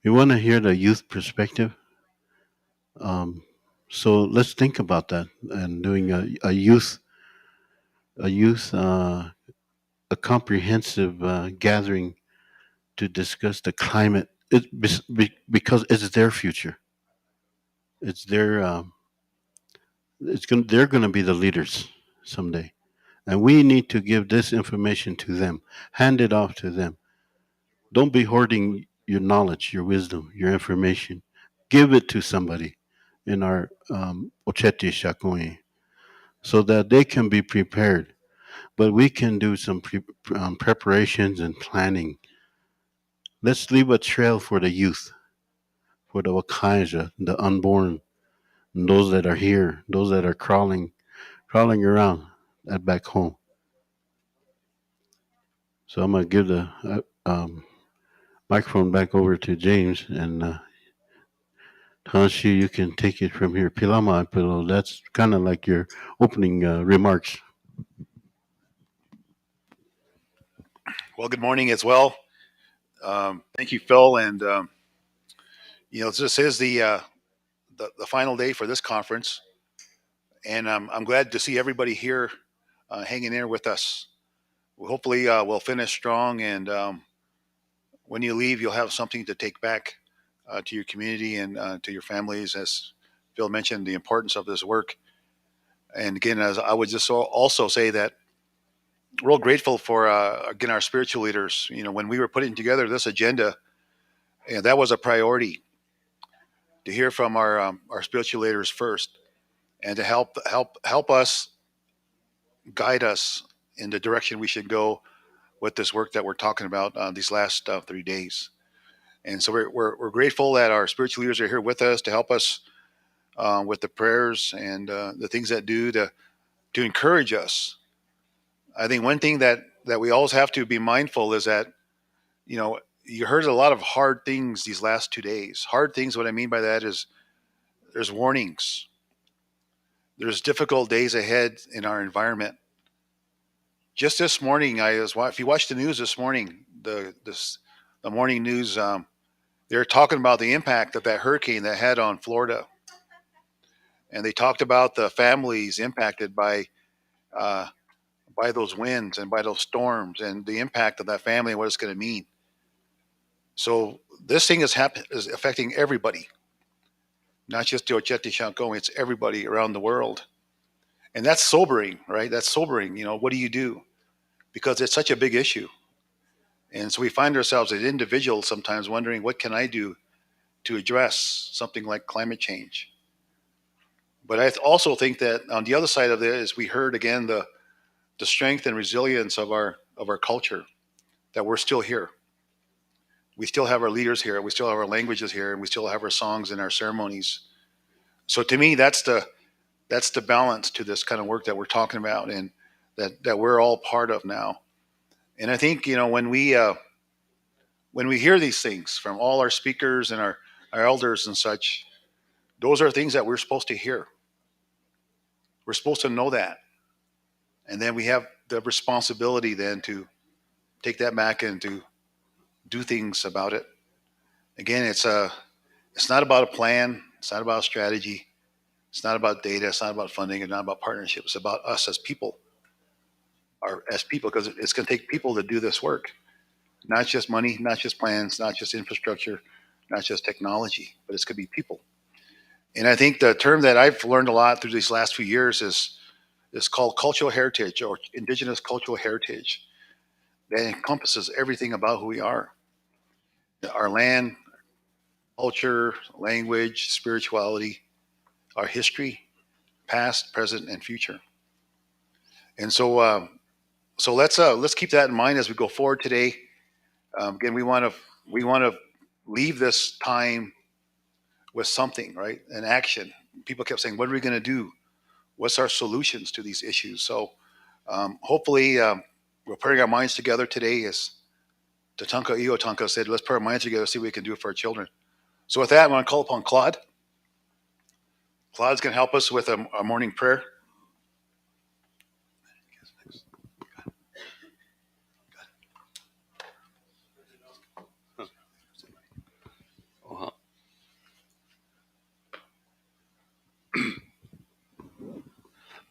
We want to hear the youth perspective. Um, so let's think about that and doing a youth a comprehensive gathering to discuss the climate. Because it's their future. It's their they're going to be the leaders someday, and we need to give this information to them, hand it off to them. Don't be hoarding your knowledge, your wisdom, your information. Give it to somebody in our Oceti Sakowin so that they can be prepared. But we can do some preparations and planning. Let's leave a trail for the youth, for the Wakaja, the unborn, and those that are here, those that are crawling around at back home. So I'm gonna give the microphone back over to James, and Hanshi, you can take it from here. Pilama Pilo, that's kind of like your opening remarks. Well, good morning as well. Thank you, Phil. And this is the final day for this conference, and I'm glad to see everybody here hanging in there with us. Hopefully, we'll finish strong, and when you leave, you'll have something to take back to your community and to your families. As Phil mentioned, the importance of this work. And again, as I would just also say that we're all grateful for again our spiritual leaders. When we were putting together this agenda, and that was a priority to hear from our spiritual leaders first, and to help us guide us in the direction we should go with this work that we're talking about these last 3 days. And so we're grateful that our spiritual leaders are here with us to help us with the prayers and the things that do to encourage us. I think one thing that we always have to be mindful is that you heard a lot of hard things these last 2 days. Hard things. What I mean by that is there's warnings. There's difficult days ahead in our environment. Just this morning, if you watch the news this morning, the morning news, they're talking about the impact of that hurricane that had on Florida, and they talked about the families impacted by those winds and by those storms, and the impact of that family and what it's going to mean. So this thing is affecting everybody, not just the Oceti Shanko. It's everybody around the world, and that's sobering, right? That's sobering. What do you do? Because it's such a big issue. And so we find ourselves as individuals sometimes wondering, what can I do to address something like climate change? But I also think that on the other side of it is we heard again the strength and resilience of our culture, that we're still here. We still have our leaders here. We still have our languages here, and we still have our songs and our ceremonies. So to me, that's the balance to this kind of work that we're talking about, and that we're all part of now. And I think when we hear these things from all our speakers and our elders and such, those are things that we're supposed to hear. We're supposed to know that. And then we have the responsibility then to take that back and to do things about it. Again, it's not about a plan. It's not about a strategy. It's not about data. It's not about funding. It's not about partnership. It's about us as people, because it's going to take people to do this work. Not just money, not just plans, not just infrastructure, not just technology, but it's going to be people. And I think the term that I've learned a lot through these last few years is called cultural heritage, or indigenous cultural heritage. That encompasses everything about who we are: our land, culture, language, spirituality, our history, past, present, and future. And so let's keep that in mind as we go forward today. Again, we want to leave this time with something, right? An action. People kept saying, "What are we going to do? What's our solutions to these issues?" So hopefully, we're putting our minds together today. As Tatanka Iotanka said, let's put our minds together, see what we can do for our children. So with that, I'm going to call upon Claude. Claude's going to help us with a morning prayer.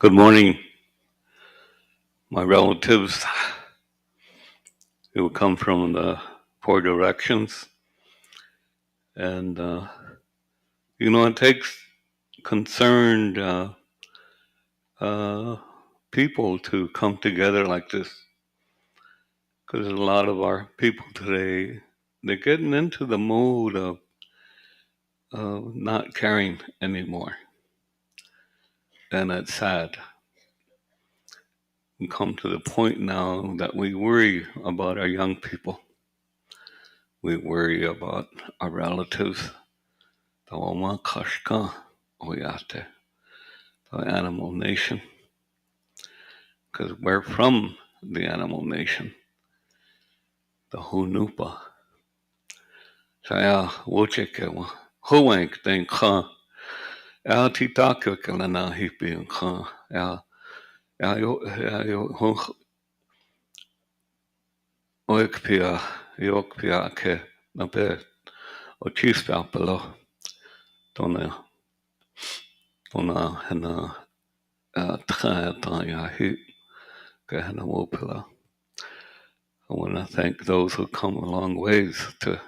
Good morning, my relatives who come from the four directions. And, it takes concerned people to come together like this. Because a lot of our people today, they're getting into the mood of not caring anymore. And it's sad. We come to the point now that we worry about our young people. We worry about our relatives. The animal nation. Because we're from the animal nation. The Hunupa. Saya wochekewa. Huwank den ka. El titaka kalana hipi ka. El oikpia ke nabe. O chispia below. Dona hena tra ya hi. Hena wopila. I want to thank those who come a long ways to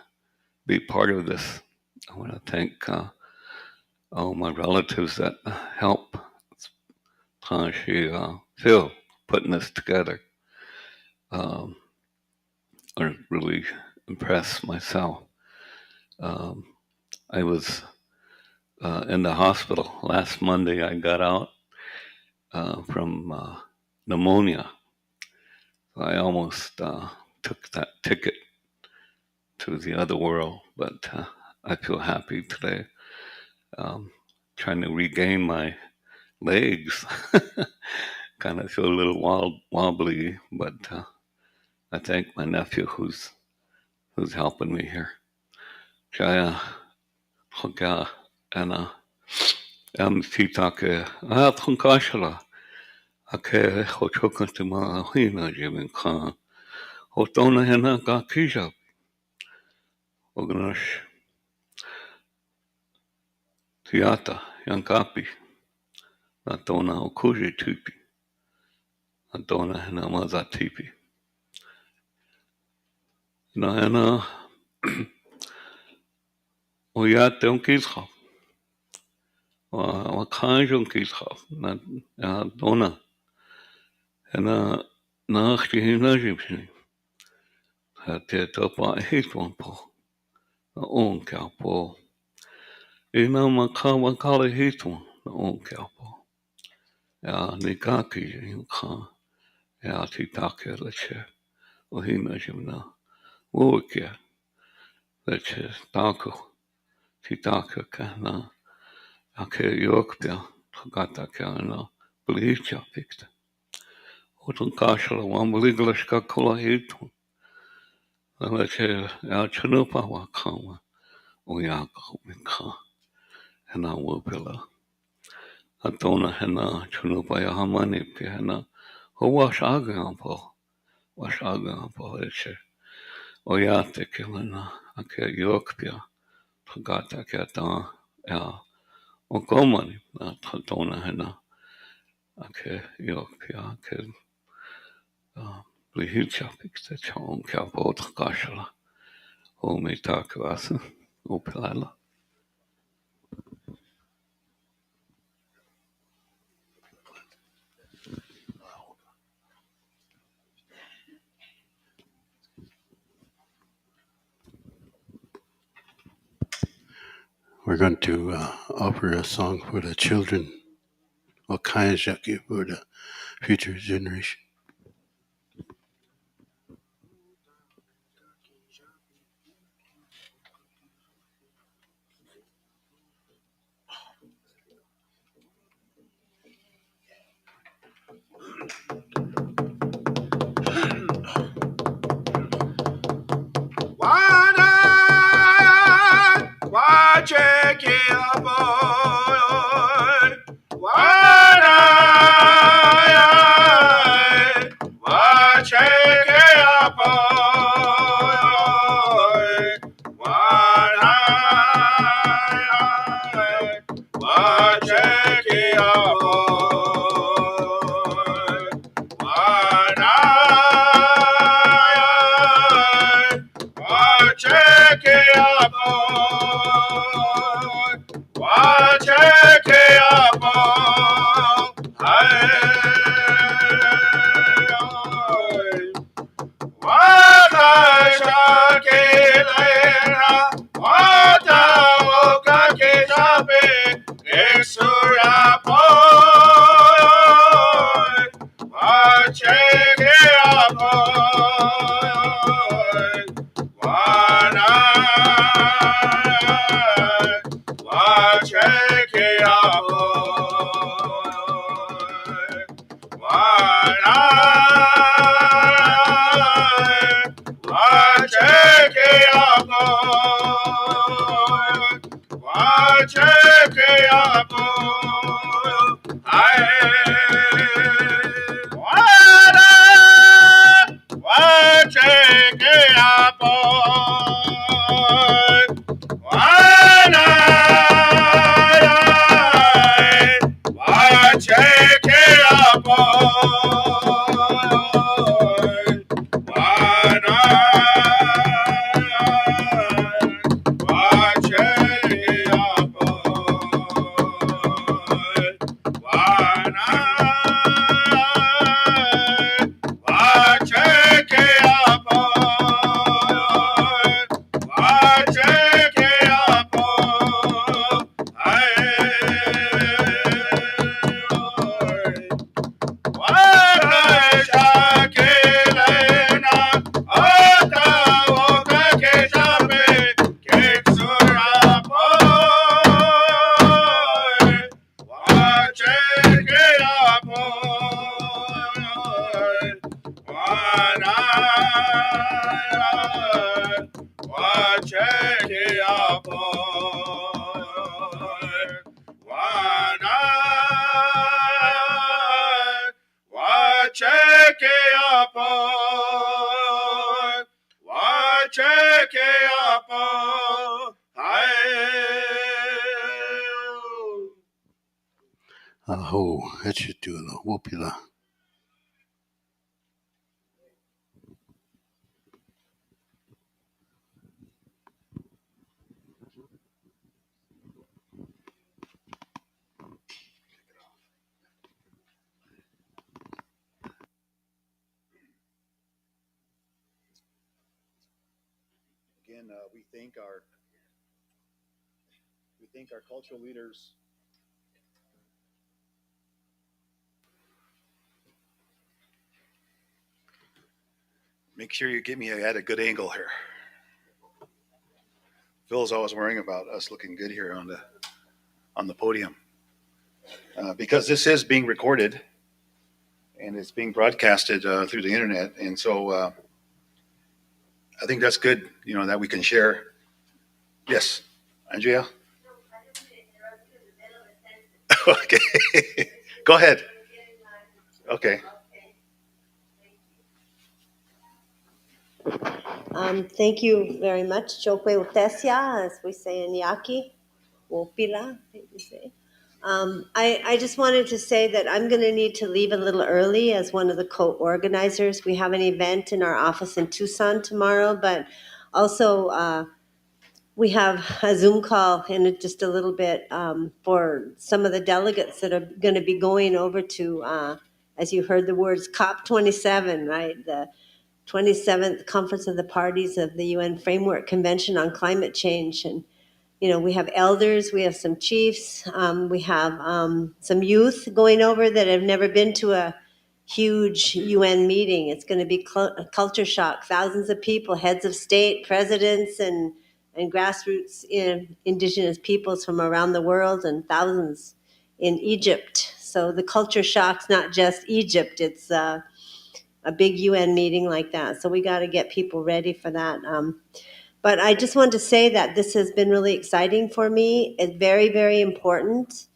be part of this. I want to thank all my relatives that help Phil putting this together. I really impressed myself. I was in the hospital last Monday. I got out from pneumonia. I almost took that ticket to the other world, but I feel happy today. Trying to regain my legs. Kind of feel a little wobbly, but I thank my nephew who's helping me here. Jaya Hoga and Titake Tunkashla Ake Hochokantuma Hina Jimin Khan Hotona Hena Gakija Ognash Tiata Yankapi Natona Okuji Tipi Natona Hena Maza Tipi Nahena Oyate Unkisha Wakanjon Kisha Dona Hena Nachti Hinajipini Hatte Topa Hitwampo Onkapo Ina Maka Hitwan Onkapo Ya Nikaki Yunka Ya Titake Leche Ohina Jimna Wokia Leche Taku Titaka Kana Ake Yorkpia Tagata Kana Bleacha Picta Otun Kashala Wambliglashka Kola Hitwan Leche Ya Chanupa Wakama Oyaka Minka Hena Wopila Atona Hena Chanupa Yahamani Pihena Wash Agampo Leche Oyate Kilana Ake Yorkpia Tagata Kata Ya Okomani Tatona Hena Ake Yorkpia Ake Blihicha Pixta Chon Kapo Takashala Home Takavasa Opilala. We're going to offer a song for the children of Kayajaki for the future generation. Aho, echitulo, wopila. Again, we thank our cultural leaders. Make sure you get me at a good angle here. Phil's always worrying about us looking good here on the podium, because this is being recorded and it's being broadcasted through the internet, and so I think that's good. That we can share. Yes, Andrea. Okay, go ahead. Okay. Thank you very much. Chokwe Utesia, as we say in Yaqui, Wopila, I think we say. I just wanted to say that I'm going to need to leave a little early as one of the co-organizers. We have an event in our office in Tucson tomorrow, but also we have a Zoom call in just a little bit for some of the delegates that are going to be going over to, as you heard the words, COP27, right? The 27th Conference of the Parties of the UN Framework Convention on Climate Change. And, we have elders, we have some chiefs, we have some youth going over that have never been to a huge UN meeting. It's going to be a culture shock. Thousands of people, heads of state, presidents, and grassroots indigenous peoples from around the world, and thousands in Egypt. So the culture shock's not just Egypt, it's a big UN meeting like that. So we got to get people ready for that. But I just want to say that this has been really exciting for me. It's very, very important.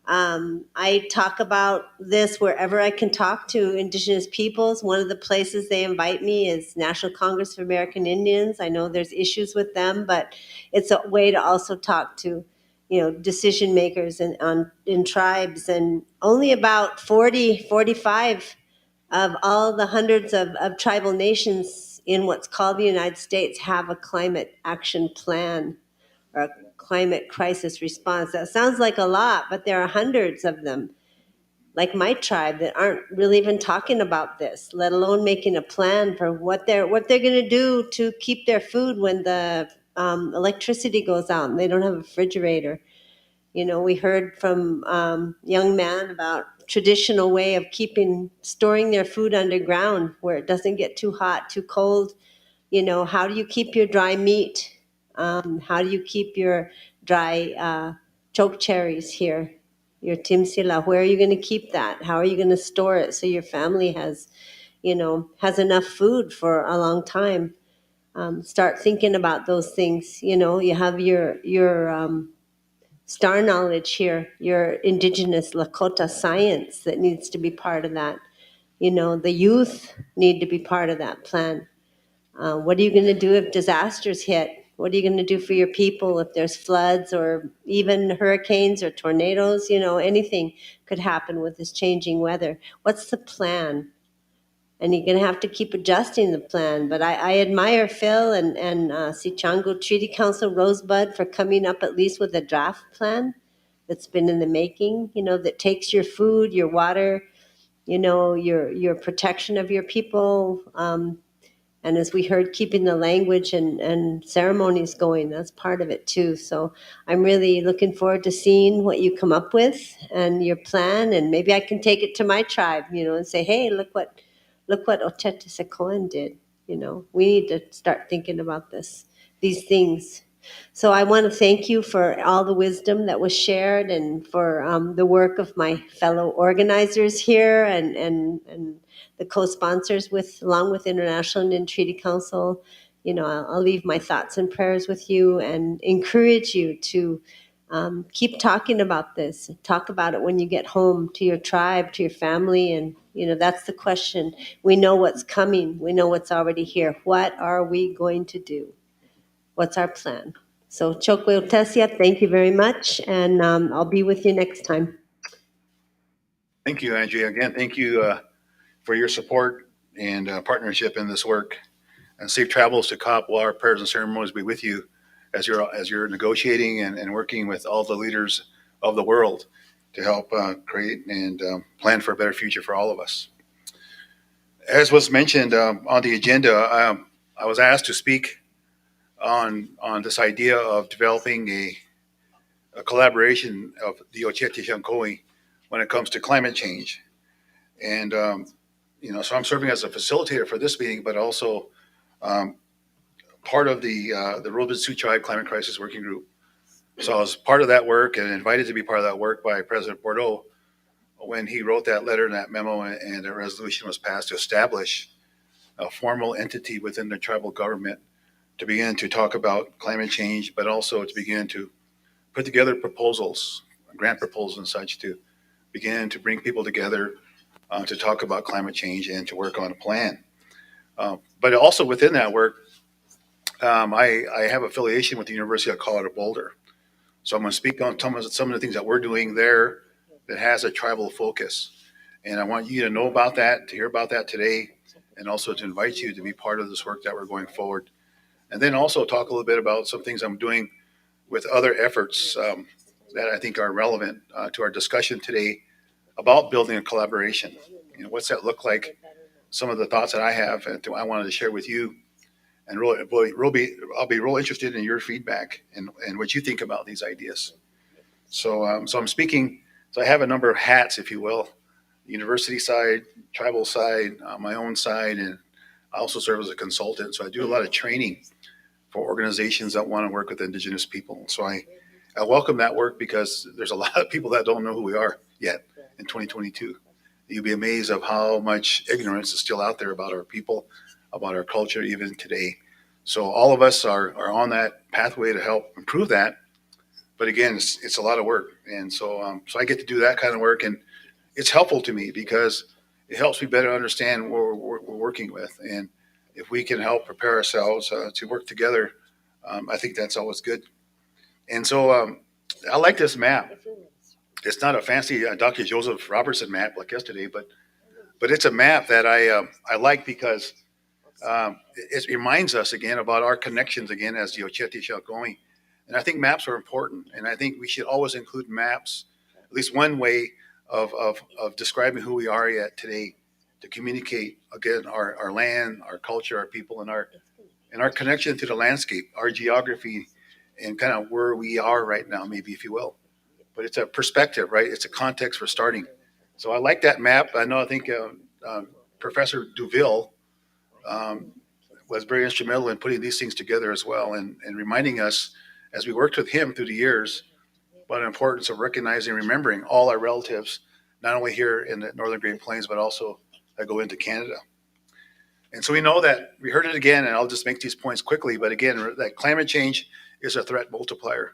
I talk about this wherever I can talk to indigenous peoples. One of the places they invite me is National Congress for American Indians. I know there's issues with them, but it's a way to also talk to, decision makers in tribes. And only about 45 of all the hundreds of tribal nations countries in what's called the United States have a climate action plan or a climate crisis response. That sounds like a lot, but there are hundreds of them, like my tribe, that aren't really even talking about this, let alone making a plan for what they're going to do to keep their food when the electricity goes out and they don't have a refrigerator. You know, we heard from young man about traditional way of storing their food underground where it doesn't get too hot, too cold. You know, how do you keep your dry meat? How do you keep your dry choke cherries here? Your timsila, where are you going to keep that? How are you going to store it so your family has enough food for a long time? Start thinking about those things. You know, you have your star knowledge here, your indigenous Lakota science that needs to be part of that. You know, the youth need to be part of that plan. What are you going to do if disasters hit? What are you going to do for your people if there's floods or even hurricanes or tornadoes? You know, anything could happen with this changing weather. What's the plan? And you're going to have to keep adjusting the plan. But I admire Phil and Sichango Treaty Council Rosebud for coming up at least with a draft plan that's been in the making, you know, that takes your food, your water, you know, your protection of your people, and as we heard, keeping the language and ceremonies going, that's part of it too. So I'm really looking forward to seeing what you come up with and your plan. And maybe I can take it to my tribe, you know, and say, hey, look what Oceti Sakowin did. You know, we need to start thinking about these things. So I want to thank you for all the wisdom that was shared and for the work of my fellow organizers here and the co-sponsors along with International Indian Treaty Council. You know, I'll leave my thoughts and prayers with you and encourage you to keep talking about this. Talk about it when you get home to your tribe, to your family. And, you know, that's the question. We know what's coming. We know what's already here. What are we going to do? What's our plan? So Chokwe Utesia, thank you very much. And I'll be with you next time. Thank you, Angie. Again, thank you for your support and partnership in this work. And safe travels to COP. While our prayers and ceremonies be with you as you're negotiating and working with all the leaders of the world to help create and plan for a better future for all of us. As was mentioned on the agenda, I was asked to speak on this idea of developing a collaboration of the Oceti Shankoi when it comes to climate change. And you know, so I'm serving as a facilitator for this meeting, but also part of the Robin Sioux Tribe Climate Crisis Working Group. So I was part of that work and invited to be part of that work by President Bordeaux when he wrote that letter and that memo, and a resolution was passed to establish a formal entity within the tribal government to begin to talk about climate change, but also to begin to put together proposals, grant proposals and such, to begin to bring people together to talk about climate change and to work on a plan. But also within that work, I have affiliation with the University of Colorado Boulder. So I'm going to speak on some of the things that we're doing there that has a tribal focus. And I want you to know about that, to hear about that today, and also to invite you to be part of this work that we're going forward. And then also talk a little bit about some things I'm doing with other efforts that I think are relevant to our discussion today about building a collaboration. You know, what's that look like? Some of the thoughts that I have and I wanted to share with you. And I'll be real interested in your feedback and what you think about these ideas. So I'm speaking. So I have a number of hats, if you will, university side, tribal side, my own side, and I also serve as a consultant. So I do a lot of training for organizations that want to work with Indigenous people. So I welcome that work because there's a lot of people that don't know who we are yet in 2022. You'd be amazed of how much ignorance is still out there about our people, about our culture, even today. So all of us are on that pathway to help improve that. But again, it's a lot of work. And so I get to do that kind of work. And it's helpful to me because it helps me better understand what we're working with. And if we can help prepare ourselves to work together, I think that's always good. And so I like this map. It's not a fancy Dr. Joseph Robertson map like yesterday, but it's a map that I like because it reminds us again about our connections again as the Oceti shall going. And I think maps are important. And I think we should always include maps, at least one way of describing who we are yet today, to communicate again our land, our culture, our people, and our connection to the landscape, our geography, and kind of where we are right now, maybe if you will. But it's a perspective, right? It's a context for starting. So I like that map. I think Professor Duville um, was very instrumental in putting these things together as well, and reminding us as we worked with him through the years about the importance of recognizing and remembering all our relatives, not only here in the Northern Great Plains, but also that go into Canada. And so we know that we heard it again, and I'll just make these points quickly. But again, that climate change is a threat multiplier.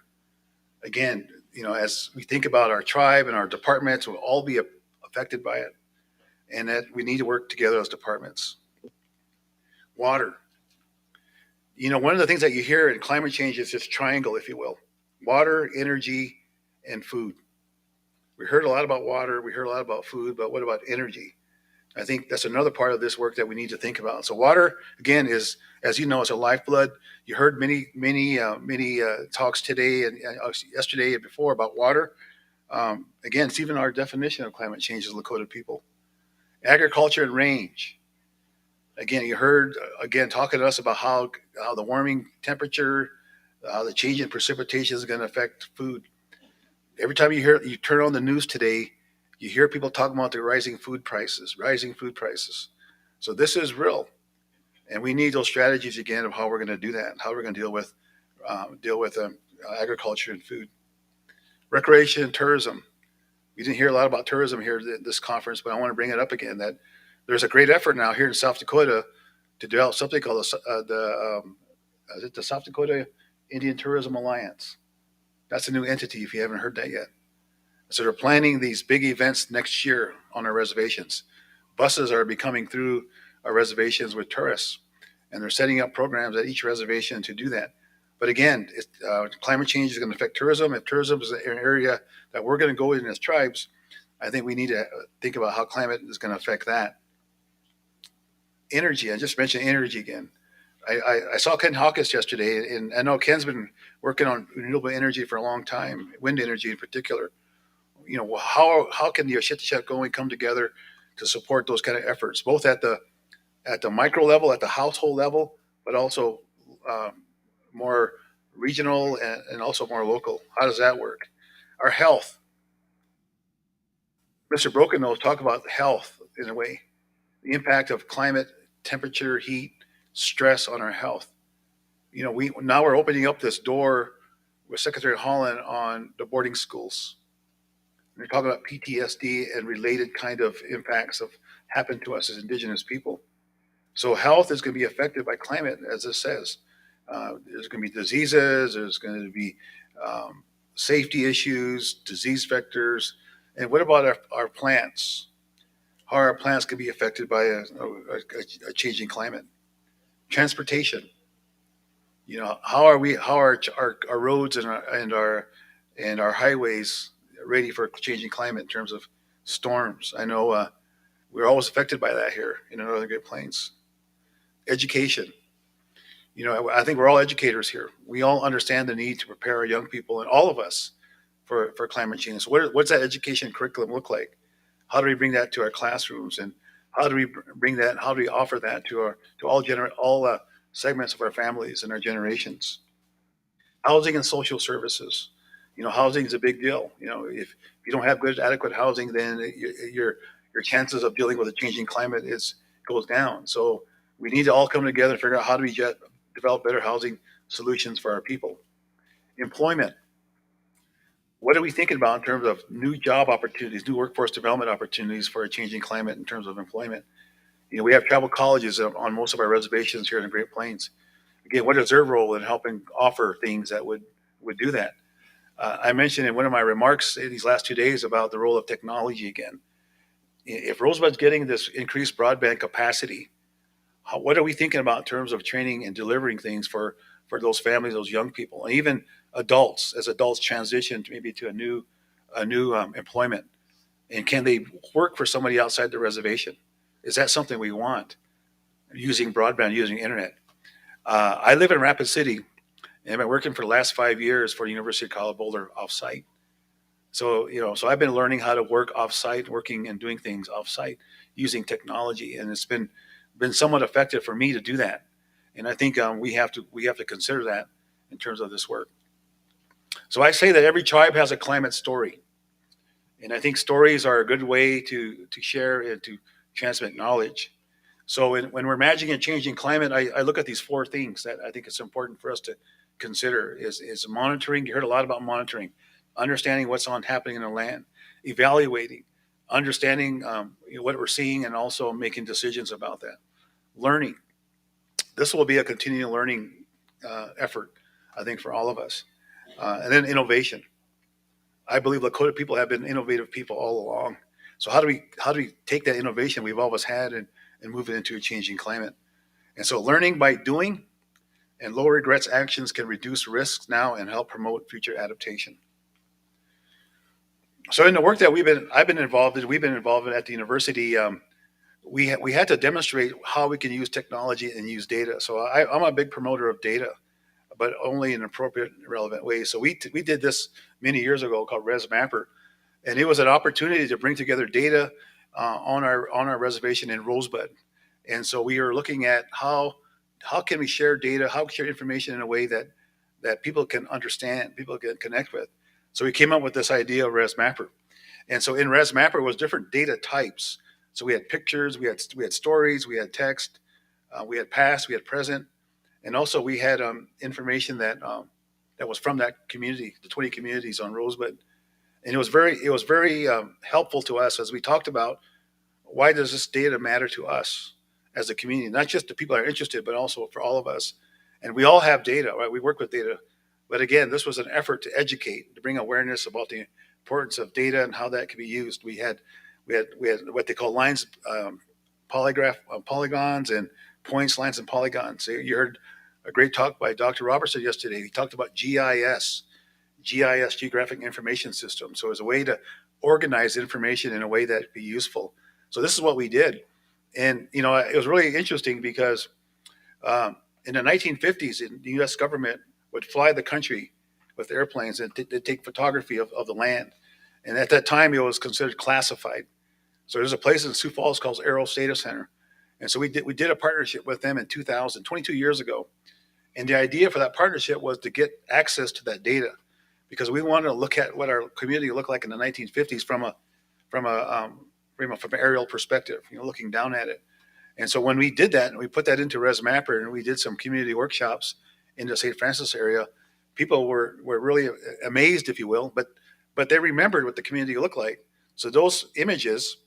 Again, as we think about our tribe and our departments, we'll all be affected by it, and that we need to work together as departments. Water. One of the things that you hear in climate change is this triangle, if you will: water, energy, and food. We heard a lot about water, we heard a lot about food, but what about energy? I think that's another part of this work that we need to think about. So water, again, is, as you know, is a lifeblood. You heard many talks today and yesterday and before about water. Again, it's even our definition of climate change as Lakota people. Agriculture and range. Again, you heard again talking to us about how the warming temperature, the change in precipitation is going to affect food. Every time you turn on the news today, you hear people talking about the rising food prices. So this is real, and we need those strategies again of how we're going to do that, and how we're going to deal with agriculture and food. Recreation and tourism. We didn't hear a lot about tourism here at this conference, but I want to bring it up again that there's a great effort now here in South Dakota to develop something called the South Dakota Indian Tourism Alliance. That's a new entity if you haven't heard that yet. So they're planning these big events next year on our reservations. Buses are coming through our reservations with tourists, and they're setting up programs at each reservation to do that. But again, climate change is going to affect tourism. If tourism is an area that we're going to go in as tribes, I think we need to think about how climate is going to affect that. Energy, I just mentioned energy again. I saw Ken Hawkins yesterday, and I know Ken's been working on renewable energy for a long time, wind energy in particular. How can the Oceti going come together to support those kind of efforts, both at the micro level, at the household level, but also more regional and also more local? How does that work? Our health. Mr. Broken Nose talk about health in a way, the impact of climate, temperature, heat, stress on our health. We're opening up this door with Secretary Holland on the boarding schools. They're talking about PTSD and related kind of impacts of happened to us as Indigenous people. So health is going to be affected by climate, as this says. There's going to be diseases. There's going to be safety issues, disease vectors, and what about our plants? How our plants can be affected by a changing climate. Transportation. How are our roads and our highways ready for changing climate in terms of storms? I know we're always affected by that here in the Northern Great Plains. Education. I think we're all educators here. We all understand the need to prepare our young people and all of us for climate change. So what's that education curriculum look like? How do we bring that to our classrooms, and how do we bring that? How do we offer that to all segments of our families and our generations? Housing and social services. Housing is a big deal. If you don't have good, adequate housing, then your chances of dealing with a changing climate goes down. So we need to all come together and figure out how do we develop better housing solutions for our people. Employment. What are we thinking about in terms of new job opportunities, new workforce development opportunities for a changing climate in terms of employment? We have tribal colleges on most of our reservations here in the Great Plains. Again, what is their role in helping offer things that would do that? I mentioned in one of my remarks in these last 2 days about the role of technology again. If Rosebud's getting this increased broadband capacity, what are we thinking about in terms of training and delivering things for those families, those young people, and even adults as adults transition maybe to a new employment? And can they work for somebody outside the reservation? Is that something we want? using broadband, using internet. I live in Rapid City, and I've been working for the last 5 years for the University of Colorado Boulder offsite. So, so I've been learning how to work offsite, working and doing things offsite using technology, and it's been somewhat effective for me to do that. And I think we have to consider that in terms of this work. So I say that every tribe has a climate story, and I think stories are a good way to share and to transmit knowledge. So when we're imagining a changing climate, I look at these four things that I think it's important for us to consider is monitoring. You heard a lot about monitoring, understanding what's on happening in the land, evaluating, understanding what we're seeing, and also making decisions about that. Learning. This will be a continuing learning effort, I think, for all of us. And then innovation. I believe Lakota people have been innovative people all along. So how do we take that innovation we've always had and move it into a changing climate? And so learning by doing and low regrets actions can reduce risks now and help promote future adaptation. So in the work that I've been involved in, we've been involved in at the university. We had to demonstrate how we can use technology and use data. So I'm a big promoter of data, but only in appropriate, relevant ways. So we did this many years ago called ResMapper, and it was an opportunity to bring together data on our reservation in Rosebud. And so we are looking at how can we share data, how share information in a way that people can understand, people can connect with. So we came up with this idea of ResMapper. And so in ResMapper was different data types. So we had pictures, we had stories, we had text, we had past, we had present, and also we had information that was from that community, the 20 communities on Rosebud. And it was very helpful to us as we talked about why does this data matter to us as a community, not just the people that are interested, but also for all of us. And we all have data, right? We work with data, but again, this was an effort to educate, to bring awareness about the importance of data and how that can be used. We had what they call lines, polygons, and points, lines, and polygons. So you heard a great talk by Dr. Robertson yesterday. He talked about GIS, Geographic Information System. So as a way to organize information in a way that be useful. So this is what we did, and it was really interesting because in the 1950s, the U.S. government would fly the country with airplanes and take photography of the land, and at that time it was considered classified. So there's a place in Sioux Falls called Aero Data Center, and so we did a partnership with them in 2000, 22 years ago, and the idea for that partnership was to get access to that data because we wanted to look at what our community looked like in the 1950s from an aerial perspective, looking down at it. And so when we did that and we put that into ResMapper and we did some community workshops in the St. Francis area, people were really amazed, if you will, but they remembered what the community looked like. So those images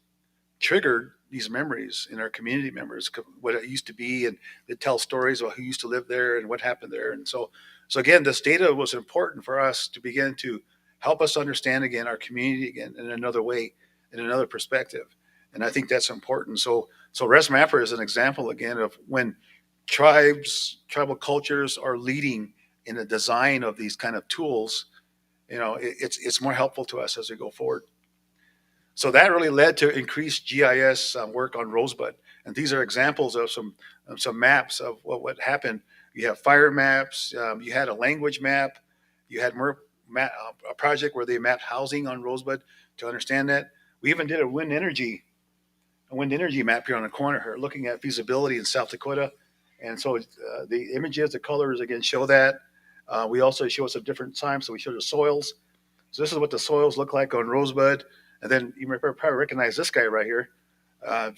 triggered these memories in our community members, what it used to be, and they tell stories about who used to live there and what happened there. And so again, this data was important for us to begin to help us understand again our community again in another way, in another perspective. And I think that's important. So ResMapper is an example again of when tribal cultures are leading in the design of these kind of tools. It's more helpful to us as we go forward. So that really led to increased GIS work on Rosebud, and these are examples of some maps of what happened. You have fire maps. You had a language map. You had a project where they mapped housing on Rosebud to understand that. We even did a wind energy map here on the corner here, looking at feasibility in South Dakota. And so the images, the colors again show that. We also show some different times. So we show the soils. So this is what the soils look like on Rosebud. And then you might probably recognize this guy right here,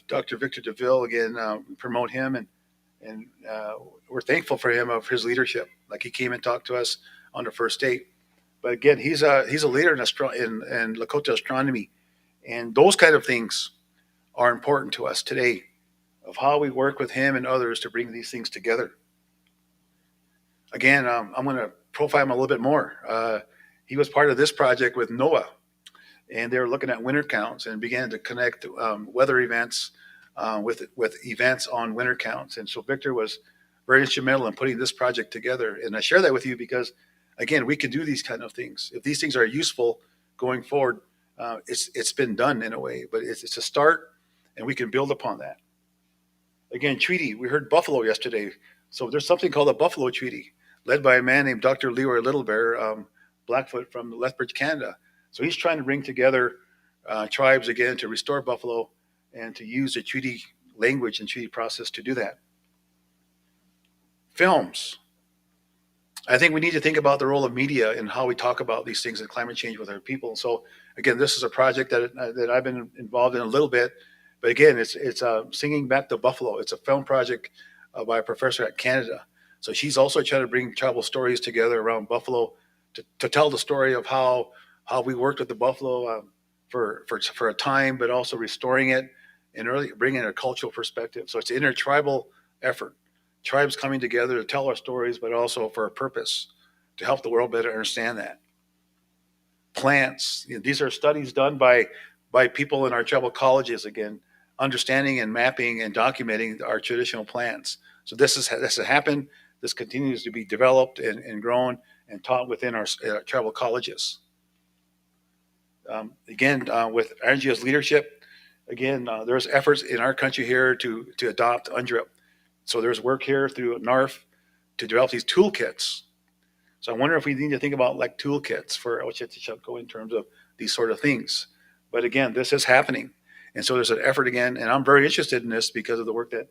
Dr. Victor DeVille. Again, promote him, and we're thankful for him of his leadership. Like he came and talked to us on the first date. But again, he's a leader in Lakota astronomy, and those kind of things are important to us today, of how we work with him and others to bring these things together. Again, I'm going to profile him a little bit more. He was part of this project with NOAA, and they were looking at winter counts and began to connect weather events with events on winter counts. And so Victor was very instrumental in putting this project together. And I share that with you because, again, we can do these kind of things. If these things are useful going forward, it's been done in a way, but it's a start, and we can build upon that. Again, treaty. We heard Buffalo yesterday. So there's something called the Buffalo Treaty, led by a man named Dr. Leroy Littlebear, Blackfoot from Lethbridge, Canada. So he's trying to bring together tribes again to restore Buffalo and to use the treaty language and treaty process to do that. Films. I think we need to think about the role of media and how we talk about these things and climate change with our people. So again, this is a project that I've been involved in a little bit, but again, it's singing back to Buffalo. It's a film project by a professor at Canada. So she's also trying to bring tribal stories together around Buffalo to tell the story of how we worked with the buffalo for a time, but also restoring it and really bringing a cultural perspective. So it's an intertribal effort, tribes coming together to tell our stories, but also for a purpose to help the world better understand that. Plants, these are studies done by people in our tribal colleges, again, understanding and mapping and documenting our traditional plants. So this has happened. This continues to be developed and grown and taught within our tribal colleges. With Angela's leadership, there's efforts in our country here to adopt UNDRIP. So there's work here through NARF to develop these toolkits. So I wonder if we need to think about like toolkits for Oceti in terms of these sort of things. But again, this is happening. And so there's an effort again, and I'm very interested in this because of the work that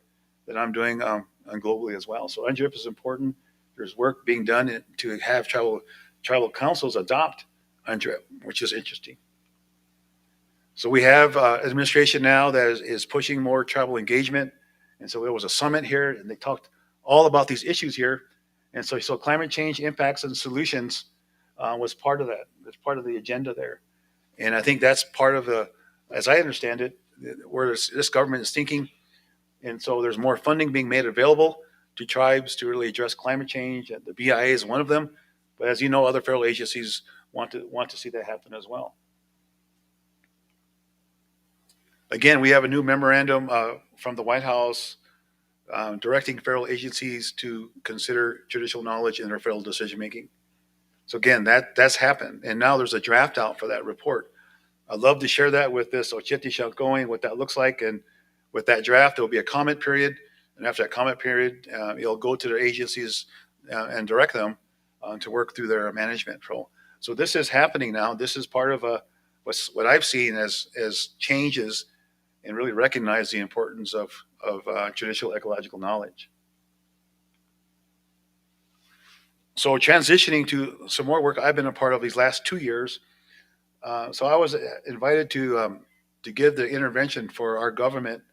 I'm doing globally as well. So UNDRIP is important. There's work being done to have tribal councils adopt UNDRIP, which is interesting. So we have administration now that is pushing more tribal engagement. And so there was a summit here, and they talked all about these issues here. And so climate change impacts and solutions was part of that. It's part of the agenda there. And I think that's part of as I understand it, where this government is thinking. And so there's more funding being made available to tribes to really address climate change. The BIA is one of them. But as you know, other federal agencies want to see that happen as well. Again, we have a new memorandum from the White House directing federal agencies to consider traditional knowledge in their federal decision making. So again, that's happened, and now there's a draft out for that report. I'd love to share that with this Oceti Sakowin, what that looks like, and with that draft, there will be a comment period, and after that comment period, it'll go to their agencies and direct them to work through their management role. So this is happening now. This is part of what I've seen as changes and really recognize the importance of traditional ecological knowledge. So transitioning to some more work I've been a part of these last 2 years. So I was invited to give the intervention for our government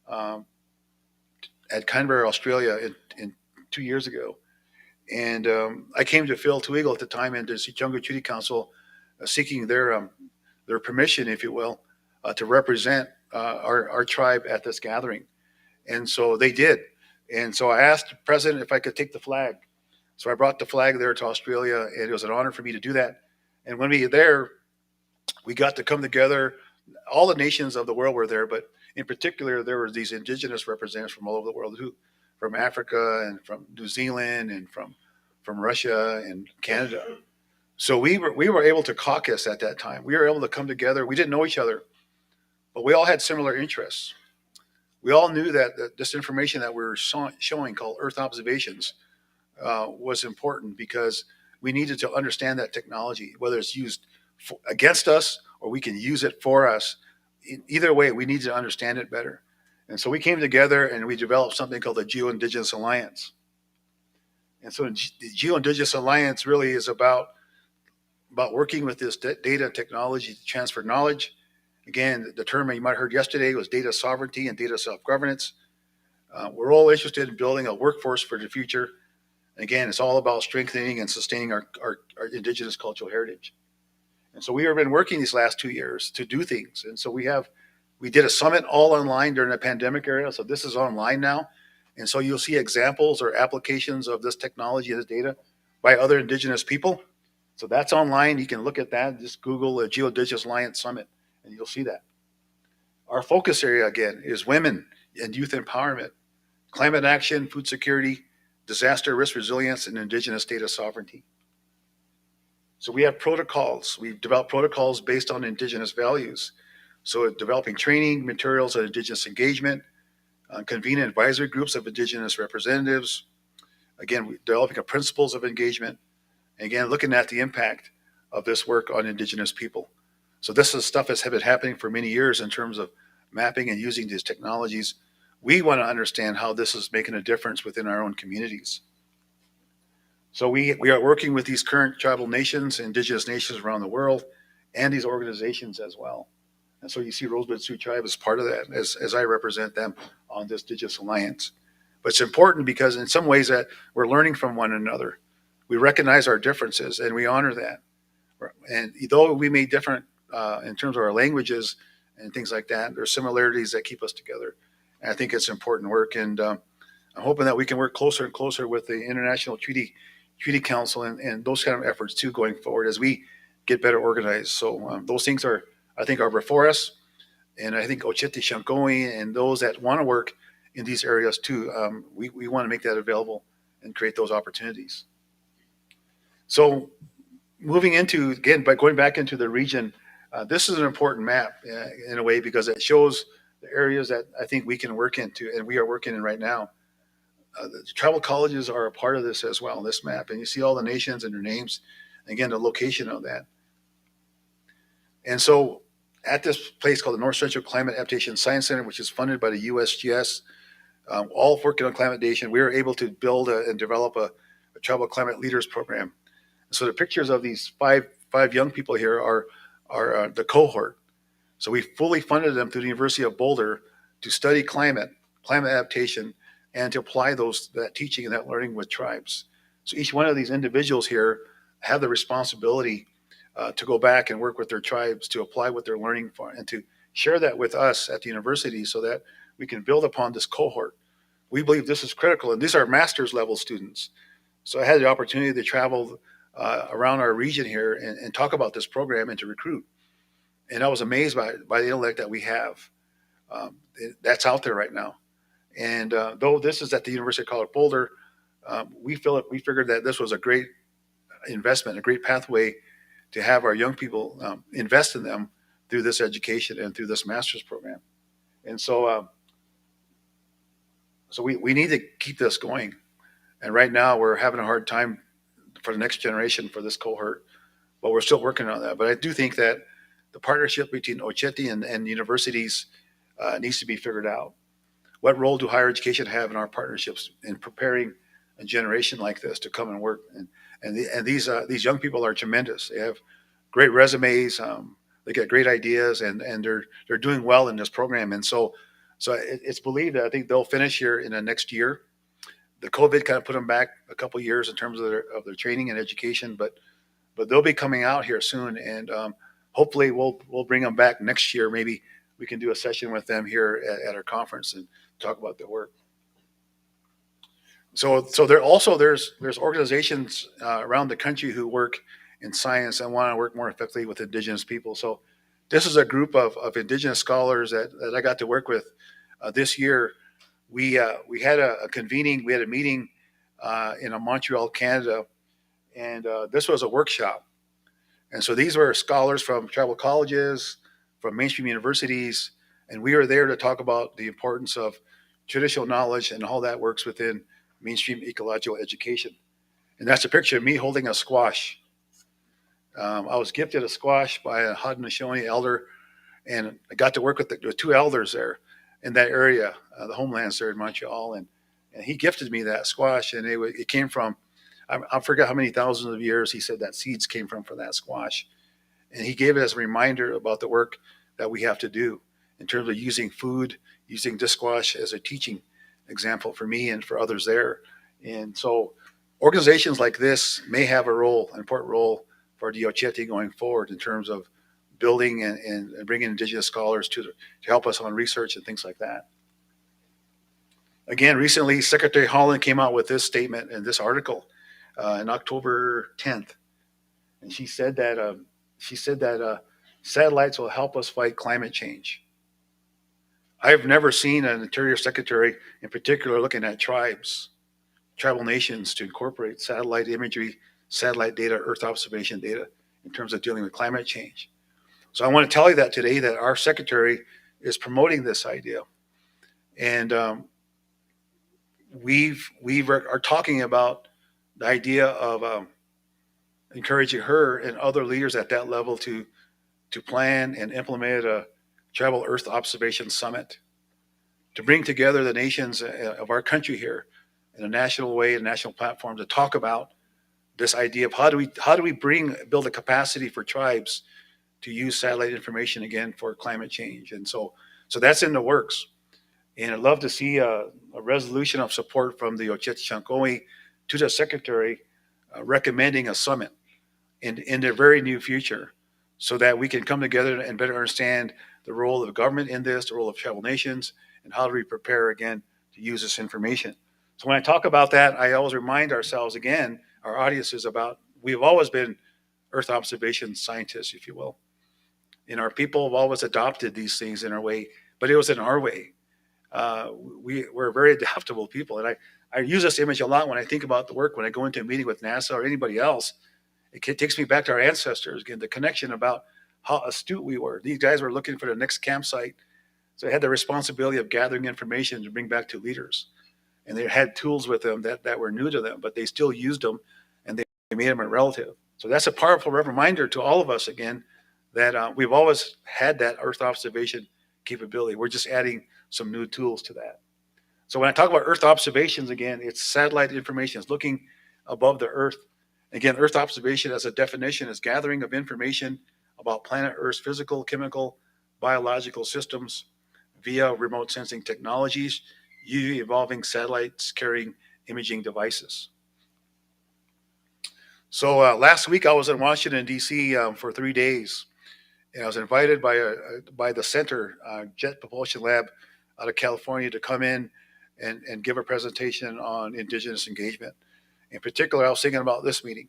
at Canberra, Australia, in 2 years ago. And I came to Phil Tweagle at the time and to Sitomni Treaty Council seeking their permission, if you will, to represent our tribe at this gathering. And so they did. And so I asked the president if I could take the flag. So I brought the flag there to Australia, and it was an honor for me to do that. And when we were there, we got to come together. All the nations of the world were there, but in particular, there were these indigenous representatives from all over the world, from Africa and from New Zealand and from Russia and Canada. So we were able to caucus at that time. We were able to come together. We didn't know each other, but we all had similar interests. We all knew that this information that we were showing, called Earth observations, was important because we needed to understand that technology, whether it's used against us or we can use it for us. Either way, we need to understand it better. And so we came together and we developed something called the Geo-Indigenous Alliance. And so the Geo-Indigenous Alliance really is about working with this data and technology to transfer knowledge. Again, the term you might have heard yesterday was data sovereignty and data self-governance. We're all interested in building a workforce for the future. And again, it's all about strengthening and sustaining our indigenous cultural heritage. And so we have been working these last 2 years to do things. And so we did a summit all online during the pandemic era. So this is online now. And so you'll see examples or applications of this technology, this data by other indigenous people. So that's online. You can look at that. Just Google a Geo-Indigenous Alliance Summit and you'll see that. Our focus area, again, is women and youth empowerment, climate action, food security, disaster risk resilience, and indigenous data sovereignty. So we have protocols. We've developed protocols based on indigenous values. So developing training materials on indigenous engagement, convening advisory groups of Indigenous representatives. Again, developing principles of engagement. And again, looking at the impact of this work on Indigenous people. So this is stuff that's been happening for many years in terms of mapping and using these technologies. We want to understand how this is making a difference within our own communities. So we are working with these current tribal nations, Indigenous nations around the world, and these organizations as well. And so you see Rosebud Sioux Tribe as part of that, as I represent them on this Indigenous Alliance. But it's important because in some ways that we're learning from one another. We recognize our differences and we honor that. And though we may different in terms of our languages and things like that, there's similarities that keep us together. And I think it's important work. And I'm hoping that we can work closer and closer with the International Treaty Council and those kind of efforts too going forward as we get better organized. So those things are, I think, are before us. And I think Oceti, Sakowin, and those that want to work in these areas too, we want to make that available and create those opportunities. So moving into, again, by going back into the region, this is an important map in a way because it shows the areas that I think we can work into and we are working in right now. The tribal colleges are a part of this as well, this map. And you see all the nations and their names, and again, the location of that. And so at this place called the North Central Climate Adaptation Science Center, which is funded by the USGS, all working on climate adaptation, we were able to build and develop a tribal climate leaders program. So the pictures of these five young people here are the cohort. So we fully funded them through the University of Boulder to study climate adaptation, and to apply that teaching and that learning with tribes. So each one of these individuals here have the responsibility to go back and work with their tribes to apply what they're learning for and to share that with us at the university so that we can build upon this cohort. We believe this is critical, and these are master's level students. So I had the opportunity to travel around our region here and talk about this program and to recruit. And I was amazed by the intellect that we have. That's out there right now. And though this is at the University of Colorado Boulder, we figured that this was a great investment, a great pathway to have our young people invest in them through this education and through this master's program. And so we need to keep this going. And right now we're having a hard time for the next generation for this cohort, but we're still working on that. But I do think that the partnership between Oceti and universities needs to be figured out. What role do higher education have in our partnerships in preparing a generation like this to come and work? And these young people are tremendous. They have great resumes. They get great ideas, and they're doing well in this program. And so it's believed that I think they'll finish here in the next year. The COVID kind of put them back a couple of years in terms of their training and education, but they'll be coming out here soon, and hopefully we'll bring them back next year. Maybe we can do a session with them here at our conference and talk about their work. So there's organizations around the country who work in science and want to work more effectively with Indigenous people. So this is a group of Indigenous scholars that I got to work with this year. We had a meeting in Montreal, Canada, and this was a workshop. And so these were scholars from tribal colleges, from mainstream universities, and we were there to talk about the importance of traditional knowledge and how that works within mainstream ecological education. And that's a picture of me holding a squash. I was gifted a squash by a Haudenosaunee elder, and I got to work with the two elders there in that area, the homelands there in Montreal, and he gifted me that squash, and it came from, I forget how many thousands of years he said that seeds came from for that squash. And he gave it as a reminder about the work that we have to do in terms of using food, using this squash as a teaching example for me and for others there. And so organizations like this may have an important role for the Oceti going forward in terms of building and bringing Indigenous scholars to help us on research and things like that. Again, recently, Secretary Holland came out with this statement in this article on October 10th. And she said that satellites will help us fight climate change. I've never seen an Interior Secretary in particular looking at tribal nations to incorporate satellite imagery, satellite data, Earth observation data in terms of dealing with climate change. So I want to tell you that today that our Secretary is promoting this idea. And are talking about the idea of encouraging her and other leaders at that level to plan and implement a tribal Earth observation summit to bring together the nations of our country here in a national way, a national platform to talk about this idea of how do we build a capacity for tribes to use satellite information again for climate change. And so that's in the works. And I'd love to see a resolution of support from the Oceti to the secretary recommending a summit in the very near future so that we can come together and better understand the role of the government in this, the role of tribal nations, and how do we prepare again to use this information. So when I talk about that, I always remind ourselves again, our audiences about we've always been Earth observation scientists, if you will. And our people have always adopted these things in our way, but it was in our way. Uh, we're very adaptable people. And I use this image a lot when I think about the work, when I go into a meeting with NASA or anybody else. It takes me back to our ancestors, again, the connection about how astute we were. These guys were looking for the next campsite. So they had the responsibility of gathering information to bring back to leaders. And they had tools with them that were new to them, but they still used them and they made them a relative. So that's a powerful reminder to all of us, again, that we've always had that Earth observation capability. We're just adding some new tools to that. So when I talk about Earth observations, again, it's satellite information. It's looking above the Earth. Again, Earth observation as a definition is gathering of information about planet Earth's physical, chemical, biological systems via remote sensing technologies, usually involving satellites carrying imaging devices. So last week I was in Washington, D.C. For 3 days. And I was invited by the Center Jet Propulsion Lab out of California to come in and give a presentation on Indigenous engagement. In particular, I was thinking about this meeting,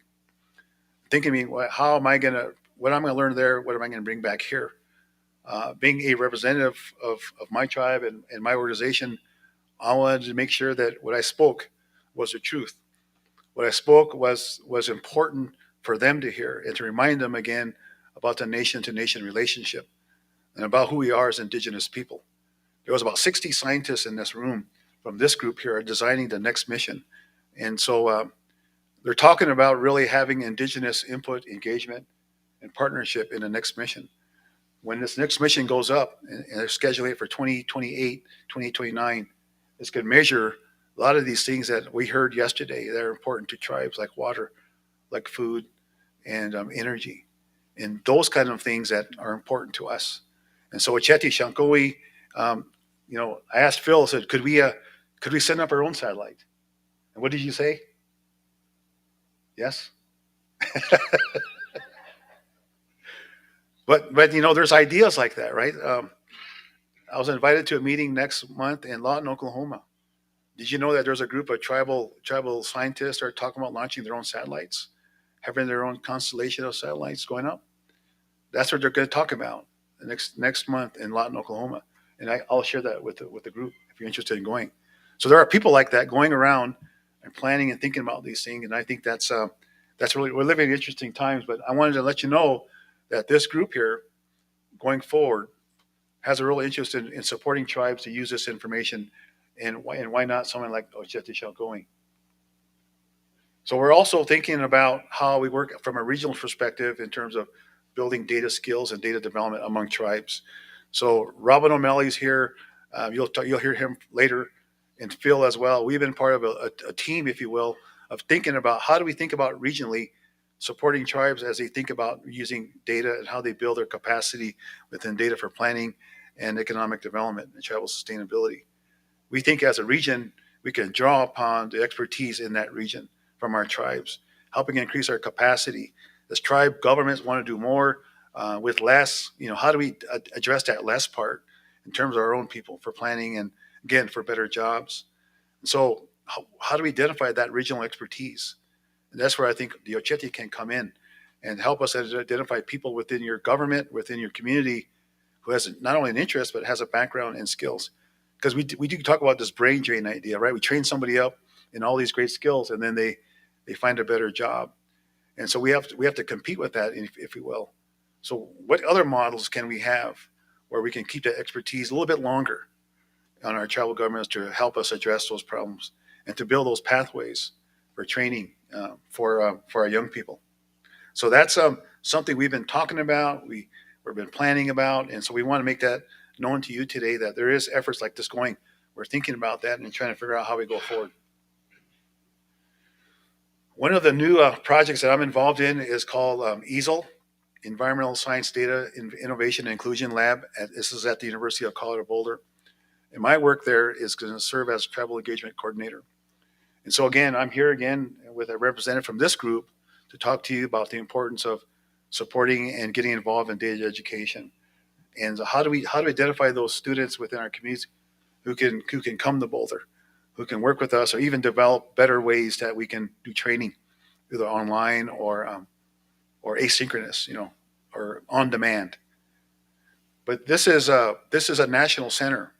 thinking, how am I going to, what I'm going to learn there, what am I going to bring back here? Being a representative of my tribe and my organization, I wanted to make sure that what I spoke was the truth. What I spoke was important for them to hear and to remind them again about the nation-to-nation relationship and about who we are as Indigenous people. There was about 60 scientists in this room from this group here designing the next mission. And so they're talking about really having Indigenous input, engagement, and partnership in the next mission. When this next mission goes up, and they're scheduling it for 2028, 2029, it's going to measure a lot of these things that we heard yesterday that are important to tribes, like water, like food, and energy, and those kind of things that are important to us. And so Oceti Shankowi, I asked Phil, I said, could we send up our own satellite? And what did you say? Yes. But there's ideas like that, right? I was invited to a meeting next month in Lawton, Oklahoma. Did you know that there's a group of tribal scientists that are talking about launching their own satellites, having their own constellation of satellites going up? That's what they're going to talk about next month in Lawton, Oklahoma, and I'll share that with the group if you're interested in going. So there are people like that going around and planning and thinking about these things, and I think that's really, we're living in interesting times. But I wanted to let you know that this group here, going forward, has a real interest in supporting tribes to use this information, and why not someone like Oceti Shankowi. So we're also thinking about how we work from a regional perspective in terms of building data skills and data development among tribes. So Robin O'Malley's here. You'll hear him later, and Phil as well. We've been part of a team, if you will, of thinking about how do we think about regionally supporting tribes as they think about using data and how they build their capacity within data for planning and economic development and tribal sustainability. We think as a region, we can draw upon the expertise in that region from our tribes, helping increase our capacity. As tribe governments want to do more with less, how do we address that less part in terms of our own people for planning and, again, for better jobs? And so how do we identify that regional expertise? And that's where I think the Oceti can come in and help us identify people within your government, within your community, who has not only an interest, but has a background and skills. Because we do talk about this brain drain idea, right? We train somebody up in all these great skills, and then they find a better job. And so we have to compete with that, if we will. So what other models can we have where we can keep that expertise a little bit longer? on our tribal governments to help us address those problems and to build those pathways for training for our young people. So that's something we've been talking about. We've been planning about, and so we want to make that known to you today that there is efforts like this going. We're thinking about that and trying to figure out how we go forward. One of the new projects that I'm involved in is called EASL, Environmental Science Data Innovation and Inclusion Lab. This is at the University of Colorado Boulder. And my work there is going to serve as travel engagement coordinator. And so again, I'm here again with a representative from this group to talk to you about the importance of supporting and getting involved in data education. And how do we identify those students within our communities who can come to Boulder, who can work with us, or even develop better ways that we can do training, either online or asynchronous, or on demand. But this is a national center,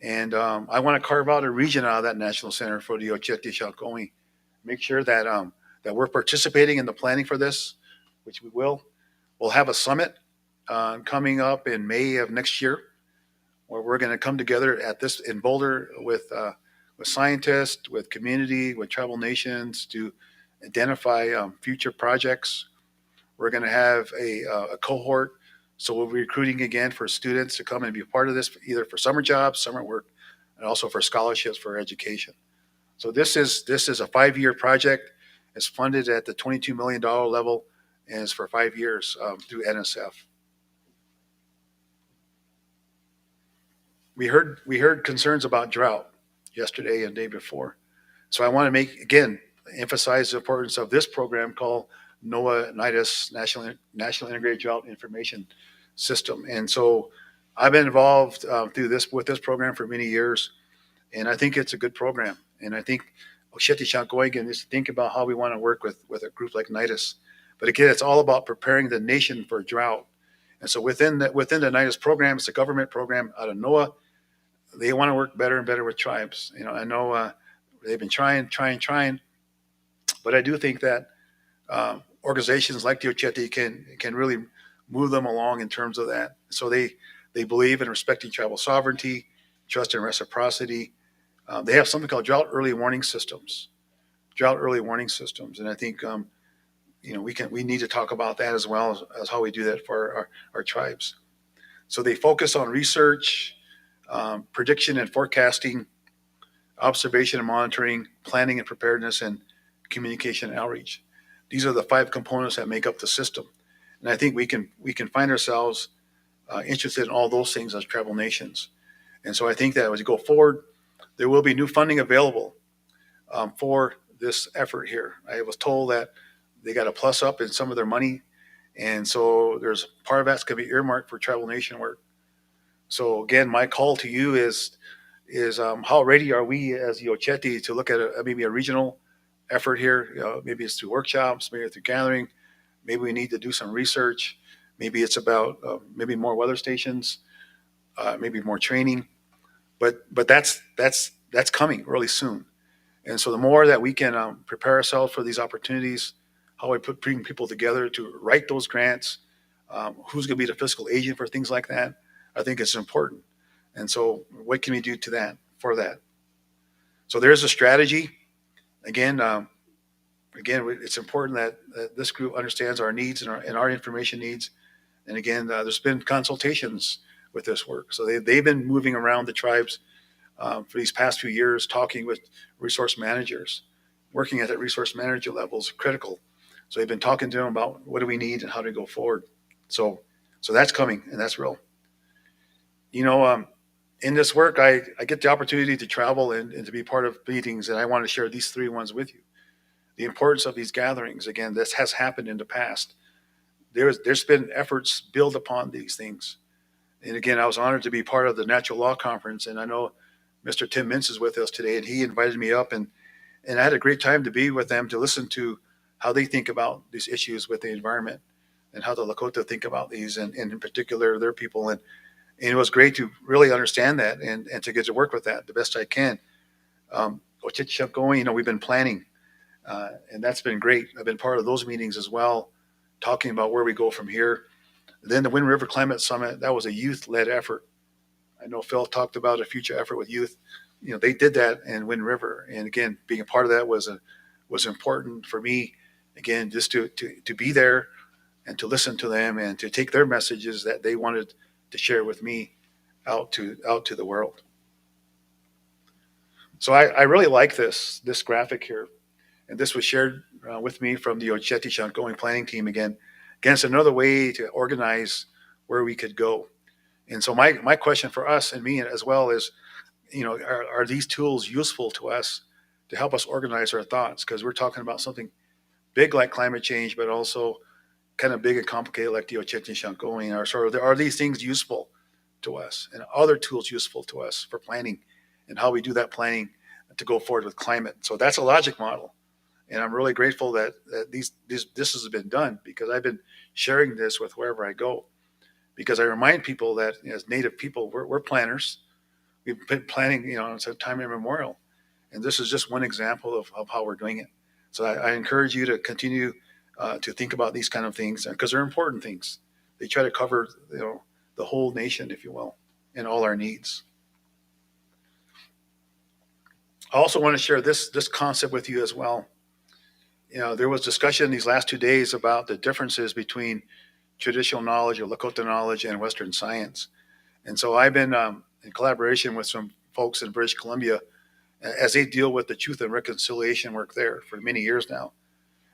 and I want to carve out a region out of that national center for the Oceti Sakowin. Make sure that that we're participating in the planning for this, which we will. We'll have a summit coming up in May of next year, where we're going to come together at this in Boulder with scientists, with community, with tribal nations to identify future projects. We're going to have a cohort, so we'll be recruiting again for students to come and be a part of this, either for summer jobs, summer work, and also for scholarships for education. So this is a 5-year project. It's funded at the $22 million level, and it's for 5 years through NSF. We heard concerns about drought yesterday and the day before. So I want to emphasize the importance of this program called NOAA NIDIS, National Integrated Drought Information System. And so I've been involved with this program for many years, and I think it's a good program. And I think Oceti Sakowin is to think about how we want to work with a group like NIDIS. But again, it's all about preparing the nation for drought. And so within the NIDIS program, it's a government program out of NOAA. They want to work better and better with tribes. I know they've been trying, but I do think that organizations like the Oceti can really move them along in terms of that. So they believe in respecting tribal sovereignty, trust and reciprocity. They have something called drought early warning systems, and I think we need to talk about that as well as how we do that for our tribes. So they focus on research, prediction and forecasting, observation and monitoring, planning and preparedness, and communication and outreach. These are the 5 components that make up the system. And I think we can find ourselves interested in all those things as tribal nations. And so I think that as we go forward, there will be new funding available for this effort here. I was told that they got a plus up in some of their money. And so there's part of that's going to be earmarked for tribal nation work. So again, my call to you is how ready are we as the Oceti to look at maybe a regional effort here? Maybe it's through workshops, maybe through gathering. Maybe we need to do some research. Maybe it's about maybe more weather stations, maybe more training. But that's coming really soon. And so the more that we can prepare ourselves for these opportunities, how we bring people together to write those grants, who's going to be the fiscal agent for things like that, I think it's important. And so what can we do for that? So there's a strategy. Again, it's important that this group understands our needs and our information needs. And again, there's been consultations with this work. So they've been moving around the tribes for these past few years, talking with resource managers. Working at that resource manager level is critical. So they've been talking to them about what do we need and how to go forward. So that's coming, and that's real. In this work, I get the opportunity to travel and to be part of meetings, and I want to share these 3 ones with you. The importance of these gatherings, again, this has happened in the past. There's been efforts built upon these things. And again, I was honored to be part of the Natural Law Conference, and I know Mr. Tim Mintz is with us today, and he invited me up, and I had a great time to be with them to listen to how they think about these issues with the environment and how the Lakota think about these, and in particular their people. And it was great to really understand that and to get to work with that the best I can. Oceti Sakowin, we've been planning, and that's been great. I've been part of those meetings as well, talking about where we go from here. Then the Wind River Climate Summit, that was a youth-led effort. I know Phil talked about a future effort with youth. They did that in Wind River, and again, being a part of that was important for me. Again, just to be there and to listen to them and to take their messages that they wanted to share with me out to the world. So I really like this graphic here, and this was shared with me from the Oceti Shankoing planning team again. Again, it's another way to organize where we could go. And so my question for us and me as well is, are these tools useful to us to help us organize our thoughts? Because we're talking about something big like climate change, but also kind of big and complicated like the Oceti Shankoing. Are these things useful to us, and other tools useful to us for planning and how we do that planning to go forward with climate? So that's a logic model. And I'm really grateful that this has been done, because I've been sharing this with wherever I go, because I remind people that as Native people, we're planners. We've been planning, since time immemorial. And this is just one example of how we're doing it. So I encourage you to continue to think about these kind of things, because they're important things. They try to cover, the whole nation, if you will, and all our needs. I also want to share this concept with you as well. There was discussion these last 2 days about the differences between traditional knowledge or Lakota knowledge and Western science. And so I've been in collaboration with some folks in British Columbia as they deal with the truth and reconciliation work there for many years now.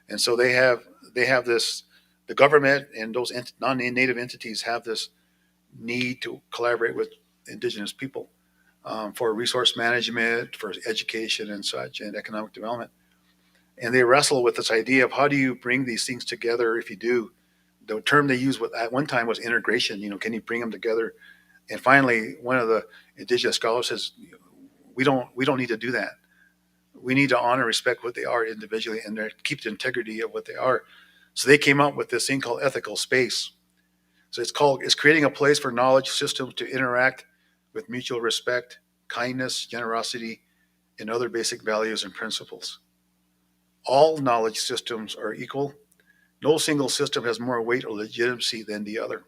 And so they have this, the government and those non-native entities have this need to collaborate with Indigenous people for resource management, for education and such, and economic development. And they wrestle with this idea of how do you bring these things together. If you do, the term they used at one time was integration. Can you bring them together? And finally, one of the Indigenous scholars says, we don't need to do that. We need to honor and respect what they are individually and keep the integrity of what they are. So they came up with this thing called ethical space. So it's creating a place for knowledge systems to interact with mutual respect, kindness, generosity, and other basic values and principles. All knowledge systems are equal. No single system has more weight or legitimacy than the other.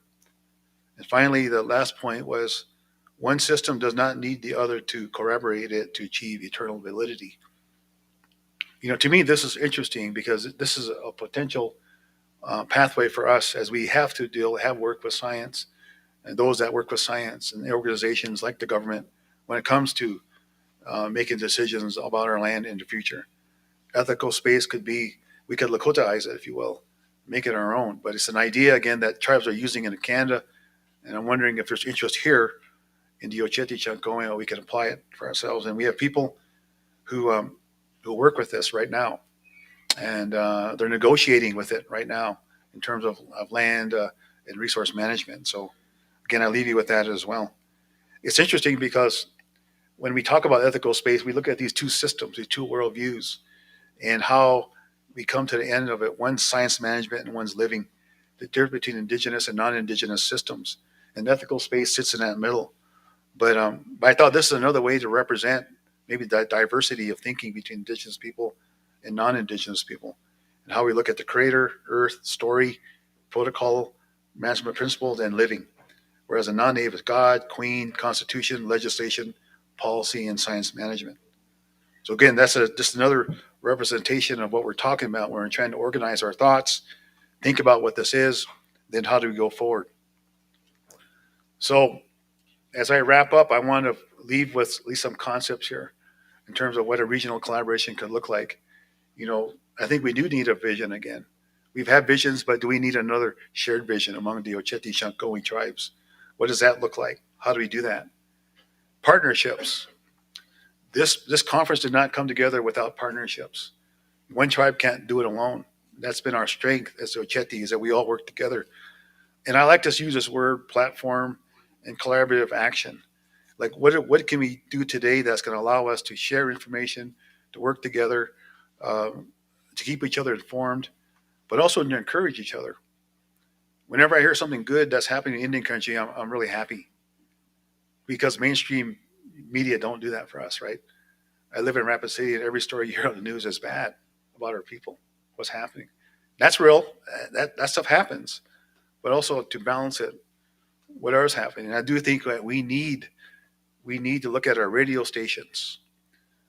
And finally, the last point was, one system does not need the other to corroborate it to achieve eternal validity. To me, this is interesting, because this is a potential pathway for us as we have work with science, and those that work with science and organizations like the government when it comes to making decisions about our land in the future. Ethical space could be, we could Lakotaize it, if you will, make it our own. But it's an idea, again, that tribes are using in Canada. And I'm wondering if there's interest here in the Oceti Shankoing, or we can apply it for ourselves. And we have people who work with this right now. And they're negotiating with it right now in terms of land and resource management. So, again, I leave you with that as well. It's interesting because when we talk about ethical space, we look at these two systems, these two worldviews, and how we come to the end of it. One's science management and one's living. The difference between indigenous and non-indigenous systems. And ethical space sits in that middle. But I thought this is another way to represent maybe the diversity of thinking between indigenous people and non-indigenous people, and how we look at the creator, earth, story, protocol, management principles, and living. Whereas a non-native is God, queen, constitution, legislation, policy, and science management. So again, that's just another representation of what we're talking about when we're trying to organize our thoughts, think about what this is, then how do we go forward? So as I wrap up, I want to leave with at least some concepts here in terms of what a regional collaboration could look like. I think we do need a vision again. We've had visions, but do we need another shared vision among the Oceti Shankoing tribes? What does that look like? How do we do that? Partnerships. This conference did not come together without partnerships. One tribe can't do it alone. That's been our strength as the Oceti, is that we all work together. And I like to use this word platform and collaborative action. Like what can we do today that's going to allow us to share information, to work together, to keep each other informed, but also to encourage each other. Whenever I hear something good that's happening in Indian country, I'm really happy, because mainstream media don't do that for us, right? I live in Rapid City, and every story you hear on the news is bad about our people, what's happening. That's real. That stuff happens. But also to balance it, what else is happening. And I do think that we need We need to look at our radio stations.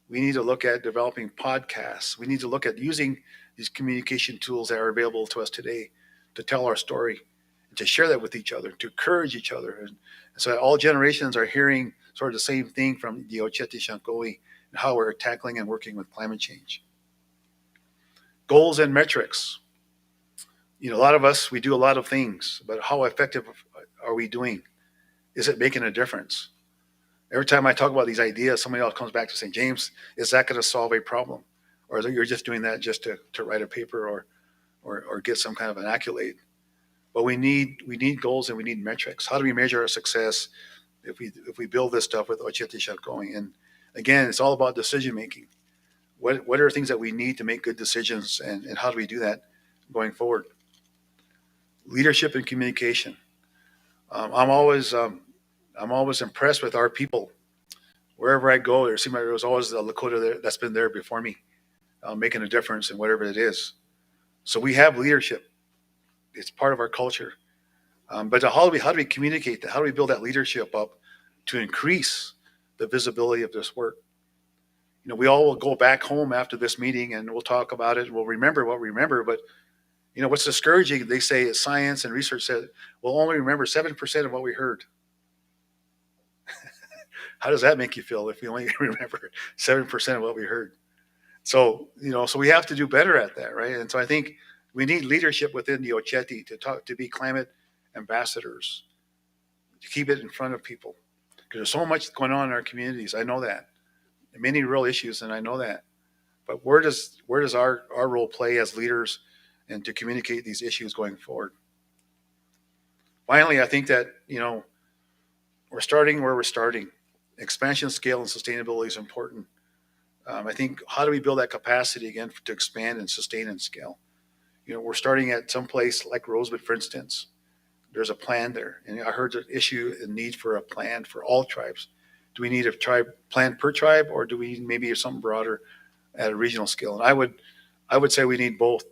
We need to look at developing podcasts. We need to look at using these communication tools that are available to us today to tell our story and to share that with each other, to encourage each other. And so that all generations are hearing sort of the same thing from the Oceti Sakowin and how we're tackling and working with climate change. Goals and metrics. A lot of us, we do a lot of things, but how effective are we doing? Is it making a difference? Every time I talk about these ideas, somebody else comes back to saying, James, is that going to solve a problem? Or you're just doing that just to write a paper or get some kind of an accolade? But we need goals and we need metrics. How do we measure our success if we build this stuff with Oceti going? And again, it's all about decision making. What are things that we need to make good decisions, and how do we do that going forward? Leadership and communication. I'm always impressed with our people. Wherever I go, there seems like there was always a Lakota there that's been there before me, making a difference in whatever it is. So we have leadership. It's part of our culture. But how do we communicate that? How do we build that leadership up to increase the visibility of this work? We all will go back home after this meeting and we'll talk about it. We'll remember what we remember. But what's discouraging, they say, is science and research said we'll only remember 7% of what we heard. How does that make you feel if you only remember 7% of what we heard? So, so we have to do better at that, right? And so I think we need leadership within the Oceti to be climate ambassadors, to keep it in front of people. Because there's so much going on in our communities. I know that. Many real issues, and I know that. But where does our role play as leaders and to communicate these issues going forward? Finally, I think that, we're starting where we're starting. Expansion, scale, and sustainability is important. I think, how do we build that capacity again to expand and sustain and scale? We're starting at some place like Rosebud, for instance. There's a plan there. And I heard the issue and need for a plan for all tribes. Do we need a plan per tribe, or do we maybe have something broader at a regional scale? And I would say we need both.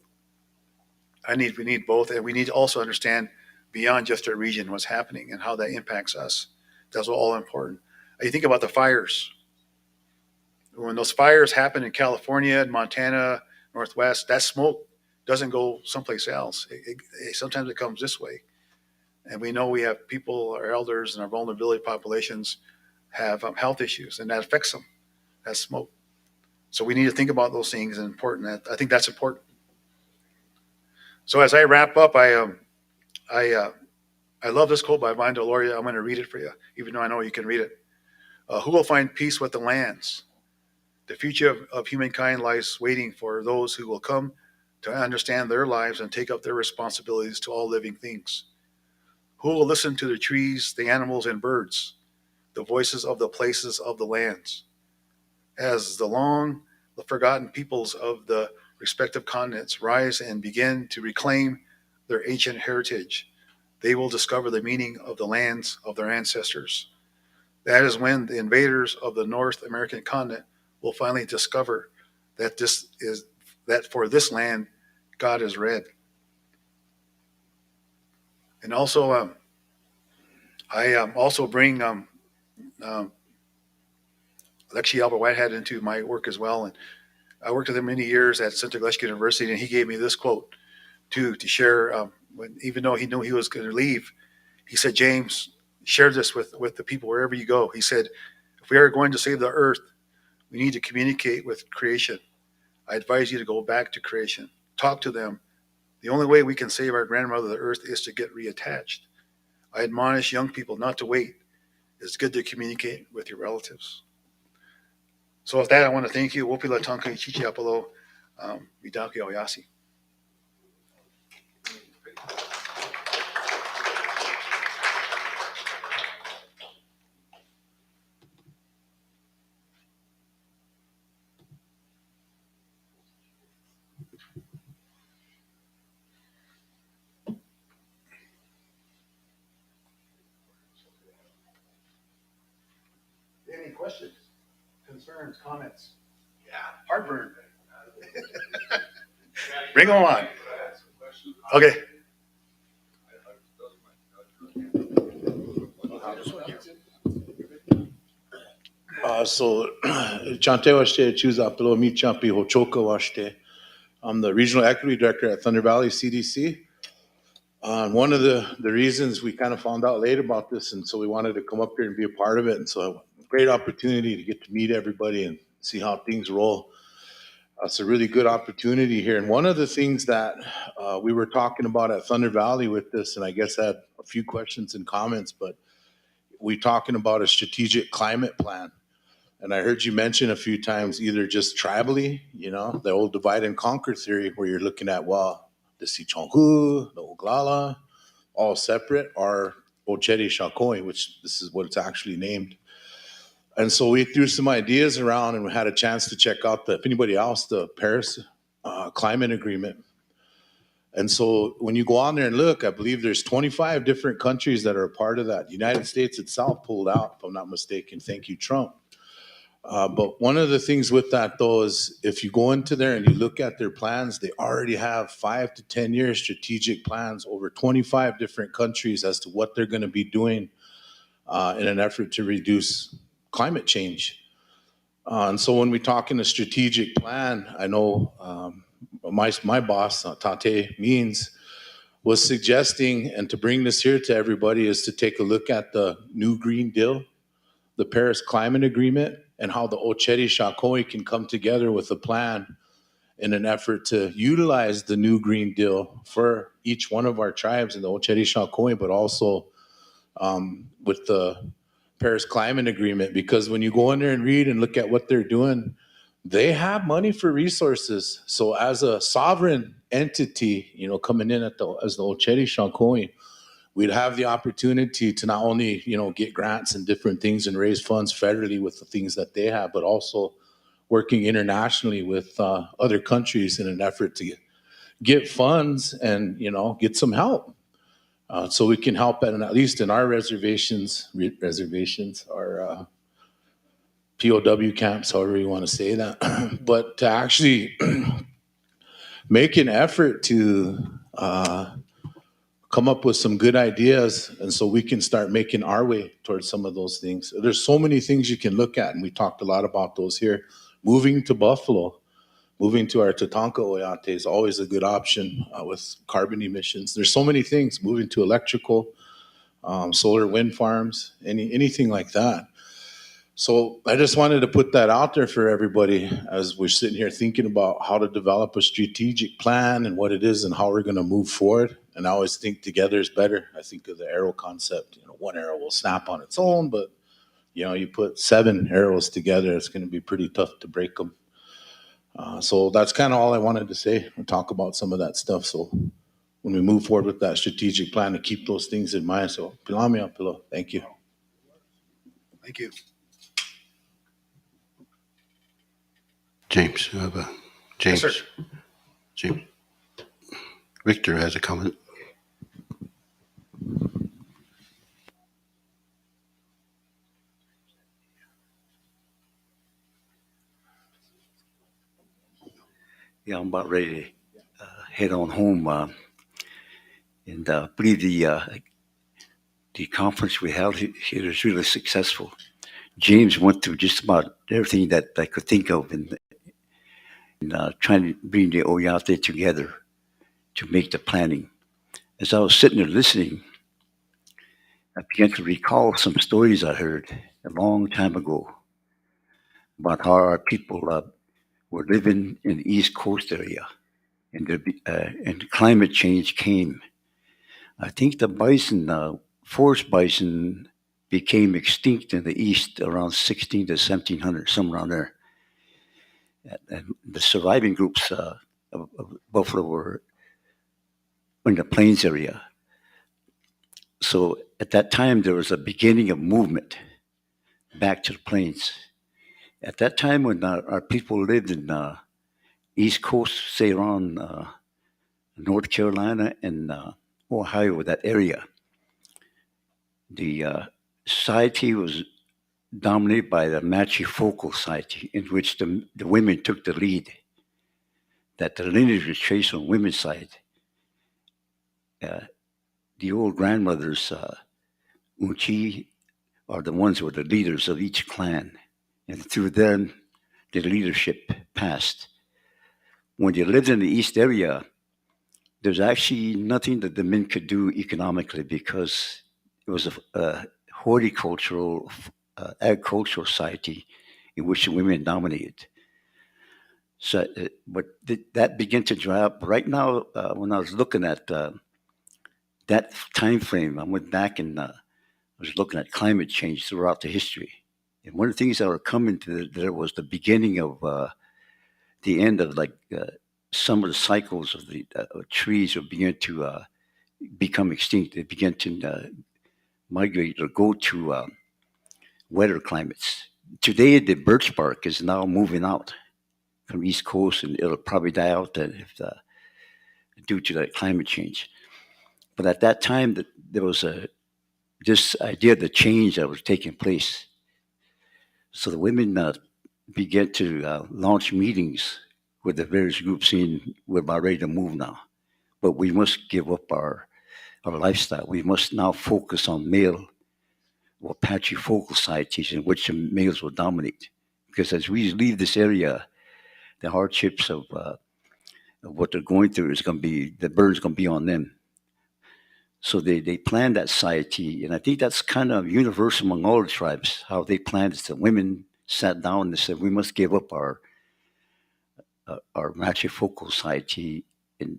We need both, and we need to also understand beyond just a region what's happening and how that impacts us. That's all important. You think about the fires. When those fires happen in California and Montana, Northwest, that smoke doesn't go someplace else. Sometimes it comes this way. And we know we have people, our elders and our vulnerability populations have health issues, and that affects them, that smoke. So we need to think about those things, and important. I think that's important. So as I wrap up, I love this quote by Vine Deloria. I'm going to read it for you, even though I know you can read it. Who will find peace with the lands? The future of humankind lies waiting for those who will come to understand their lives and take up their responsibilities to all living things. Who will listen to the trees, the animals, and birds, the voices of the places of the lands? As the forgotten peoples of the respective continents rise and begin to reclaim their ancient heritage, they will discover the meaning of the lands of their ancestors. That is when the invaders of the North American continent will finally discover that for this land, God is red. And also, I also bring Alexi Albert Whitehead into my work as well. And I worked with him many years at Central Gillespie University, and he gave me this quote to share. Even though he knew he was going to leave, he said, James, share this with the people wherever you go. He said, if we are going to save the earth, we need to communicate with creation. I advise you to go back to creation. Talk to them. The only way we can save our grandmother, the earth, is to get reattached. I admonish young people not to wait. It's good to communicate with your relatives. So with that, I want to thank you. Wopila Tonka Ichichi Apolo, Midaki Oyasi. Any questions, concerns, comments? Yeah. Heartburn. Bring them on. Okay. So, Chante Washte, Chuzapelo, Mi Champi, Hochoka Washte. I'm the Regional Equity Director at Thunder Valley CDC. One of the reasons we kind of found out late about this, and so we wanted to come up here and be a part of it. And so, great opportunity to get to meet everybody and see how things roll. It's a really good opportunity here. And one of the things that we were talking about at Thunder Valley with this, and I guess I had a few questions and comments, but we talking about a strategic climate plan. And I heard you mention a few times either just tribally, the old divide and conquer theory, where you're looking at, well, the Sichongu, the Oglala, all separate, or Oceti Sakowin, which this is what it's actually named. And so we threw some ideas around and we had a chance to check out if anybody else, the Paris Climate Agreement. And so when you go on there and look, I believe there's 25 different countries that are a part of that. The United States itself pulled out, if I'm not mistaken. Thank you, Trump. But one of the things with that, though, is if you go into there and you look at their plans, they already have 5 to 10 year strategic plans over 25 different countries as to what they're going to be doing in an effort to reduce climate change. And so when we talk in a strategic plan, I know my boss, Tate Means, was suggesting, and to bring this here to everybody, is to take a look at the new Green Deal, the Paris Climate Agreement, and how the Oceti Sakowin can come together with a plan in an effort to utilize the new Green Deal for each one of our tribes in the Oceti Sakowin, but also with the Paris Climate Agreement. Because when you go in there and read and look at what they're doing, they have money for resources. So as a sovereign entity, coming in as the Oceti Sakowin, we'd have the opportunity to not only, get grants and different things and raise funds federally with the things that they have, but also working internationally with other countries in an effort to get funds and, get some help. So we can help at least in our reservations, our POW camps, however you want to say that, but to actually make an effort to come up with some good ideas, and so we can start making our way towards some of those things. There's so many things you can look at, and we talked a lot about those here. Moving to Buffalo, moving to our Tatanka Oyate is always a good option with carbon emissions. There's so many things. Moving to electrical, solar wind farms, anything like that. So I just wanted to put that out there for everybody as we're sitting here thinking about how to develop a strategic plan and what it is and how we're going to move forward. And I always think together is better. I think of the arrow concept. One arrow will snap on its own, but you put 7 arrows together, it's going to be pretty tough to break them. So that's kind of all I wanted to say and talk about some of that stuff. So when we move forward with that strategic plan, to keep those things in mind. So Pilami Pilo, thank you. Thank you. James, James. Yes, sir. James. Victor has a comment. Yeah, I'm about ready to head on home. And I believe the conference we held here is really successful. James went through just about everything that I could think of in trying to bring the Oyate together to make the planning. As I was sitting there listening, I began to recall some stories I heard a long time ago about how our people were living in the East Coast area, and climate change came. I think the bison, forest bison, became extinct in the East around 16 to 1700, somewhere around there. And the surviving groups of buffalo were in the plains area. So at that time, there was a beginning of movement back to the plains. At that time, when our people lived in East Coast, say around North Carolina and Ohio, that area, the society was dominated by the matrifocal society, in which the women took the lead, that the lineage was traced on women's side. The old grandmothers, Unchi, are the ones who were the leaders of each clan. and through them, the leadership passed. When they lived in the East area, there's actually nothing that the men could do economically because it was a horticultural, agricultural society in which the women dominated. So, but that began to dry up. Right now, when I was looking at that time frame, I went back and was looking at climate change throughout the history. And one of the things that were coming to there was the beginning of the end of like some of the cycles of the trees would begin to become extinct. They began to migrate or go to wetter climates. Today, the birch bark is now moving out from the East Coast, and it'll probably die out due to that climate change. But at that time, there was this idea of the change that was taking place. So the women began to launch meetings with the various groups saying, we're about ready to move now. But we must give up our lifestyle. We must now focus on male or patriarchal societies in which the males will dominate. Because as we leave this area, the hardships of what they're going through is going to be, the burden's going to be on them. So they planned that society, and I think that's kind of universal among all the tribes, how they planned it. The women sat down and said, we must give up our matrifocal society and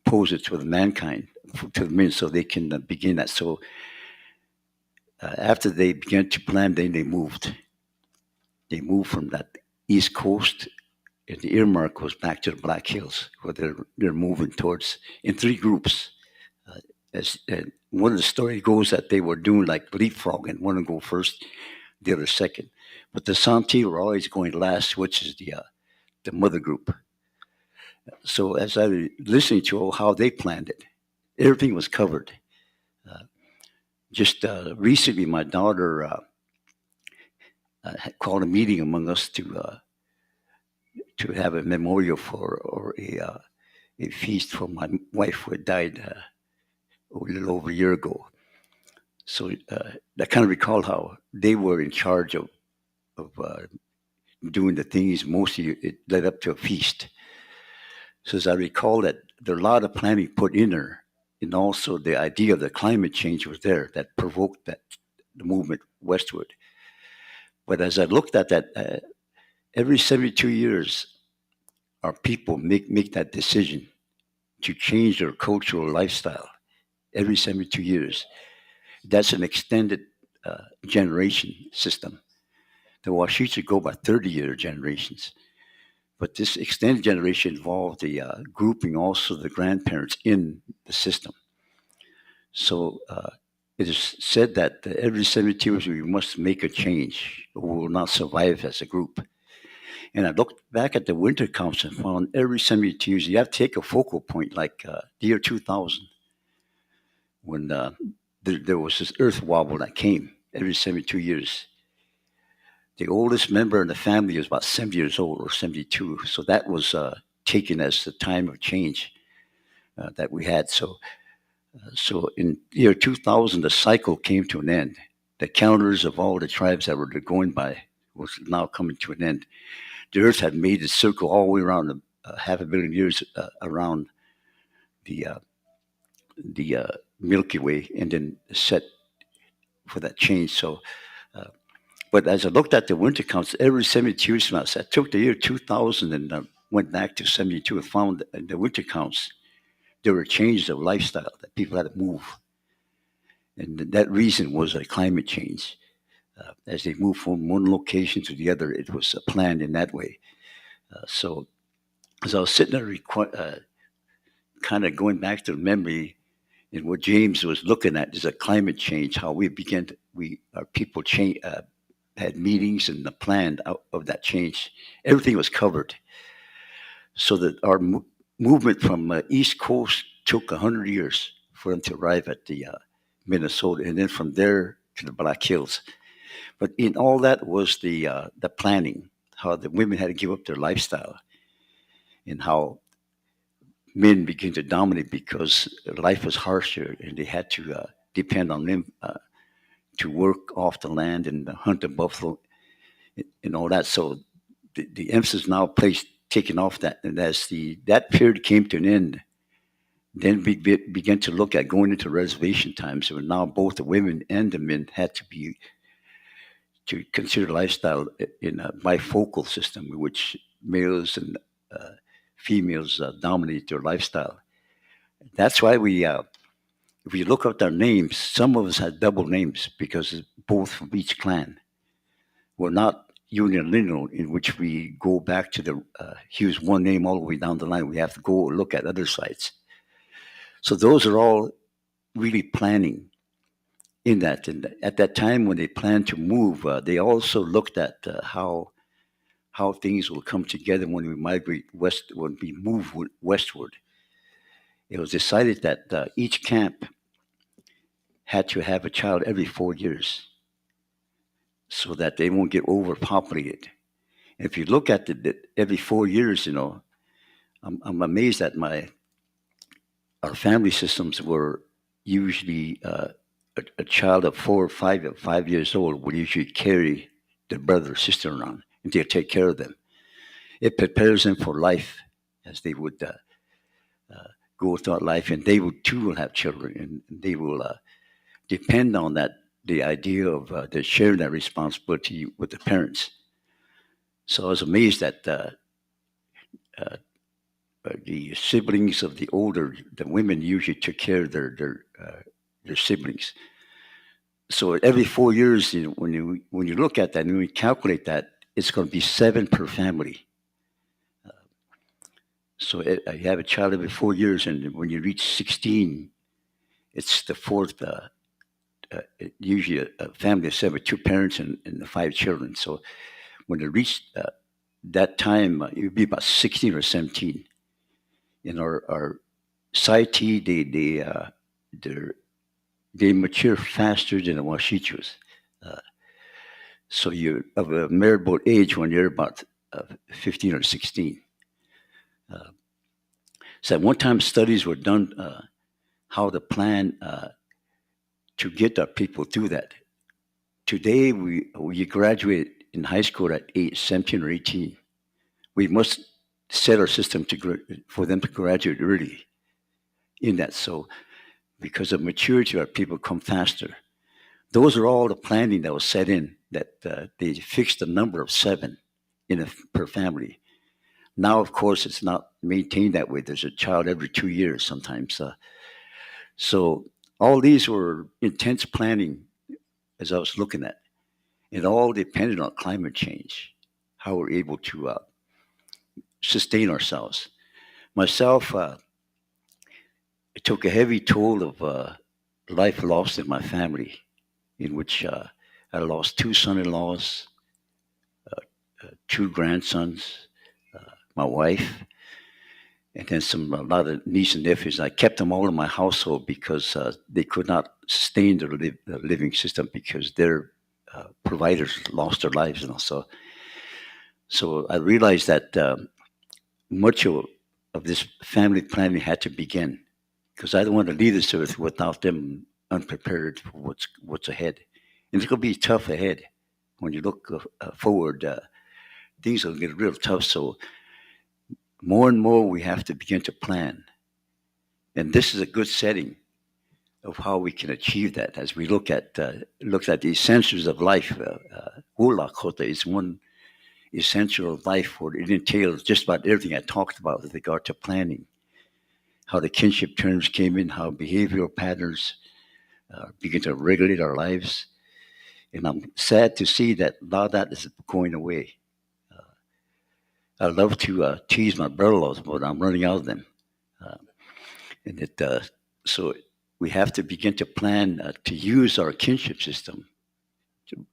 pose it to the mankind, to the men, so they can begin that. So after they began to plan, then they moved. They moved from that East Coast, and the earmark was back to the Black Hills, where they're moving towards in three groups. As one of the story goes that they were doing like leapfrogging, one to go first, the other second. But the Santi were always going last, which is the mother group. So as I was listening to how they planned it, everything was covered. Just recently, my daughter had called a meeting among us to have a memorial for or a feast for my wife who had died a little over a year ago. So I kind of recall how they were in charge of doing the things. Mostly it led up to a feast. So as I recall that there are a lot of planning put in there, and also the idea of the climate change was there that provoked the movement westward. But as I looked at that, every 72 years, our people make that decision to change their cultural lifestyle. Every 72 years. That's an extended generation system. The Washita go by 30-year generations. But this extended generation involved the grouping also the grandparents in the system. So it is said that every 72 years we must make a change or we will not survive as a group. And I looked back at the Winter Council and found every 72 years you have to take a focal point like the year 2000 when there was this earth wobble that came every 72 years. The oldest member in the family was about 70 years old or 72. So that was taken as the time of change that we had. So in year 2000, the cycle came to an end. The calendars of all the tribes that were going by was now coming to an end. The earth had made a circle all the way around half a billion years around the Milky Way and then set for that change. So but as I looked at the winter counts, every 72 years from us, I took the year 2000 and went back to 72 and found in the winter counts, there were changes of lifestyle that people had to move. And that reason was a climate change. As they moved from one location to the other, it was planned in that way. So as I was sitting there kind of going back to the memory, and what James was looking at is a climate change, how our people change, had meetings and the plan of that change. Everything was covered. So that our movement from East Coast took 100 years for them to arrive at the Minnesota, and then from there to the Black Hills. But in all that was the planning, how the women had to give up their lifestyle, and how men began to dominate because life was harsher, and they had to depend on them to work off the land and hunt the buffalo and all that. So the emphasis now placed taken off that, and as that period came to an end, then we began to look at going into reservation times. So now both the women and the men had to consider lifestyle in a bifocal system, in which males and females dominate their lifestyle. That's why if you look up their names, some of us had double names because both from each clan. We're not unilineal, in which we go back to use one name all the way down the line. We have to go look at other sites. So those are all really planning in that. And at that time, when they planned to move, they also looked at how things will come together when we migrate west, when we move westward. It was decided that each camp had to have a child every 4 years so that they won't get overpopulated. And if you look at every 4 years, I'm amazed that our family systems were usually a child of 5 years old would usually carry their brother or sister around, and they'll take care of them. It prepares them for life as they would go throughout life, and they will have children, and they will depend on that, the idea of the sharing that responsibility with the parents. So I was amazed that the siblings of the women usually took care of their siblings. So every 4 years, when you look at that and we calculate that, it's going to be 7 per family. So you have a child every 4 years, and when you reach 16, it's the fourth. Usually a family of 7 with 2 parents and the 5 children. So when they reach that time, it would be about 16 or 17. In our society, they mature faster than the Washichus. So you're of a marriageable age when you're about 15 or 16. So at one time, studies were done how to plan to get our people through that. Today, we graduate in high school at 17 or 18. We must set our system for them to graduate early in that. So because of maturity, our people come faster. Those are all the planning that was set in, that they fixed the number of 7 per family. Now, of course, it's not maintained that way. There's a child every 2 years sometimes. So all these were intense planning as I was looking at. It all depended on climate change, how we're able to sustain ourselves. Myself, it took a heavy toll of life lost in my family, in which I lost 2 son-in-laws, 2 grandsons, my wife, and then a lot of nieces and nephews. I kept them all in my household because they could not sustain their living system because their providers lost their lives. So I realized that much of this family planning had to begin, because I don't want to leave this earth without them unprepared for what's ahead. And it's going to be tough ahead. When you look forward, things will get real tough. So more and more we have to begin to plan. And this is a good setting of how we can achieve that. As we look at the essentials of life, hula kota is one essential of life, where it entails just about everything I talked about with regard to planning, how the kinship terms came in, how behavioral patterns begin to regulate our lives. And I'm sad to see that a lot of that is going away. I love to tease my brother-in-laws, but I'm running out of them. So we have to begin to plan to use our kinship system, to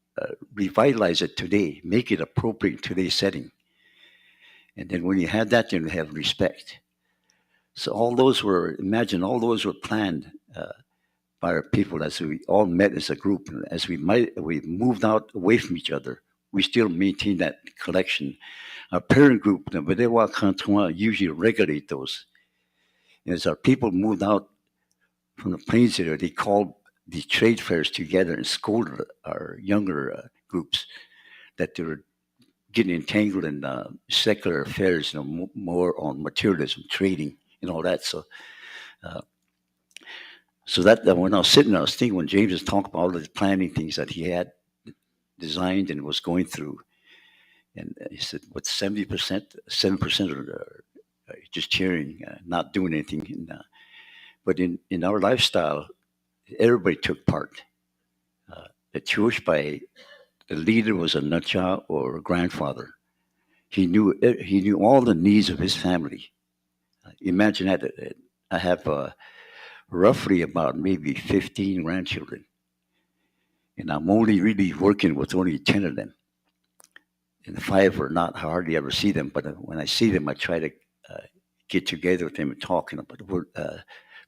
revitalize it today, make it appropriate in today's setting. And then when you have that, then you have respect. So all those were planned by our people as we all met as a group. And as we moved out away from each other, we still maintain that collection. Our parent group, the Vedewa Kantua, usually regulate those. And as our people moved out from the plains area, they called the trade fairs together and scolded our younger groups that they were getting entangled in secular affairs, more on materialism, trading, and all that. So, that when I was sitting there, I was thinking when James was talking about all the planning things that he had designed and was going through, and he said, "What 70%, 7% are just cheering, not doing anything." But in our lifestyle, everybody took part. The Jewish by the leader was a nutja or a grandfather. He knew all the needs of his family. Imagine that. I have roughly about maybe 15 grandchildren, and I'm only really working with only 10 of them. And 5 are not hardly ever see them, but when I see them, I try to get together with them and talk.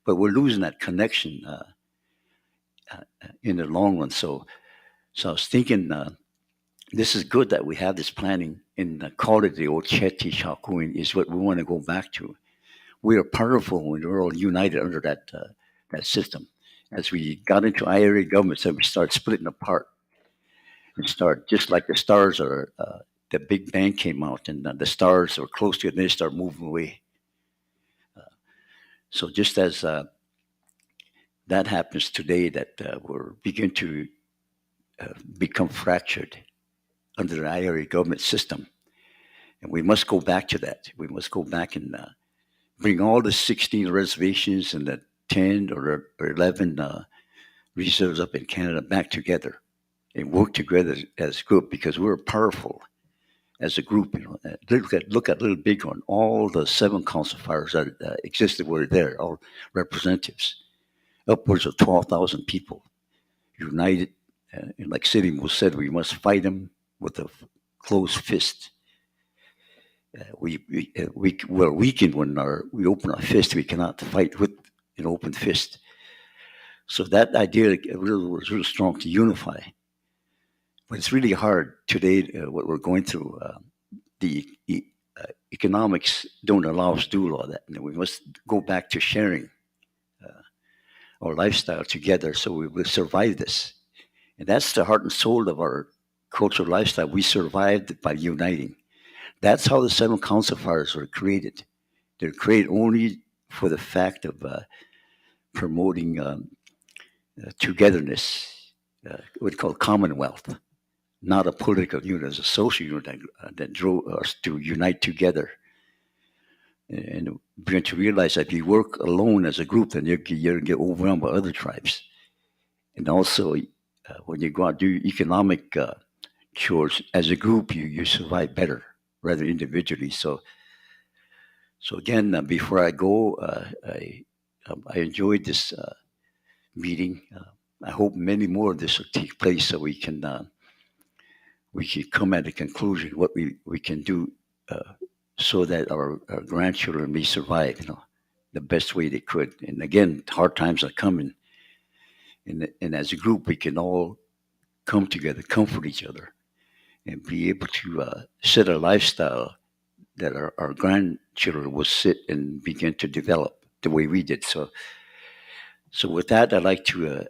But we're losing that connection in the long run. So I was thinking, this is good that we have this planning, and call it the Oceti Sakowin is what we want to go back to. We are powerful when we're all united under that system. As we got into IRA governments, and we start splitting apart and start just like the stars are. The Big Bang came out, and the stars are close to it, and they start moving away. So just as that happens today, that we're begin to become fractured under the IRA government system, and we must go back to that. We must go back and bring all the 16 reservations and the 10 or 11 reserves up in Canada back together and work together as a group, because we're powerful as a group. Look at Little Big Horn. All the 7 council fires that existed were there, all representatives, upwards of 12,000 people united. And like City most said, we must fight them with a closed fist. We're weakened when we open our fist. We cannot fight with an open fist. So that idea was really strong to unify. But it's really hard today, what we're going through. The economics don't allow us to do all that. And we must go back to sharing our lifestyle together so we will survive this. And that's the heart and soul of our cultural lifestyle. We survived by uniting. That's how the 7 council fires were created. They're created only for the fact of promoting togetherness, what we call commonwealth, not a political unit, as a social unit that drove us to unite together. And begin to realize that if you work alone as a group, then you're going to get overwhelmed by other tribes. And also, when you go out and do economic chores as a group, you survive better rather individually. So again, before I go, I enjoyed this meeting. I hope many more of this will take place so we can come at a conclusion what we can do so that our grandchildren may survive, the best way they could. And again, hard times are coming. And as a group, we can all come together, comfort each other, and be able to set a lifestyle that our grandchildren will sit and begin to develop the way we did. So with that, I'd like to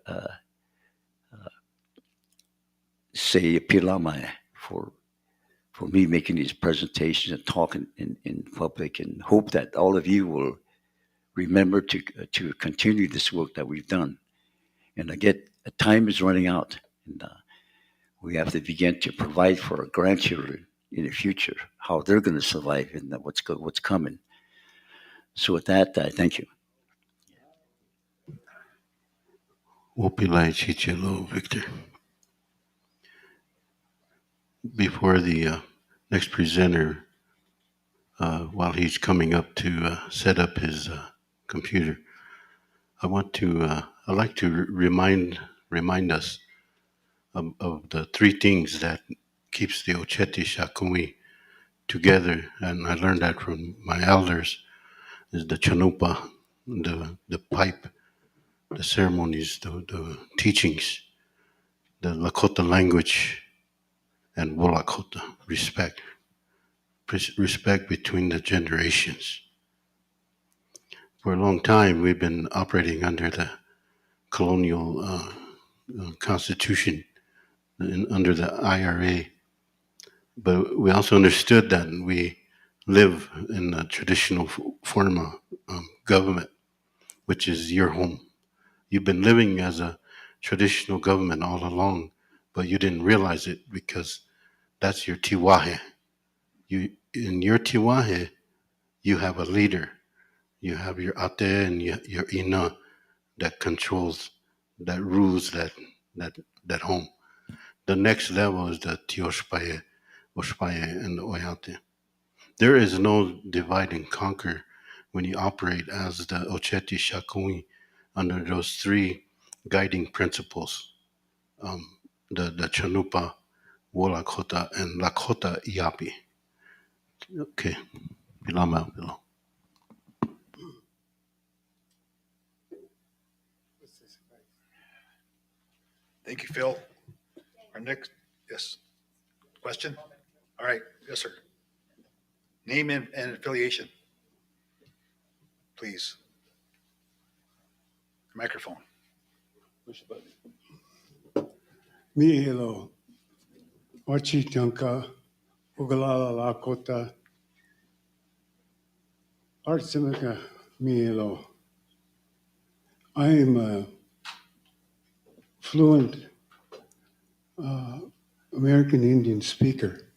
say Pilamai for me making these presentations and talking in public, and hope that all of you will remember to continue this work that we've done. And time is running out, and we have to begin to provide for our grandchildren in the future, how they're going to survive and what's coming. So with that, I thank you. Wopilai Chichilo, Victor. Before the next presenter, while he's coming up to set up his computer, I'd like to remind us of the 3 things that keeps the Oceti Sakowin together, and I learned that from my elders, is the chanupa, the pipe, the ceremonies, the teachings, the Lakota language, and Wolakota, respect between the generations. For a long time, we've been operating under the colonial constitution, under the IRA, But we also understood that we live in a traditional form of government, which is your home. You've been living as a traditional government all along, but you didn't realize it because that's your tiwahe. You in your tiwahe, you have a leader. You have your ate and your ina that controls, that rules that that home. The next level is the tioshpaye, oshpaye, and the oyate. There is no divide and conquer when you operate as the Oceti Sakowin under those three guiding principles, the Chanupa, Wolakota, and Lakota Iapi. Okay, Bilama, Bilo. Thank you, Phil. Our next, yes, question? All right, yes, sir. Name and affiliation, please. Microphone. Mihilo, Wachitanka, Ugalala Lakota, Artsimika, Mihilo. I am a fluent American Indian speaker.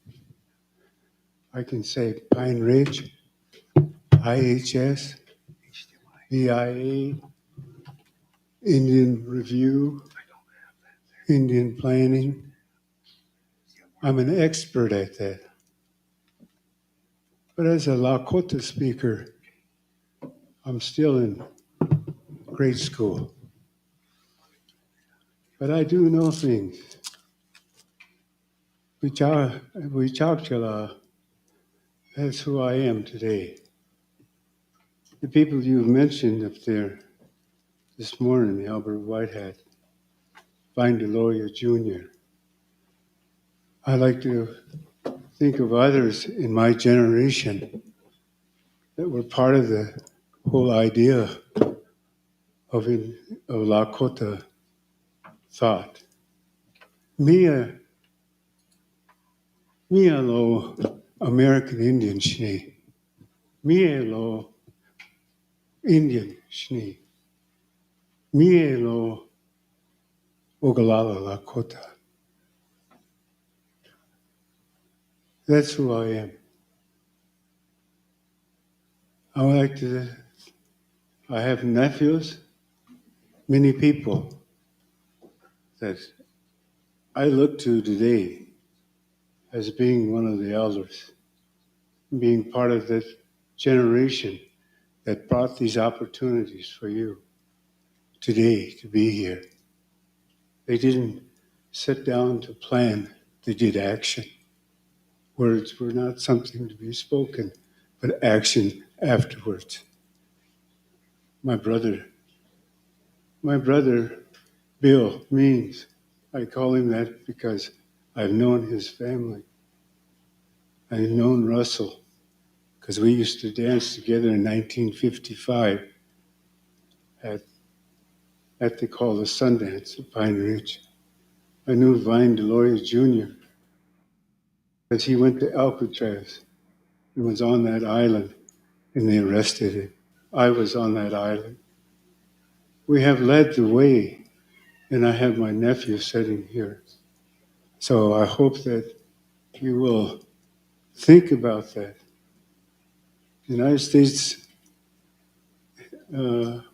I can say Pine Ridge, IHS, VIA, Indian Review, Indian Planning. I'm an expert at that. But as a Lakota speaker, I'm still in grade school. But I do know things. Wichakchala, that's who I am today. The people you've mentioned up there this morning, the Albert Whitehead, Vine Deloria Jr. I like to think of others in my generation that were part of the whole idea of Lakota thought. Mia lo American Indian shni. Mia lo Indian shni. Mia lo Ogalala Lakota. That's who I am. I have nephews, many people that I look to today as being one of the elders, being part of that generation that brought these opportunities for you today to be here. They didn't sit down to plan, they did action. Words were not something to be spoken, but action afterwards. My brother Bill Means, I call him that because I've known his family. I've known Russell because we used to dance together in 1955 at they call the Sundance at Pine Ridge. I knew Vine Deloria Jr. because he went to Alcatraz and was on that island and they arrested him. I was on that island. We have led the way, and I have my nephew sitting here. So I hope that you will think about that. The United States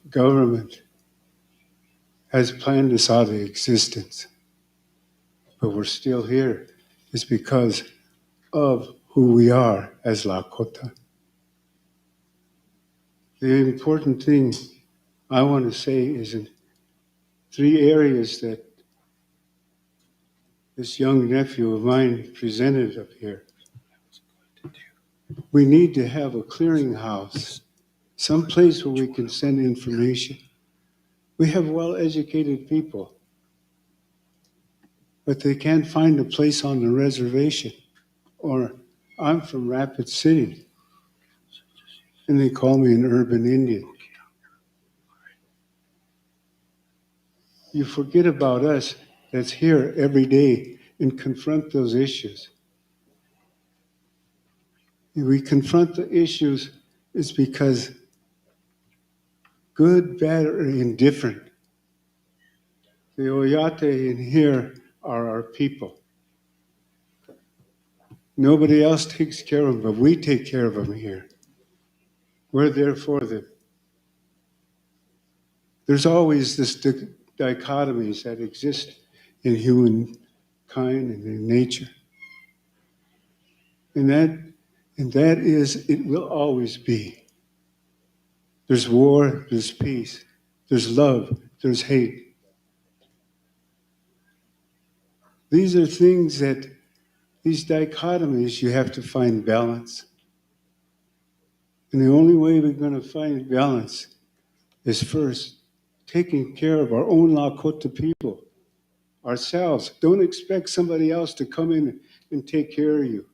government has planned us out of existence, but we're still here. It's because of who we are as Lakota. The important thing I want to say is in 3 areas that this young nephew of mine presented up here. We need to have a clearinghouse, some place where we can send information. We have well-educated people, but they can't find a place on the reservation. Or I'm from Rapid City, and they call me an urban Indian. You forget about us that's here every day and confront those issues. we confront the issues is because good, bad, or indifferent, the Oyate in here are our people. Nobody else takes care of them, but we take care of them here. We're there for them. There's always this dichotomies that exist in humankind and in nature. And that is, it will always be. There's war, there's peace, there's love, there's hate. These are things that, these dichotomies, you have to find balance. And the only way we're going to find balance is first taking care of our own Lakota people, ourselves. Don't expect somebody else to come in and take care of you.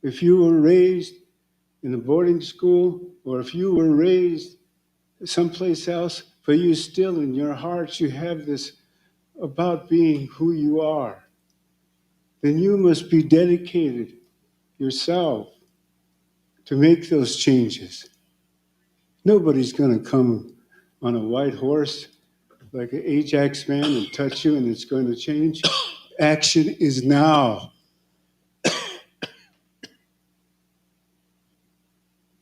If you were raised in a boarding school, or if you were raised someplace else, but you still in your hearts, you have this about being who you are, then you must be dedicated yourself to make those changes. Nobody's going to come on a white horse like an Ajax man and touch you and it's going to change. Action is now.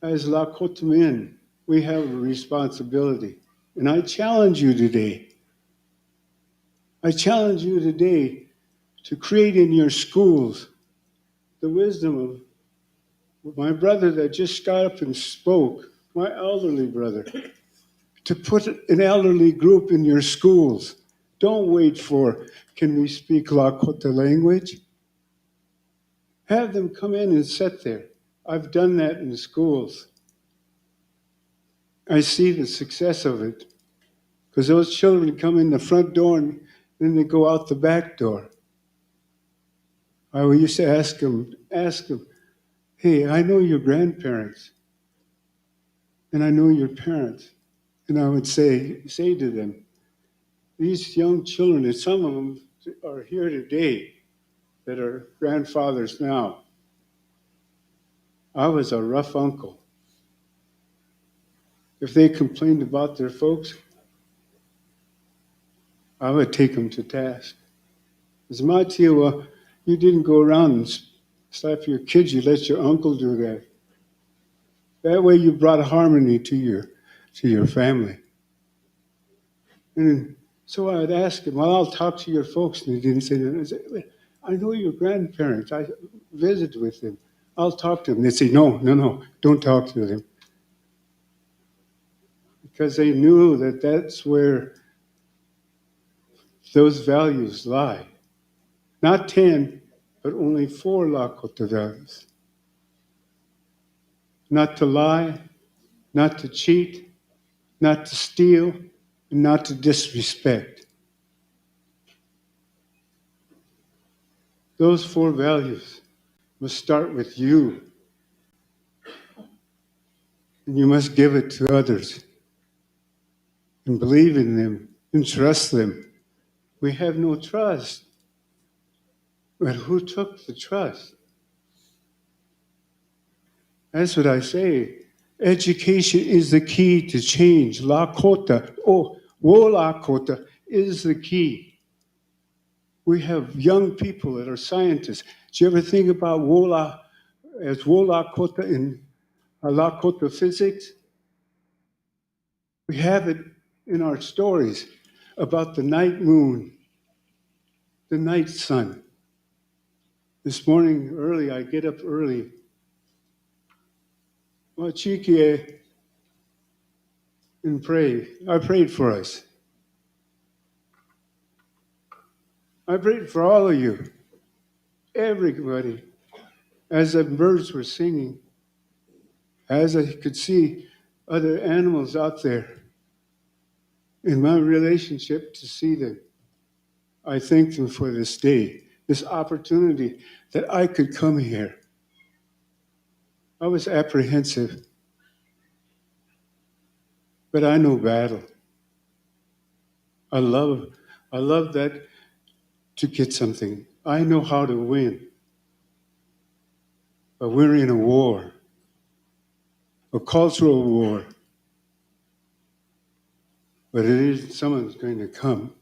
As Lakota men, we have a responsibility. And I challenge you today. I challenge you today to create in your schools the wisdom of my brother that just got up and spoke, my elderly brother, to put an elderly group in your schools. Don't wait for, can we speak Lakota language? Have them come in and sit there. I've done that in schools. I see the success of it because those children come in the front door and then they go out the back door. I used to ask them, hey, I know your grandparents and I know your parents. And I would say to them, these young children, and some of them are here today that are grandfathers now. I was a rough uncle. If they complained about their folks, I would take them to task. As Matiwa, you didn't go around and slap your kids, you let your uncle do that. That way you brought harmony to your family. And so I'd ask him, well, I'll talk to your folks. And he didn't say that. I said, I know your grandparents. I visited with them. I'll talk to them. They'd say, no, don't talk to them. Because they knew that that's where those values lie. Not 10, but only 4 Lakota values. Not to lie, not to cheat, not to steal, and not to disrespect. Those 4 values must start with you. And you must give it to others. And believe in them and trust them. We have no trust. But who took the trust? That's what I say. Education is the key to change. Lakota, wo Lakota is the key. We have young people that are scientists. Do you ever think about Wola as wo Lakota in Lakota physics? We have it in our stories about the night moon, the night sun. This morning early, I get up early. Wachikie and pray. I prayed for us. I prayed for all of you, everybody, as the birds were singing, as I could see other animals out there. In my relationship to see them, I thank them for this day, this opportunity that I could come here. I was apprehensive, but I know battle. I love that to get something. I know how to win. But we're in a war, a cultural war. But it is someone's going to come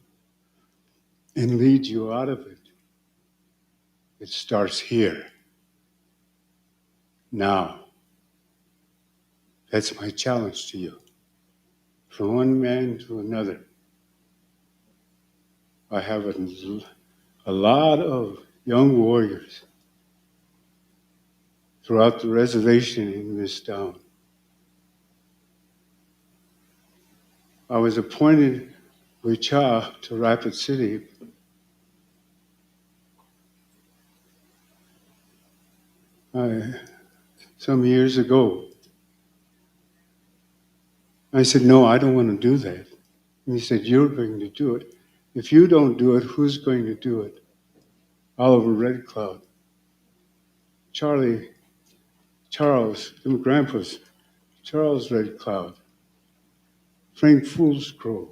and lead you out of it. It starts here, now. That's my challenge to you. From one man to another. I have a lot of young warriors throughout the reservation in this town. I was appointed with Cha to Rapid City some years ago. I said, no, I don't want to do that. And he said, you're going to do it. If you don't do it, who's going to do it? Oliver Red Cloud, Charles, grandpa's Charles Red Cloud, Frank Foolscrow,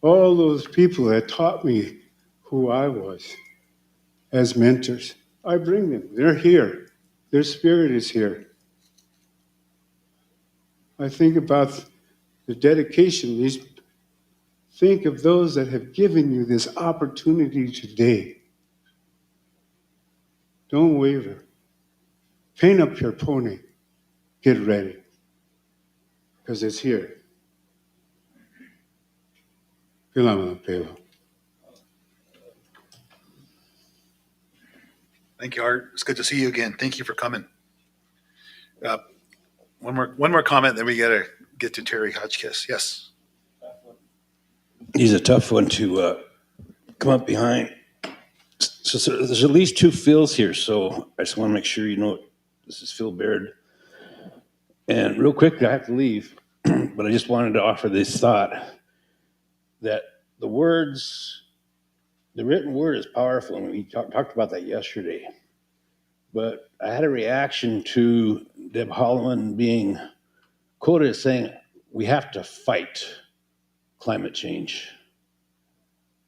all those people that taught me who I was as mentors. I bring them. They're here. Their spirit is here. I think about the dedication. Think of those that have given you this opportunity today. Don't waver. Paint up your pony. Get ready. Because it's here. Thank Thank you, Art. It's good to see you again. Thank you for coming. One more comment, then we got to get to Terry Hotchkiss. Yes. He's a tough one to come up behind. So there's at least two Phils here, so I just want to make sure you know this is Phil Baird. And real quick, I have to leave, but I just wanted to offer this thought that the written word is powerful, and we talked about that yesterday. But I had a reaction to Deb Holloman being quoted as saying, we have to fight climate change.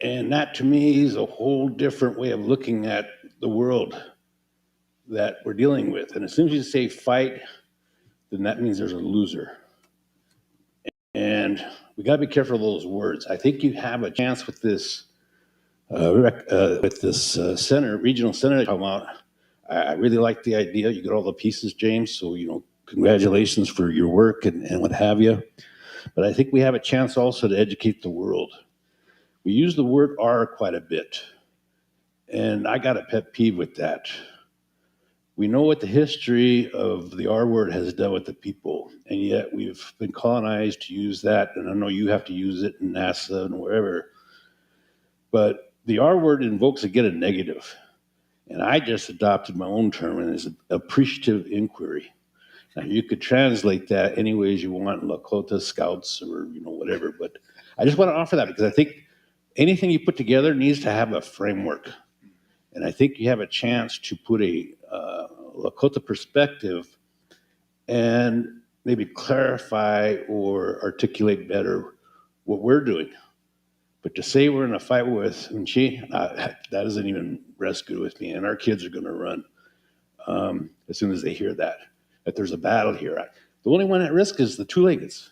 And that to me is a whole different way of looking at the world that we're dealing with. And as soon as you say fight, then that means there's a loser. And we got to be careful of those words. I think you have a chance with this center, regional center come out. I really like the idea. You get all the pieces, James. So, congratulations for your work and what have you. But I think we have a chance also to educate the world. We use the word "are" quite a bit. And I got a pet peeve with that. We know what the history of the R word has done with the people, and yet we've been colonized to use that, and I know you have to use it in NASA and wherever. But the R word invokes again a negative. And I just adopted my own term, and it's appreciative inquiry. Now, you could translate that any ways you want, Lakota Scouts or whatever, but I just want to offer that because I think anything you put together needs to have a framework. And I think you have a chance to put a Lakota perspective and maybe clarify or articulate better what we're doing. But to say we're in a fight with Unchi, that doesn't even rest good with me. And our kids are going to run as soon as they hear that there's a battle here. The only one at risk is the two-leggeds.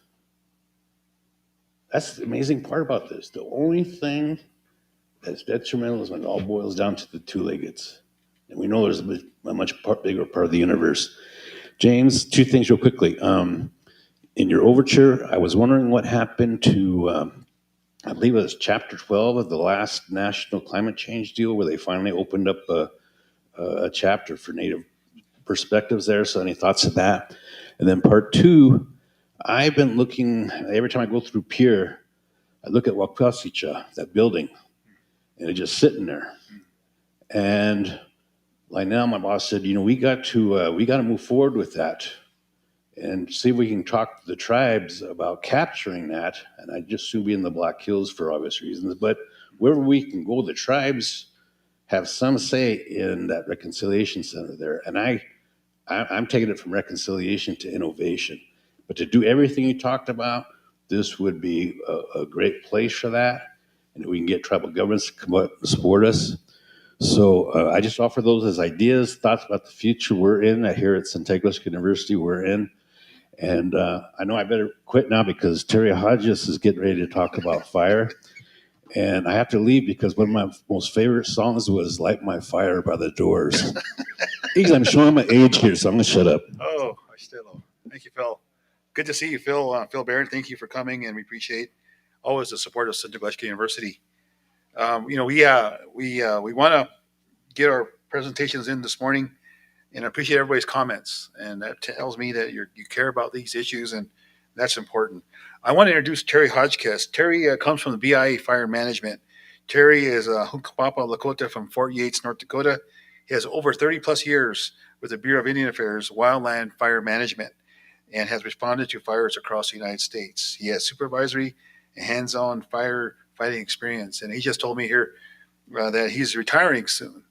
That's the amazing part about this. The only thing that's detrimental is when it all boils down to the two-leggeds. And we know there's a much bigger part of the universe. James, two things real quickly. In your overture, I was wondering what happened to, I believe it was chapter 12 of the last national climate change deal where they finally opened up a chapter for Native perspectives there. So any thoughts of that? And then part two, I've been looking, every time I go through Pier, I look at Wakasicha, that building, and it's just sitting there. And like now, my boss said, we got to move forward with that and see if we can talk to the tribes about capturing that. And I just assume be in the Black Hills for obvious reasons. But wherever we can go, the tribes have some say in that reconciliation center there. And I'm taking it from reconciliation to innovation. But to do everything you talked about, this would be a great place for that. And we can get tribal governments to come up and support us. So I just offer those as ideas, thoughts about the future we're in. Here at Centeglas University we're in. And I know I better quit now because Terry Hodges is getting ready to talk about fire. And I have to leave because one of my most favorite songs was Light My Fire by the Doors. I'm showing my age here, so I'm going to shut up. Oh, I still. Thank you, Phil. Good to see you, Phil. Phil Barron, thank you for coming, and we appreciate always the support of Central Gloucester University. We want to get our presentations in this morning, and I appreciate everybody's comments, and that tells me that you care about these issues, and that's important. I want to introduce Terry Hodgkiss. Terry comes from the BIA Fire Management. Terry is a Hunkpapa Lakota from Fort Yates, North Dakota. He has over 30 plus years with the Bureau of Indian Affairs Wildland Fire Management and has responded to fires across the United States. He has supervisory and hands-on firefighting experience, and he just told me here that he's retiring soon.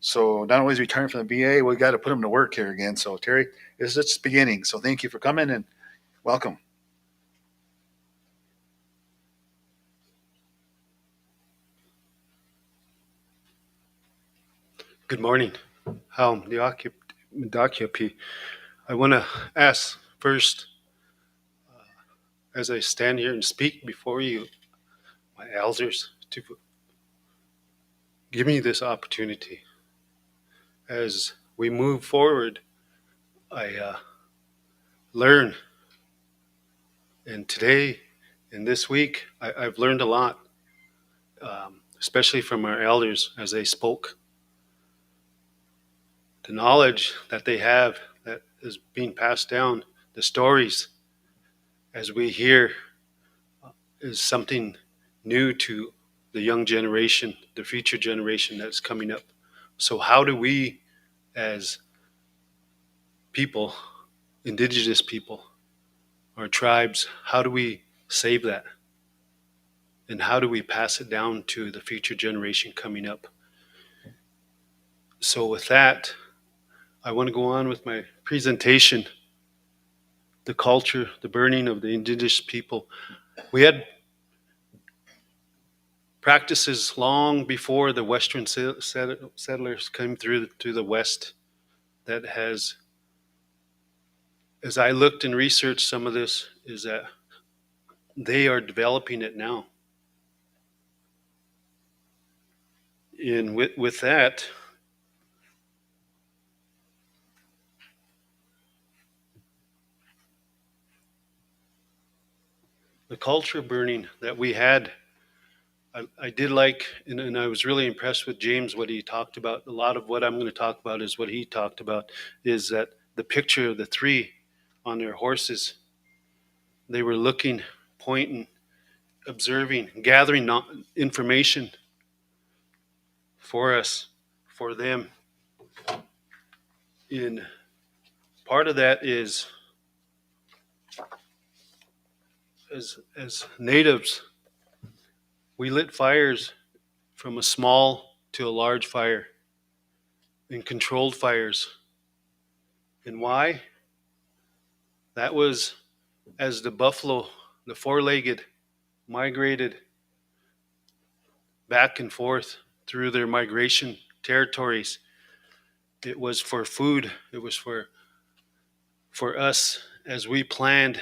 So not only is he retiring from the BA, we got to put him to work here again. So Terry, this is just beginning. So thank you for coming and welcome. Good morning. I want to ask first, as I stand here and speak before you, my elders, to give me this opportunity. As we move forward, I learn. And today and this week, I've learned a lot, especially from our elders as they spoke. The knowledge that they have that is being passed down, the stories as we hear, is something new to the young generation, the future generation that's coming up. So how do we, as people, indigenous people, our tribes, how do we save that? And how do we pass it down to the future generation coming up? So with that, I want to go on with my presentation, the culture, the burning of the indigenous people. We had practices long before the Western settlers came through to the West that has, as I looked and researched some of this, is that they are developing it now. And with that, the culture burning that we had, I did like, and I was really impressed with James, what he talked about. A lot of what I'm going to talk about is what he talked about, is that the picture of the three on their horses, they were looking, pointing, observing, gathering information for us, for them. In part of that is, as natives, we lit fires from a small to a large fire, and controlled fires. And why? That was as the buffalo, the four-legged, migrated back and forth through their migration territories. It was for food. It was for us as we planned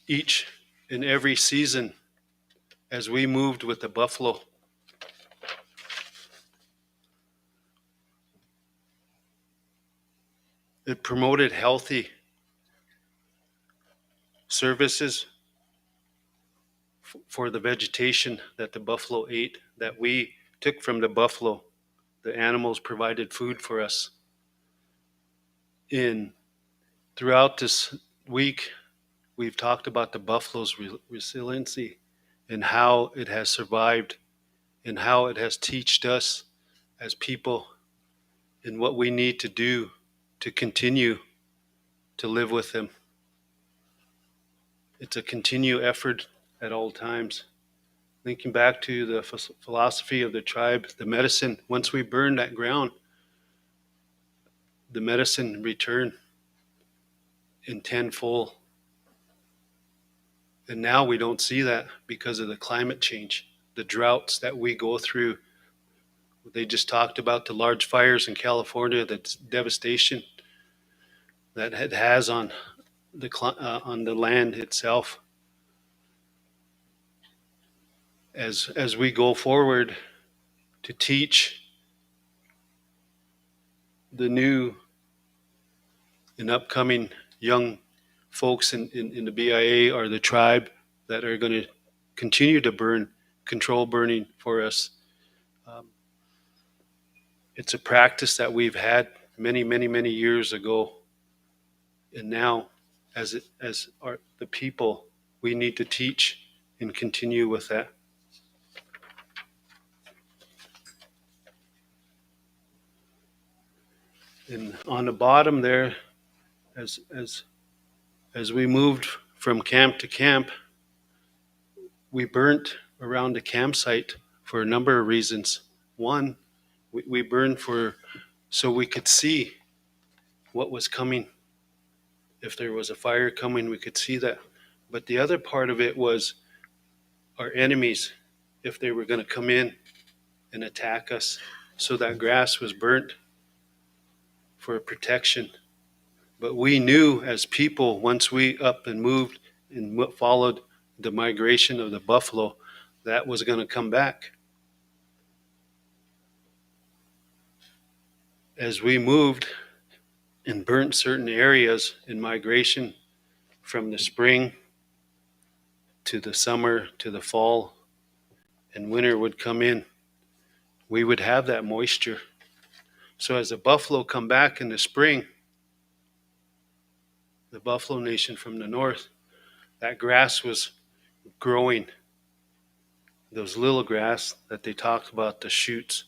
each and every season as we moved with the buffalo. It promoted healthy services for the vegetation that the buffalo ate, that we took from the buffalo. The animals provided food for us. Throughout this week, we've talked about the buffalo's resiliency and how it has survived and how it has taught us as people and what we need to do to continue to live with them. It's a continued effort at all times. Linking back to the philosophy of the tribe, the medicine, once we burn that ground, the medicine return in tenfold. And now we don't see that because of the climate change. the droughts that we go through. They just talked about the large fires in California, that's devastation that it has on the land itself. As we go forward to teach the new and upcoming young folks in the BIA or the tribe that are going to continue to control burning for us. It's a practice that we've had many, many, many years ago. And now, as the people, we need to teach and continue with that. And on the bottom there, as we moved from camp to camp, we burnt around the campsite for a number of reasons. One, we burned so we could see what was coming. If there was a fire coming, we could see that. But the other part of it was our enemies, if they were going to come in and attack us. So that grass was burnt for protection. But we knew as people, once we up and moved and followed the migration of the buffalo, that was going to come back. As we moved and burnt certain areas in migration from the spring to the summer to the fall, and winter would come in, we would have that moisture. So as the buffalo come back in the spring, the Buffalo Nation from the north, that grass was growing. Those little grass that they talked about, the shoots.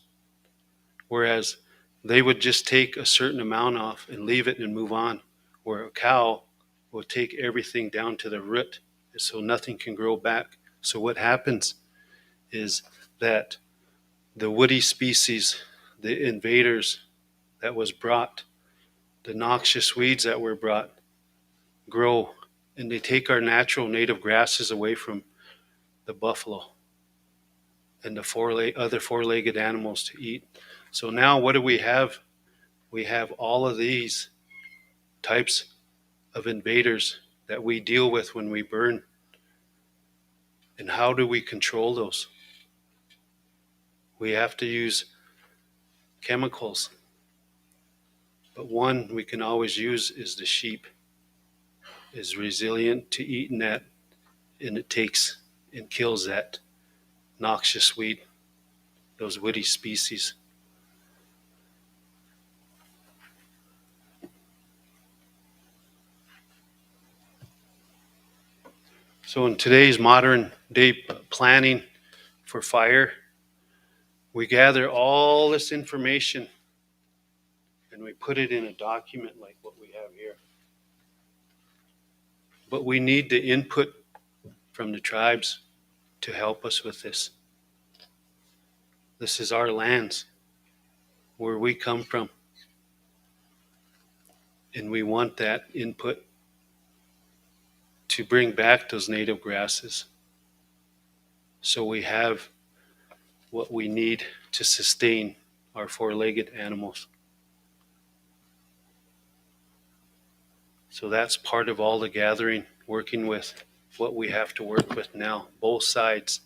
Whereas they would just take a certain amount off and leave it and move on. Where a cow will take everything down to the root so nothing can grow back. So what happens is that the woody species, the invaders that was brought, the noxious weeds that were brought, grow, and they take our natural native grasses away from the buffalo and the other four-legged animals to eat. So now what do we have? We have all of these types of invaders that we deal with when we burn. And how do we control those? We have to use chemicals. But one we can always use is the sheep. Is resilient to eating that, and it takes and kills that noxious weed, those woody species. So in today's modern day planning for fire, we gather all this information and we put it in a document like what we have here. But we need the input from the tribes to help us with this. This is our lands, where we come from. And we want that input to bring back those native grasses. So we have what we need to sustain our four-legged animals. So that's part of all the gathering, working with what we have to work with now, both sides,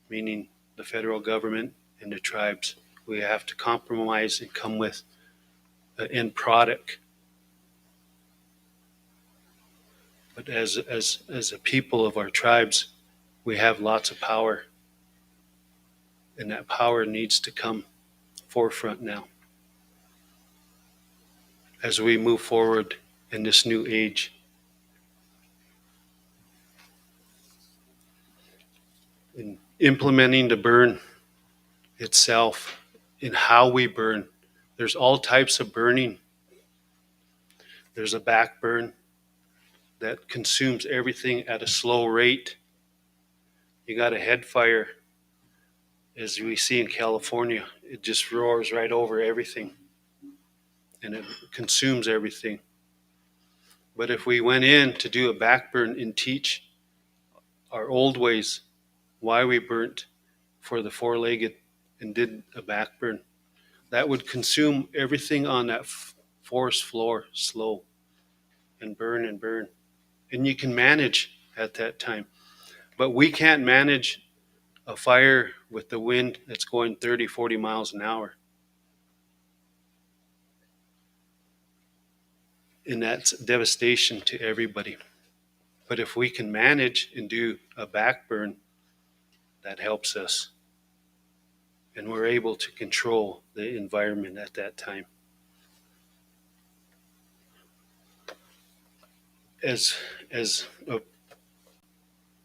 meaning the federal government and the tribes. We have to compromise and come with an end product. But as a people of our tribes, we have lots of power. And that power needs to come forefront now as we move forward in this new age. In implementing the burn itself, in how we burn, there's all types of burning. There's a back burn that consumes everything at a slow rate. You got a head fire, as we see in California. It just roars right over everything and it consumes everything. But if we went in to do a back burn and teach our old ways, why we burnt, for the four-legged and did a back burn. That would consume everything on that forest floor slow and burn and burn. And you can manage at that time. But we can't manage a fire with the wind that's going 30, 40 miles an hour. And that's devastation to everybody. But if we can manage and do a back burn, that helps us. And we're able to control the environment at that time. As a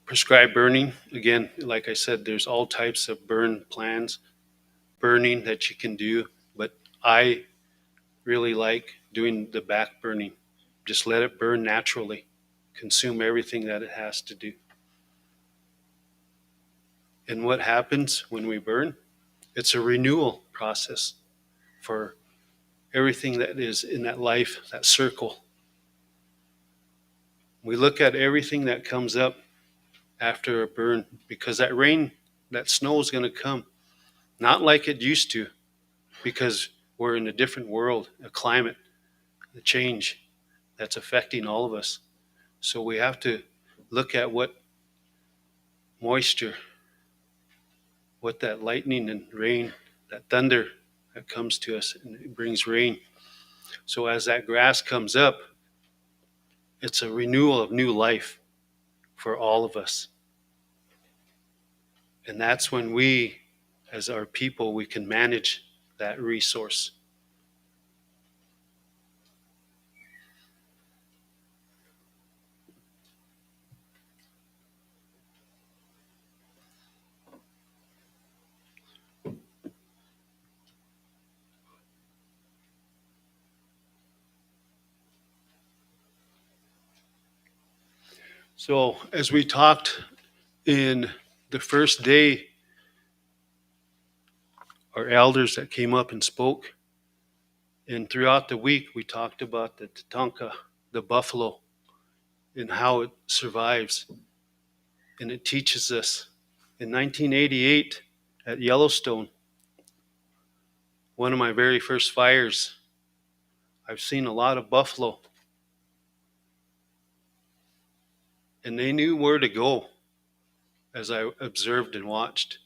prescribed burning, again, like I said, there's all types of burn plans, burning that you can do, but I really like doing the back burning. Just let it burn naturally, consume everything that it has to do. And what happens when we burn? It's a renewal process for everything that is in that life, that circle. We look at everything that comes up after a burn, because that rain, that snow is going to come. Not like it used to, because we're in a different world, a climate, a change that's affecting all of us. So we have to look at what moisture, what that lightning and rain, that thunder that comes to us, and it brings rain. So as that grass comes up, it's a renewal of new life for all of us. And that's when we, as our people, we can manage that resource. So as we talked in the first day, our elders that came up and spoke, and throughout the week we talked about the Tatanka, the buffalo, and how it survives. And it teaches us. In 1988 at Yellowstone, one of my very first fires, I've seen a lot of buffalo. And they knew where to go as I observed and watched.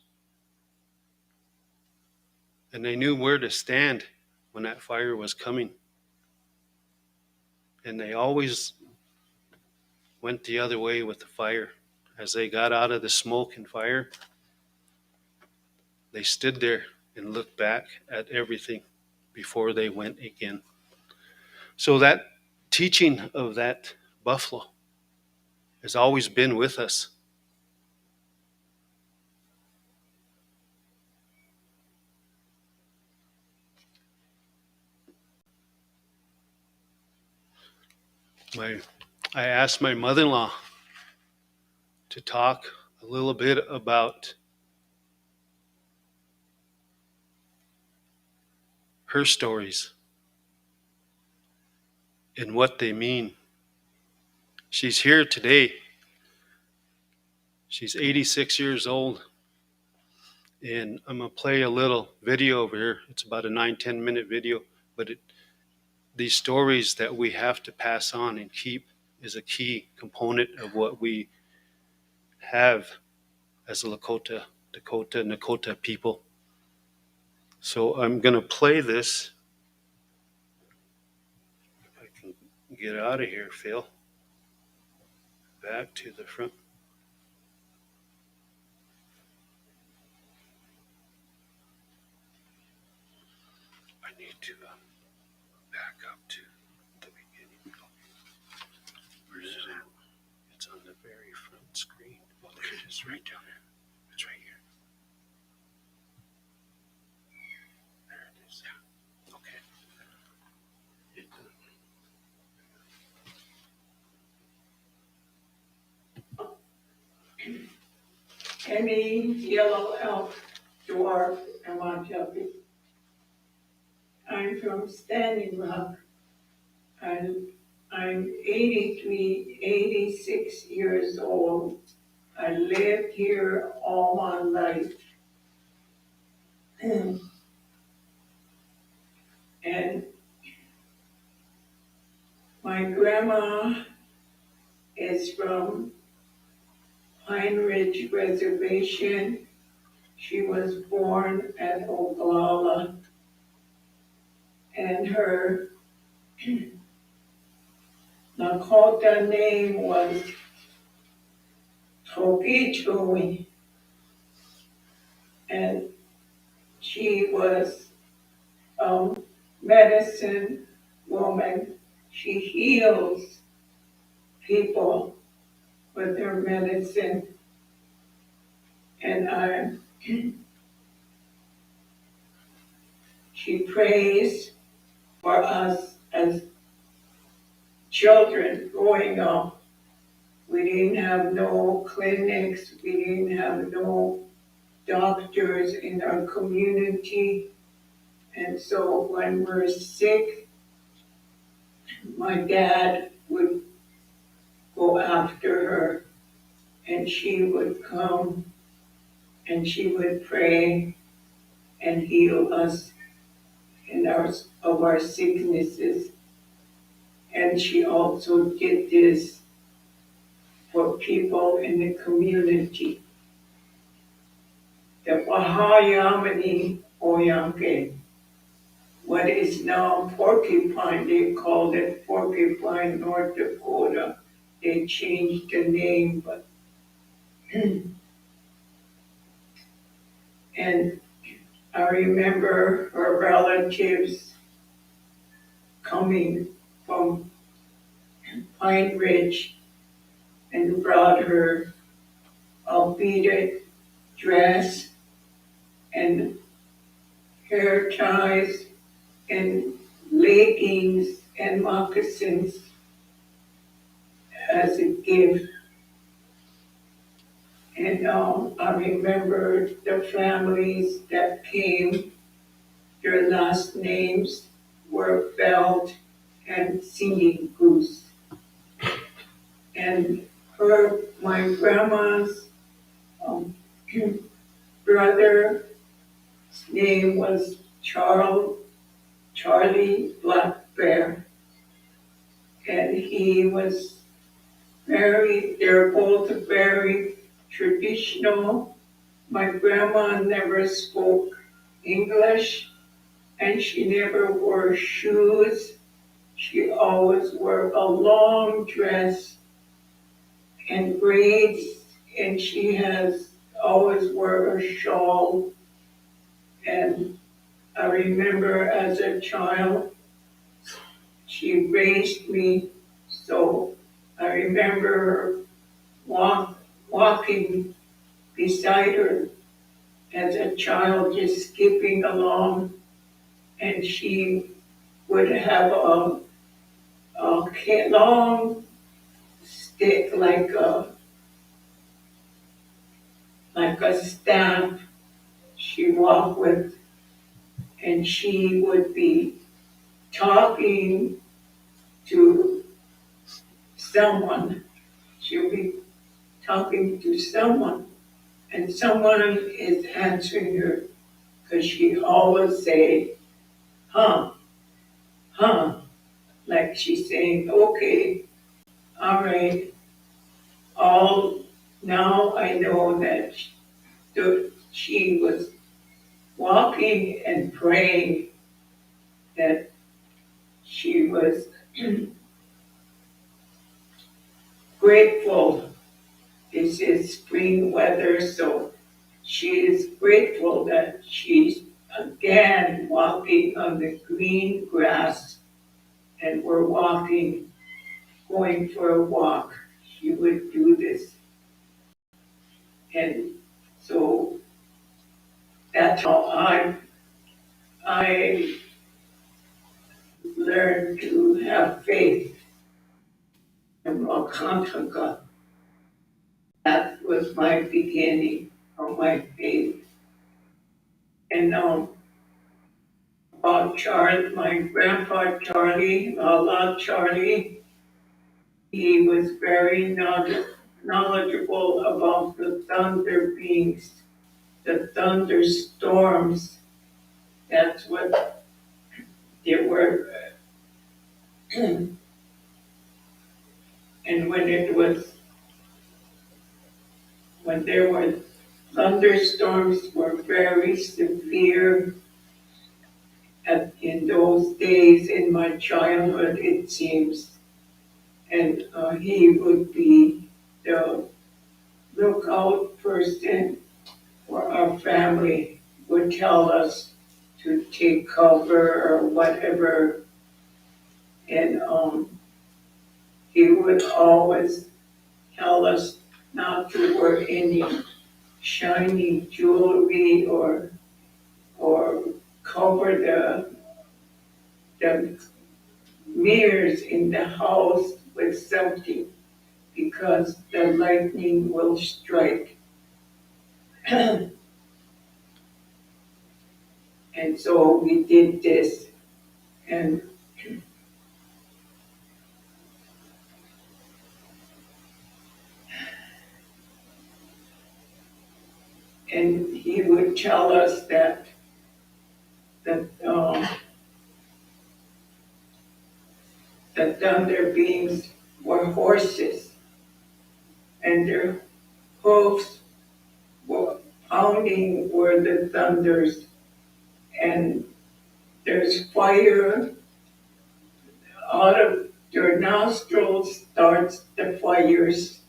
And they knew where to stand when that fire was coming. And they always went the other way with the fire. As they got out of the smoke and fire, they stood there and looked back at everything before they went again. So that teaching of that buffalo has always been with us. I asked my mother-in-law to talk a little bit about her stories and what they mean. She's here today. She's 86 years old. And I'm going to play a little video over here. It's about a 9-10 minute video. But these stories that we have to pass on and keep is a key component of what we have as a Lakota, Nakota people. So I'm going to play this. If I can get out of here, Phil. Back to the front. I need to back up to the beginning. Where is it at? It's on the very front screen. Oh, there it is, right down there. It's right here. There it is. Yeah. Okay. Emmy, Yellow Elf, Dwarf, and Montelpi. I'm from Standing Rock. I'm 83, 86 years old. I lived here all my life. And my grandma is from Pine Ridge Reservation. She was born at Oglala, and her Lakota name was Tokichui, and she was a medicine woman. She heals people with her medicine, and she prays for us as children growing up. We didn't have no clinics, we didn't have no doctors in our community. And so when we're sick, my dad would go after her, and she would come and she would pray and heal us in our sicknesses. And she also did this for people in the community. The Wahayamani Oyanke, what is now Porcupine, they called it Porcupine, North Dakota. They changed the name, but and I remember her relatives coming from Pine Ridge and brought her a beaded dress and hair ties and leggings and moccasins as a gift. And I remember the families that came, their last names were Belt and Singing Goose. And my grandma's brother's name was Charlie Black Bear. And he was they're both very traditional. My grandma never spoke English, and she never wore shoes. She always wore a long dress and braids, and she has always wore a shawl. And I remember as a child, she raised me, so I remember her walking beside her as a child, just skipping along, and she would have a long stick like a staff she walked with, and she would be talking to someone. She would be talking to someone, and someone is answering her because she always say, huh, huh, like she's saying, okay, all right, all now I know that she was walking and praying, that she was grateful. This is spring weather, so she is grateful that she's again walking on the green grass, and we're going for a walk. She would do this. And so that's how I learned to have faith in Rakantaka. That was my beginning of my faith. And about Charlie, my grandpa Charlie, Allah Charlie, he was very knowledgeable about the thunder beings, the thunderstorms, That's what they were. And when there were thunderstorms were very severe in those days in my childhood, it seems. And he would be the lookout person for our family, would tell us to take cover or whatever. And he would always tell us not to wear any shiny jewelry or cover the mirrors in the house with something because the lightning will strike. And so we did this, and he would tell us that the thunder beings were horses, and their hoofs were pounding where the thunders, and there's fire out of their nostrils starts the fires.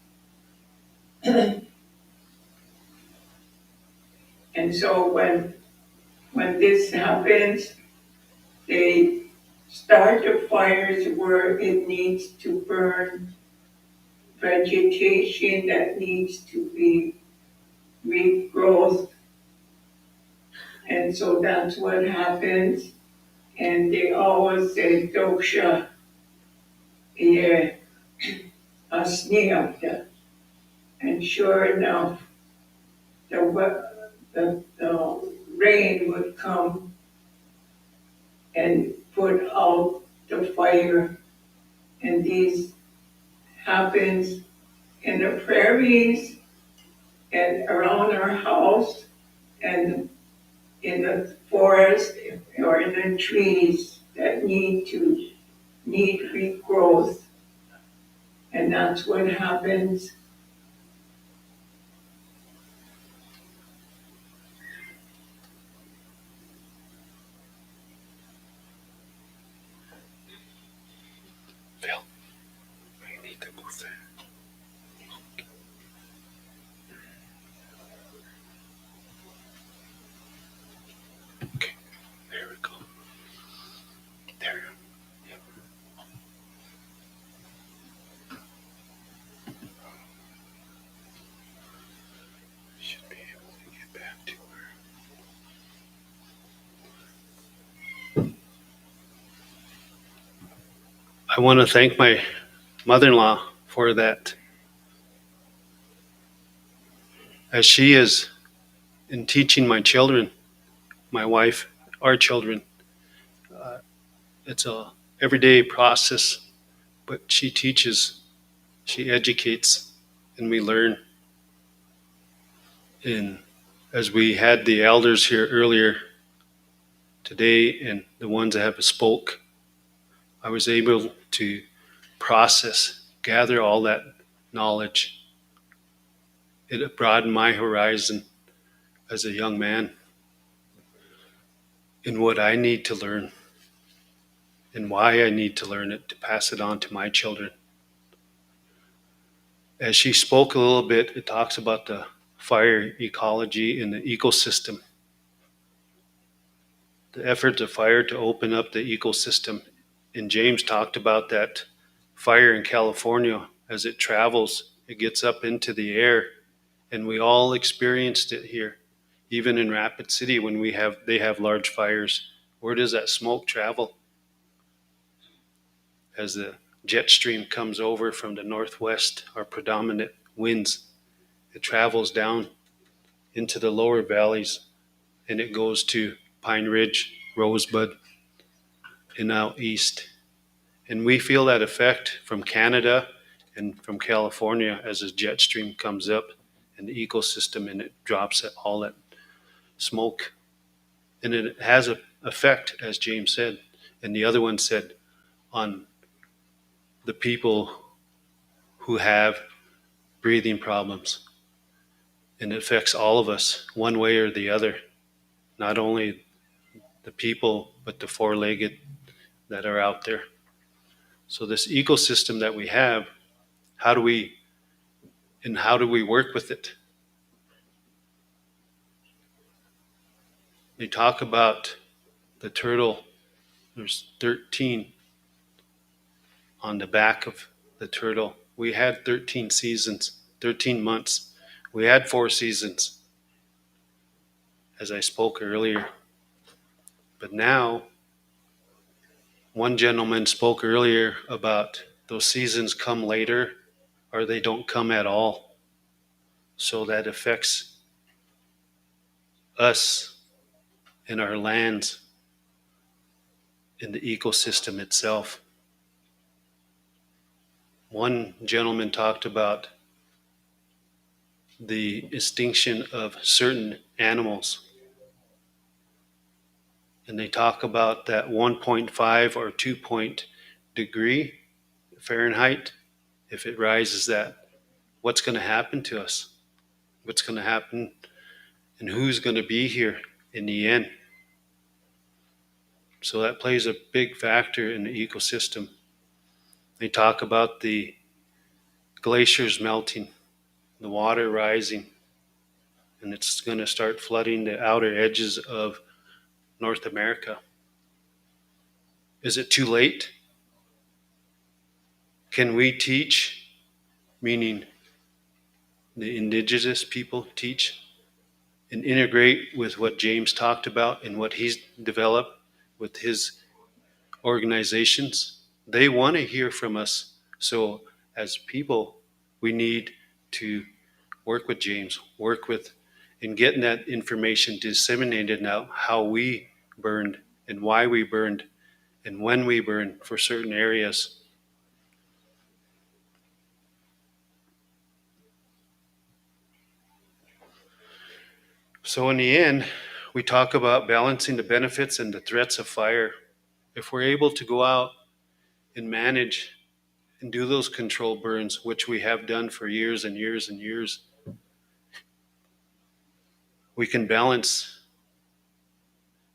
And so when this happens, they start the fires where it needs to burn vegetation that needs to be regrowth. And so that's what happens. And they always say, Doksha, yeah, asniyakta. And sure enough, the rain would come and put out the fire. And this happens in the prairies and around our house and in the forest or in the trees that need regrowth. And that's what happens. Phil, we need to move there. Okay, there we go. There. Yep. Should be able to get back to her. I want to thank my mother-in-law for that, as she is in teaching my children, my wife, our children. It's a everyday process, but she teaches, she educates, and we learn. And as we had the elders here earlier today and the ones that have spoke, I was able to process, gather all that knowledge. It broadened my horizon as a young man in what I need to learn and why I need to learn it to pass it on to my children. As she spoke a little bit, it talks about the fire ecology in the ecosystem, the efforts of fire to open up the ecosystem. And James talked about that fire in California. As it travels, it gets up into the air, and we all experienced it here. Even in Rapid City, when they have large fires, where does that smoke travel? As the jet stream comes over from the northwest, our predominant winds, it travels down into the lower valleys, and it goes to Pine Ridge, Rosebud, and out east. And we feel that effect from Canada and from California as the jet stream comes up and the ecosystem, and it drops all that smoke. And it has a effect, as James said, and the other one said, on the people who have breathing problems. And it affects all of us one way or the other, not only the people, but the four-legged that are out there. So this ecosystem that we have, how do we work with it? They talk about the turtle. There's 13 on the back of the turtle. We had 13 seasons, 13 months. We had 4 seasons, as I spoke earlier. But now, one gentleman spoke earlier about those seasons come later or they don't come at all. So that affects us and our lands and the ecosystem itself. One gentleman talked about the extinction of certain animals. And they talk about that 1.5 or 2 degree Fahrenheit. If it rises that, what's going to happen to us? What's going to happen, and who's going to be here in the end? So that plays a big factor in the ecosystem. They talk about the glaciers melting, the water rising, and it's going to start flooding the outer edges of North America. Is it too late? Can we teach, meaning the indigenous people teach, and integrate with what James talked about and what he's developed with his organizations? They want to hear from us. So as people, we need to work with James, work with, and getting that information disseminated now, how we burned and why we burned and when we burned for certain areas. So in the end, we talk about balancing the benefits and the threats of fire. If we're able to go out and manage and do those control burns, which we have done for years and years and years, we can balance,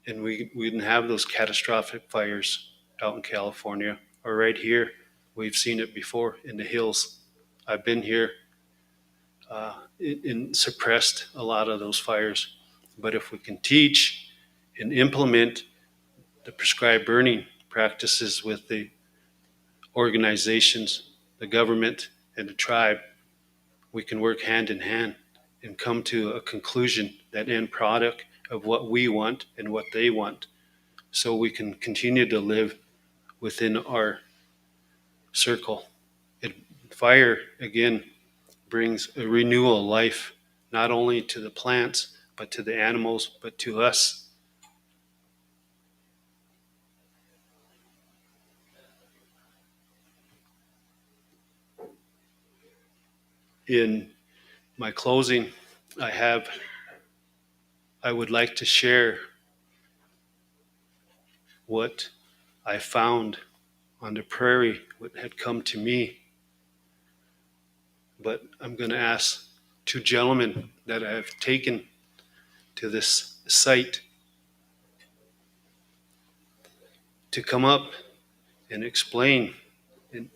and we didn't have those catastrophic fires out in California or right here. We've seen it before in the hills. I've been here and suppressed a lot of those fires. But if we can teach and implement the prescribed burning practices with the organizations, the government, and the tribe, we can work hand in hand and come to a conclusion, that end product of what we want and what they want, so we can continue to live within our circle. Fire, again, brings a renewal of life, not only to the plants, but to the animals, but to us. In my closing, I would like to share what I found on the prairie, what had come to me. But I'm going to ask 2 gentlemen that I have taken to this site to come up and explain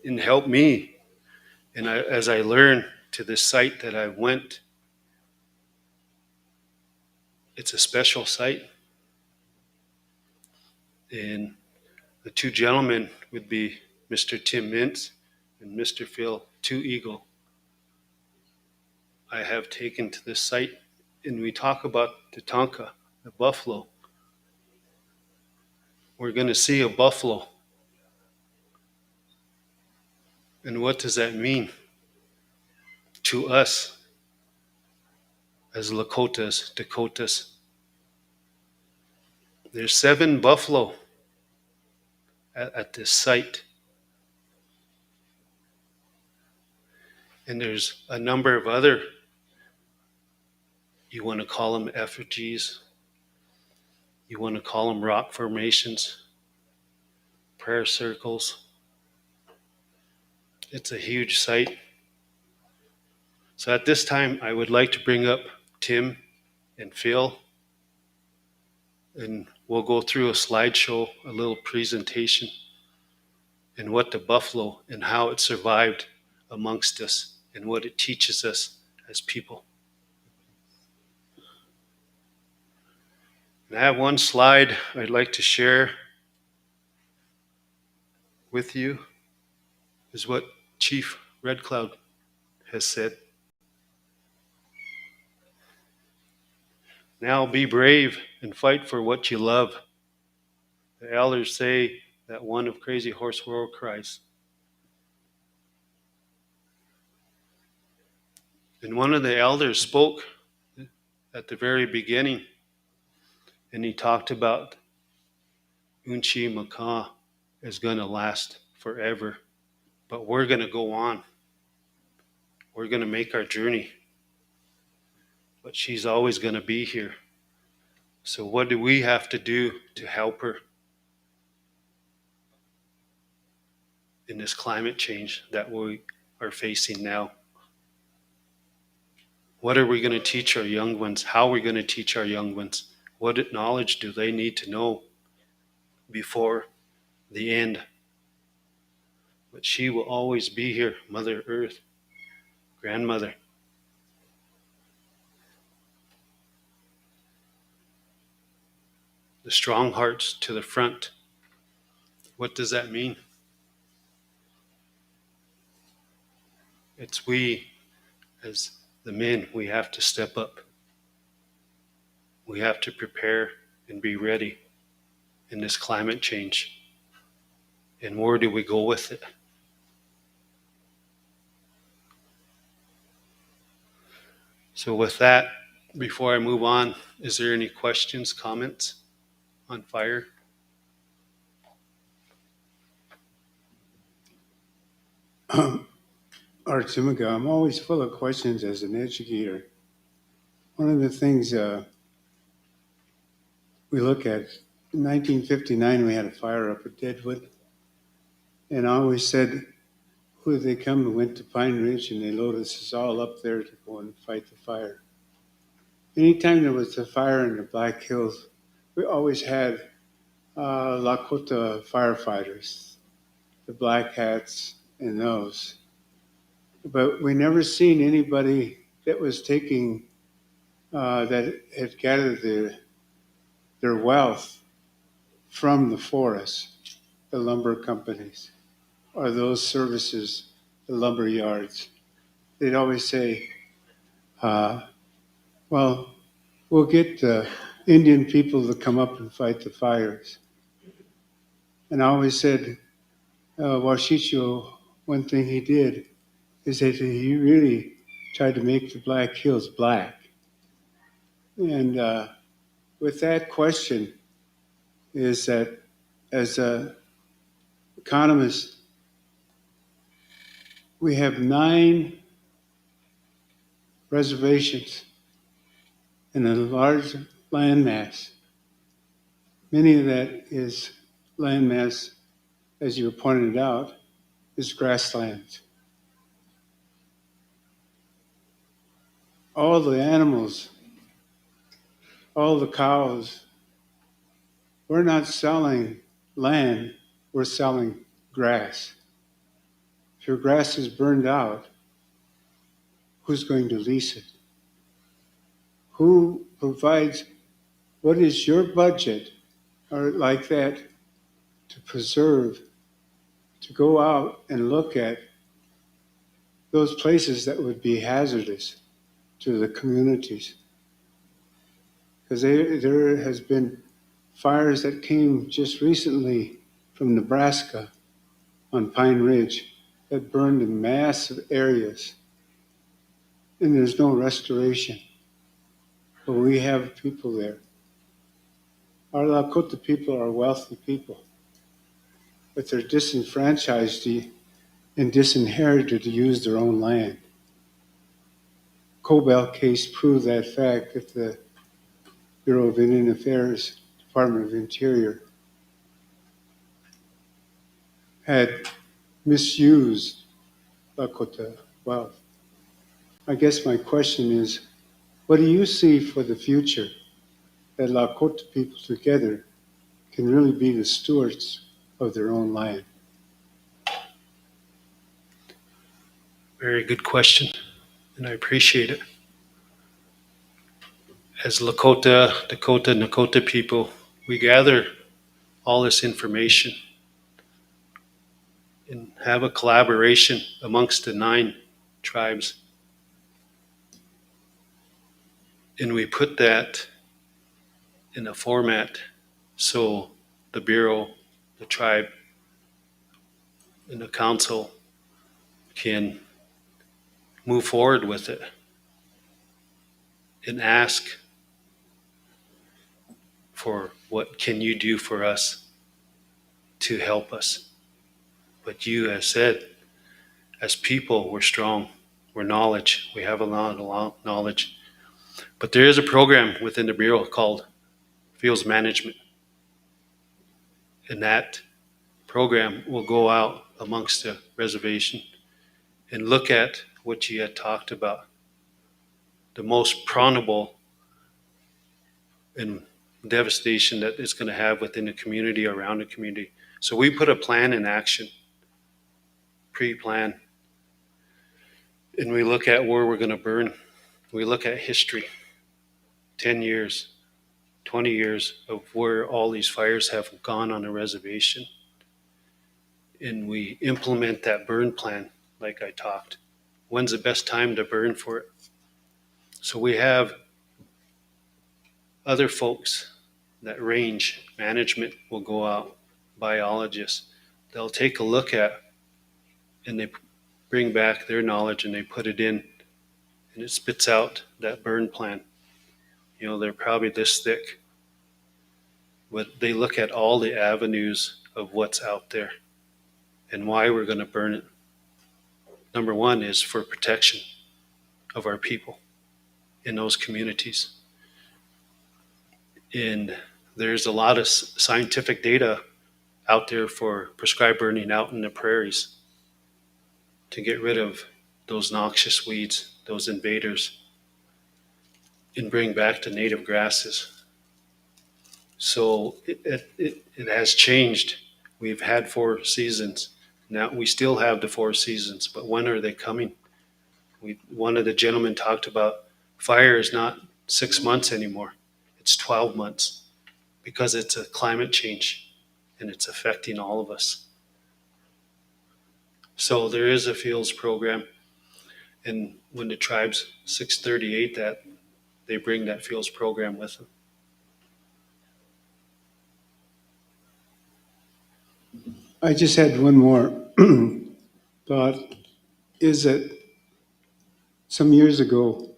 and help me. And as I learn to this site that I went, it's a special site. And the 2 gentlemen would be Mr. Tim Mintz and Mr. Phil Two Eagle. I have taken to this site, and we talk about the Tonka, the buffalo. We're going to see a buffalo. And what does that mean to us as Lakotas, Dakotas? There's 7 buffalo at this site. And there's a number of other, you want to call them effigies, You want to call them rock formations, prayer circles. It's a huge site. So at this time, I would like to bring up Tim and Phil, and we'll go through a slideshow, a little presentation, and what the buffalo and how it survived amongst us and what it teaches us as people. And I have one slide I'd like to share with you, is what Chief Red Cloud has said. Now be brave and fight for what you love. The elders say that one of Crazy Horse World cries. And one of the elders spoke at the very beginning, and he talked about Unchi Maka is going to last forever, but we're going to go on. We're going to make our journey, but she's always going to be here. So what do we have to do to help her in this climate change that we are facing now? What are we going to teach our young ones? How are we going to teach our young ones? What knowledge do they need to know before the end? But she will always be here, Mother Earth, grandmother. The strong hearts to the front. What does that mean? It's we, as the men, we have to step up. We have to prepare and be ready in this climate change. And where do we go with it? So with that, before I move on, is there any questions, comments on fire? Artemica, I'm always full of questions as an educator. One of the things we look at, in 1959, we had a fire up at Deadwood. And I always said, who did they come and went to Pine Ridge and they loaded us all up there to go and fight the fire. Anytime there was a fire in the Black Hills, we always had Lakota firefighters, the black hats and those. But we never seen anybody that was taking, that had gathered their wealth from the forest, the lumber companies, or those services, the lumber yards. They'd always say, well, we'll get Indian people to come up and fight the fires. And I always said, Washicho, one thing he did is that he really tried to make the Black Hills black. And with that question is that as an economist, we have 9 reservations in a large landmass. Many of that is landmass, as you pointed out, is grasslands. All the animals, all the cows, we're not selling land, we're selling grass. If your grass is burned out, who's going to lease it? Who provides, what is your budget or like that to preserve, to go out and look at those places that would be hazardous to the communities? Because there has been fires that came just recently from Nebraska on Pine Ridge that burned in massive areas. And there's no restoration. But we have people there. Our Lakota people are wealthy people, but they're disenfranchised and disinherited to use their own land. Cobell case proved that fact at the Bureau of Indian Affairs Department of Interior had misused Lakota wealth. I guess my question is, what do you see for the future that Lakota people together can really be the stewards of their own land? Very good question, and I appreciate it. As Lakota, Dakota, Nakota people, we gather all this information and have a collaboration amongst the 9 tribes. And we put that in a format so the Bureau, the tribe, and the council can move forward with it and ask for what can you do for us to help us. But you, as said, as people, we're strong, we're knowledge, we have a lot of knowledge. But there is a program within the Bureau called Fields Management. And that program will go out amongst the reservation and look at what you had talked about, the most probable and devastation that it's going to have within the community, around the community. So we put a plan in action, pre-plan, and we look at where we're going to burn. We look at history, 10 years, 20 years of where all these fires have gone on a reservation. And we implement that burn plan like I talked. When's the best time to burn for it? So we have other folks that range management will go out, biologists. They'll take a look at and they bring back their knowledge and they put it in and it spits out that burn plan. You know, they're probably this thick, but they look at all the avenues of what's out there and why we're going to burn it. Number one is for protection of our people in those communities. And there's a lot of scientific data out there for prescribed burning out in the prairies to get rid of those noxious weeds, those invaders, and bring back the native grasses. So it has changed. We've had 4 seasons. Now we still have the 4 seasons, but when are they coming? One of the gentlemen talked about fire is not 6 months anymore. It's 12 months because it's a climate change and it's affecting all of us. So there is a fields program, and when the tribes 638 that, they bring that fields program with them. I just had one more thought, is that some years ago,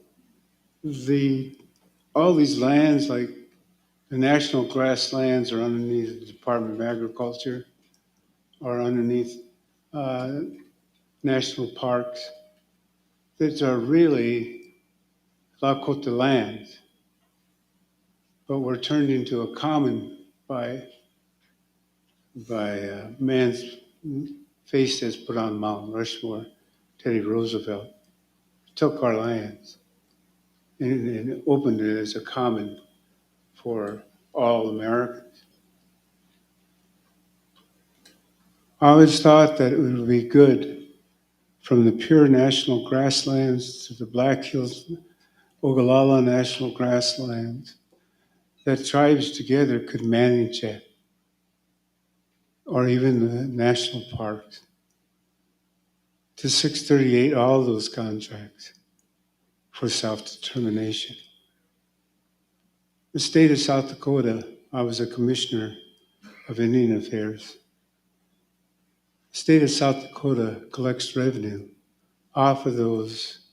all these lands, like the national grasslands are underneath the Department of Agriculture, or underneath national parks, that are really Lakota lands, but were turned into a common by man's face that's put on Mount Rushmore, Teddy Roosevelt, took our lands and opened it as a common for all Americans. I always thought that it would be good from the pure national grasslands to the Black Hills, Ogallala National Grasslands, that tribes together could manage it, or even the national parks. To 638, all those contracts for self-determination. The state of South Dakota, I was a commissioner of Indian Affairs. The state of South Dakota collects revenue off of those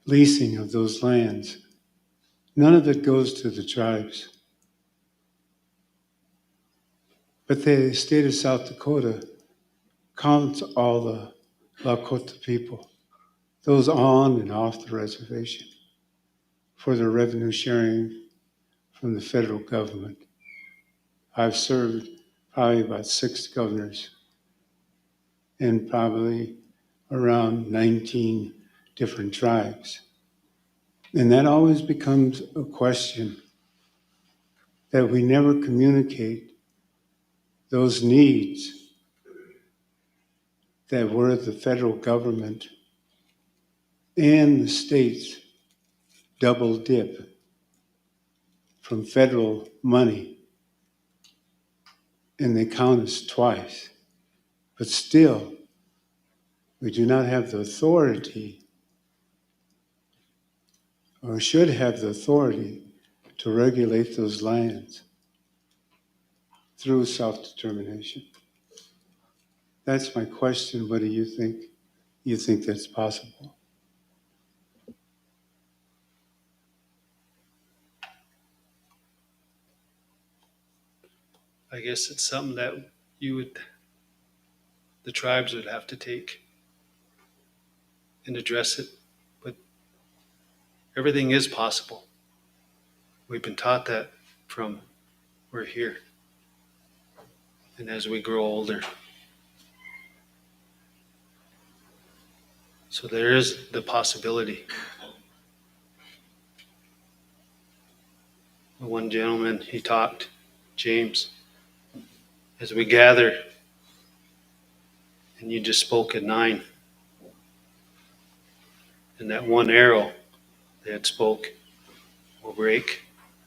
leasing of those lands. None of it goes to the tribes. But the state of South Dakota counts all the Lakota people, those on and off the reservation, for their revenue sharing from the federal government. I've served probably about 6 governors and probably around 19 different tribes. And that always becomes a question that we never communicate those needs that were the federal government and the states double dip from federal money, and they count us twice. But still, we do not have the authority, or should have the authority, to regulate those lands through self-determination. That's my question. What do you think? You think that's possible? I guess it's something that the tribes would have to take and address it. But everything is possible. We've been taught that from we're here. And as we grow older. So there is the possibility. The one gentleman, he talked, James, as we gather, and you just spoke at 9, and that one arrow they had spoke will break,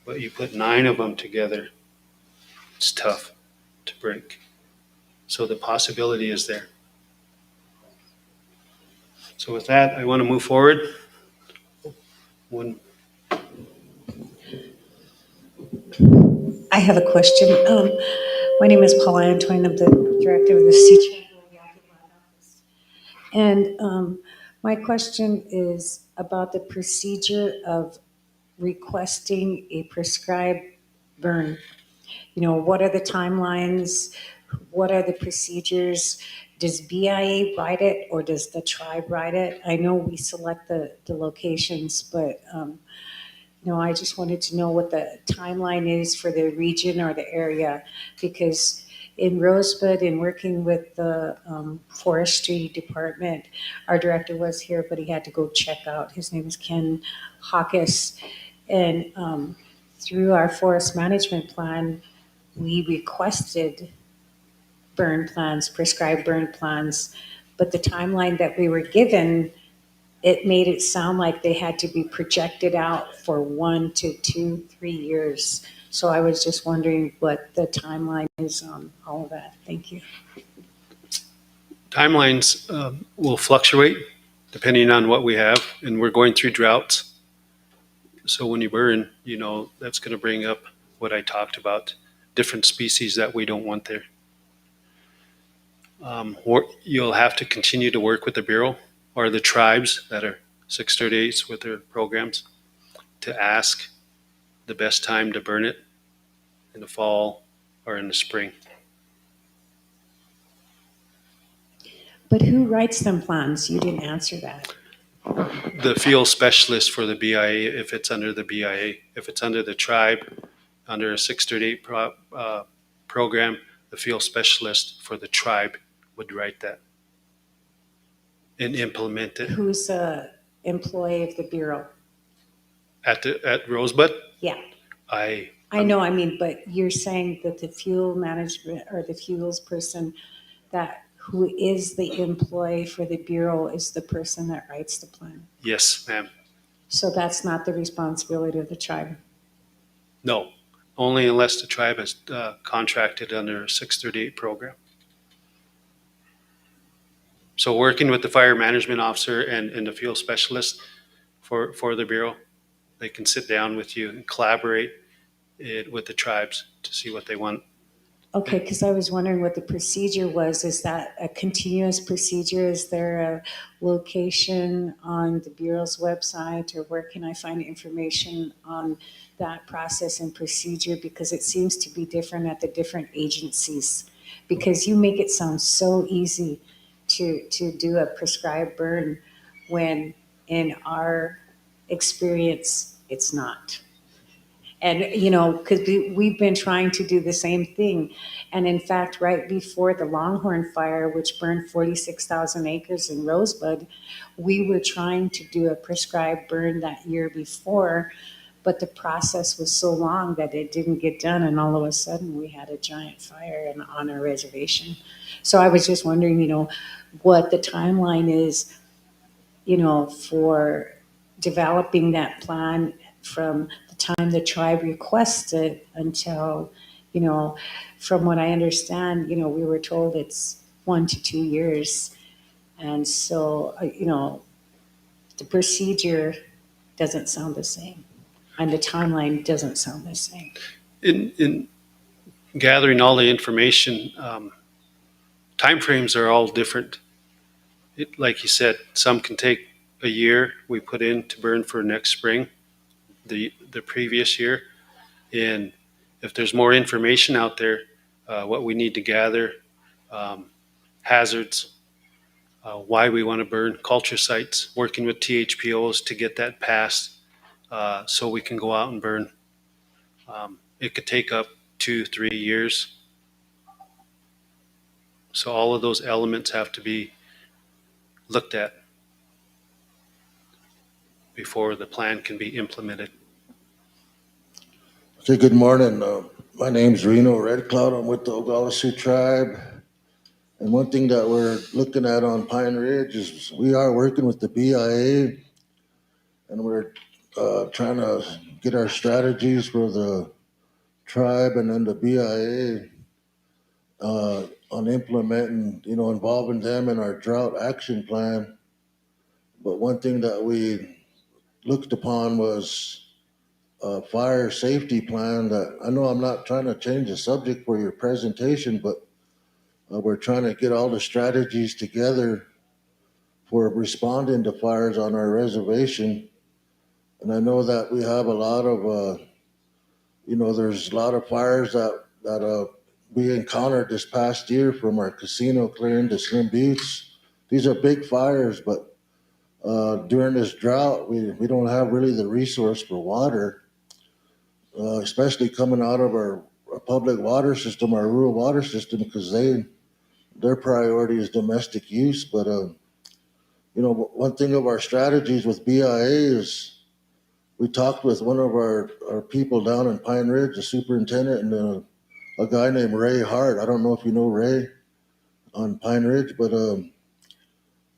but you put 9 of them together, it's tough to break. So the possibility is there. So with that, I want to move forward. I have a question. My name is Paula Antoine. I'm the director of the Sitomni. And my question is about the procedure of requesting a prescribed burn. You know, what are the timelines? What are the procedures? Does BIA write it or does the tribe write it? I know we select the locations, but I just wanted to know what the timeline is for the region or the area, because in Rosebud, in working with the forestry department, our director was here, but he had to go check out. His name is Ken Hawkes. And through our forest management plan, we requested burn plans, prescribed burn plans, but the timeline that we were given, it made it sound like they had to be projected out for 1 to 2, 3 years. So I was just wondering what the timeline is on all of that. Thank you. Timelines will fluctuate depending on what we have, and we're going through droughts. So when you burn, that's going to bring up what I talked about, different species that we don't want there. You'll have to continue to work with the Bureau or the tribes that are 638s with their programs to ask the best time to burn it in the fall or in the spring. But who writes them plans? You didn't answer that. The field specialist for the BIA, if it's under the BIA. If it's under the tribe, under a 638 program, the field specialist for the tribe would write that and implement it. Who's a employee of the Bureau? At Rosebud? Yeah. I know, but you're saying that the fuel management or the fuels person who is the employee for the Bureau is the person that writes the plan? Yes, ma'am. So that's not the responsibility of the tribe? No, only unless the tribe is contracted under a 638 program. So working with the fire management officer and the field specialist for the Bureau, they can sit down with you and collaborate with the tribes to see what they want. Okay, because I was wondering what the procedure was. Is that a continuous procedure? Is there a location on the Bureau's website, or where can I find information on that process and procedure? Because it seems to be different at the different agencies. Because you make it sound so easy to do a prescribed burn when in our experience, it's not. And, because we've been trying to do the same thing. And in fact, right before the Longhorn fire, which burned 46,000 acres in Rosebud, we were trying to do a prescribed burn that year before, but the process was so long that it didn't get done. And all of a sudden, we had a giant fire on our reservation. So I was just wondering, what the timeline is, for developing that plan from the time the tribe requests it until, from what I understand, we were told it's 1 to 2 years. And so, the procedure doesn't sound the same and the timeline doesn't sound the same. In gathering all the information, timeframes are all different. Like you said, some can take a year. We put in to burn for next spring, the previous year, and if there's more information out there, what we need to gather, hazards, why we want to burn culture sites, working with THPOs to get that passed, so we can go out and burn. It could take up 2-3 years. So all of those elements have to be looked at before the plan can be implemented. Okay, good morning. My name's Reno Red Cloud. I'm with the Oglala Sioux tribe. And one thing that we're looking at on Pine Ridge is we are working with the BIA, and we're trying to get our strategies for the tribe and then the BIA on implementing, involving them in our drought action plan. But one thing that we looked upon was a fire safety plan that I know I'm not trying to change the subject for your presentation, but we're trying to get all the strategies together for responding to fires on our reservation. And I know that we have a lot of, there's a lot of fires that we encountered this past year, from our casino clearing to Slim Buttes. These are big fires, but during this drought, we don't have really the resource for water, especially coming out of our public water system, our rural water system, because their priority is domestic use. But one thing of our strategies with BIA is we talked with one of our people down in Pine Ridge, the superintendent, and a guy named Ray Hart. I don't know if you know Ray on Pine Ridge, but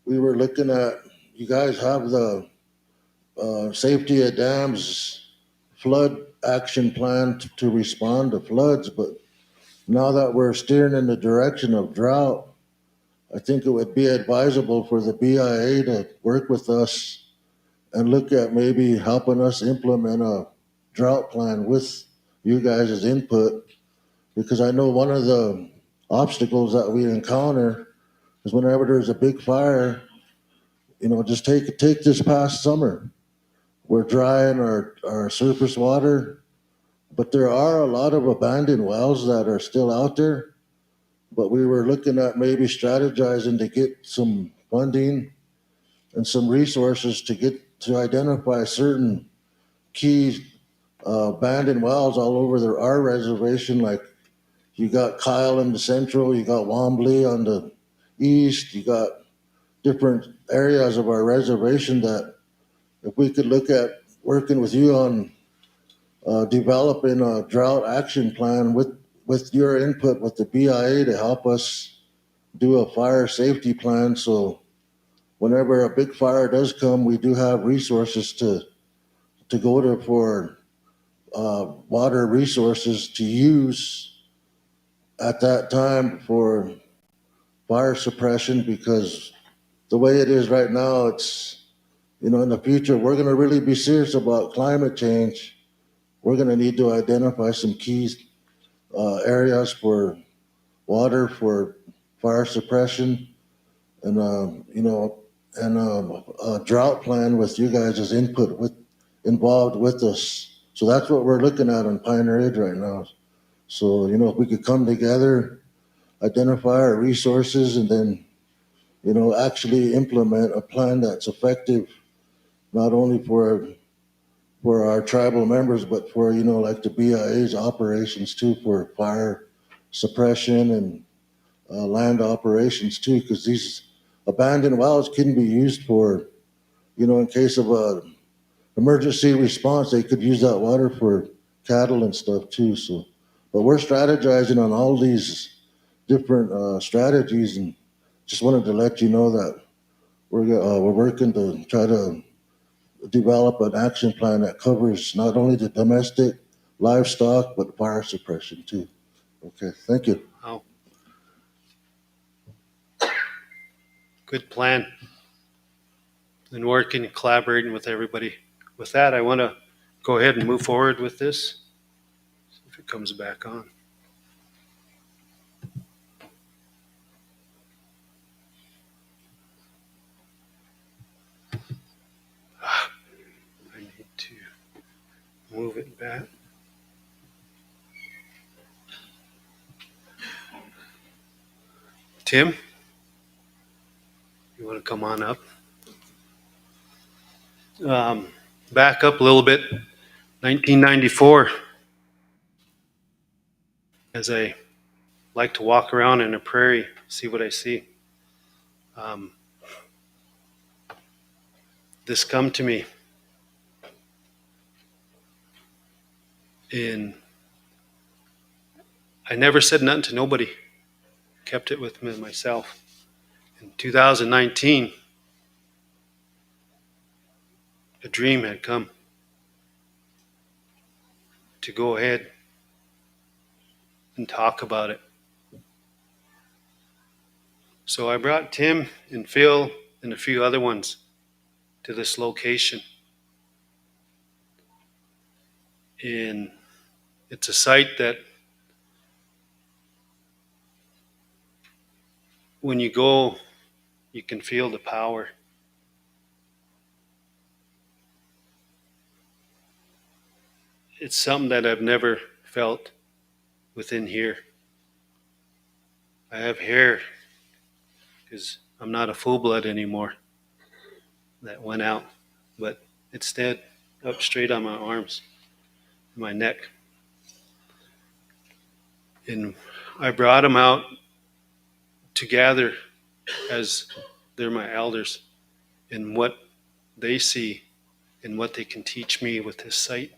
we were looking at, you guys have the safety of dams flood action plan to respond to floods, but now that we're steering in the direction of drought, I think it would be advisable for the BIA to work with us and look at maybe helping us implement a drought plan with you guys' input, because I know one of the obstacles that we encounter is whenever there's a big fire, just take this past summer. We're drying our surface water, but there are a lot of abandoned wells that are still out there. But we were looking at maybe strategizing to get some funding and some resources to identify certain key abandoned wells all over our reservation. Like, you got Kyle in the central, you got Wombly on the east, you got different areas of our reservation that if we could look at working with you on developing a drought action plan with your input with the BIA to help us do a fire safety plan, so whenever a big fire does come, we do have resources to go to for water resources to use at that time for fire suppression. Because the way it is right now, it's, in the future, we're going to really be serious about climate change. We're going to need to identify some key areas for water, for fire suppression, and a drought plan with you guys' input involved with us. So that's what we're looking at on Pine Ridge right now. So if we could come together, identify our resources, and then actually implement a plan that's effective not only for for our tribal members, but for, like the BIA's operations too, for fire suppression and land operations too, because these abandoned wells can be used for, in case of a emergency response, they could use that water for cattle and stuff too. So, but we're strategizing on all these different strategies, and just wanted to let you know that we're working to try to develop an action plan that covers not only the domestic livestock but fire suppression too. Okay, thank you. Oh, good plan. And working and collaborating with everybody. With that, I want to go ahead and move forward with this. See if it comes back on. I need to move it back. Tim, you want to come on up? Back up a little bit. 1994, as I like to walk around in a prairie, see what I see. This come to me in, I never said nothing to nobody, kept it with me myself. In 2019, a dream had come to go ahead and talk about it. So I brought Tim and Phil and a few other ones to this location. And it's a site that when you go, you can feel the power. It's something that I've never felt within here. I have hair because I'm not a full blood anymore that went out, but instead up straight on my arms, my neck. And I brought them out to gather as they're my elders in what they see and what they can teach me with this site.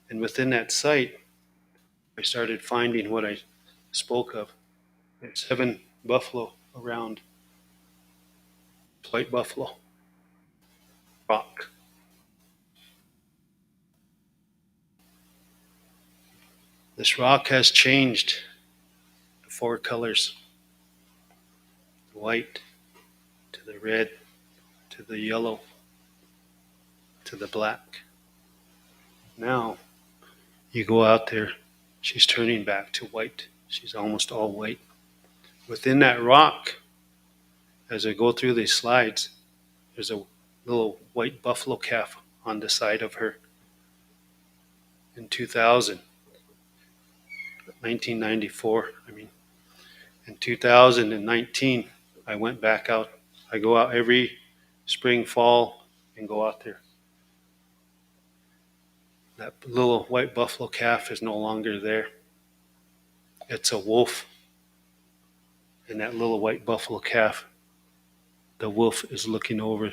And within that site, I started finding what I spoke of. There's 7 buffalo around, white buffalo, rock. This rock has changed 4 colors, the white to the red to the yellow to the black. Now you go out there, she's turning back to white. She's almost all white. Within that rock, as I go through these slides, there's a little white buffalo calf on the side of her. In 1994, in 2019, I went back out. I go out every spring, fall, and go out there. That little white buffalo calf is no longer there. It's a wolf. And that little white buffalo calf, the wolf is looking over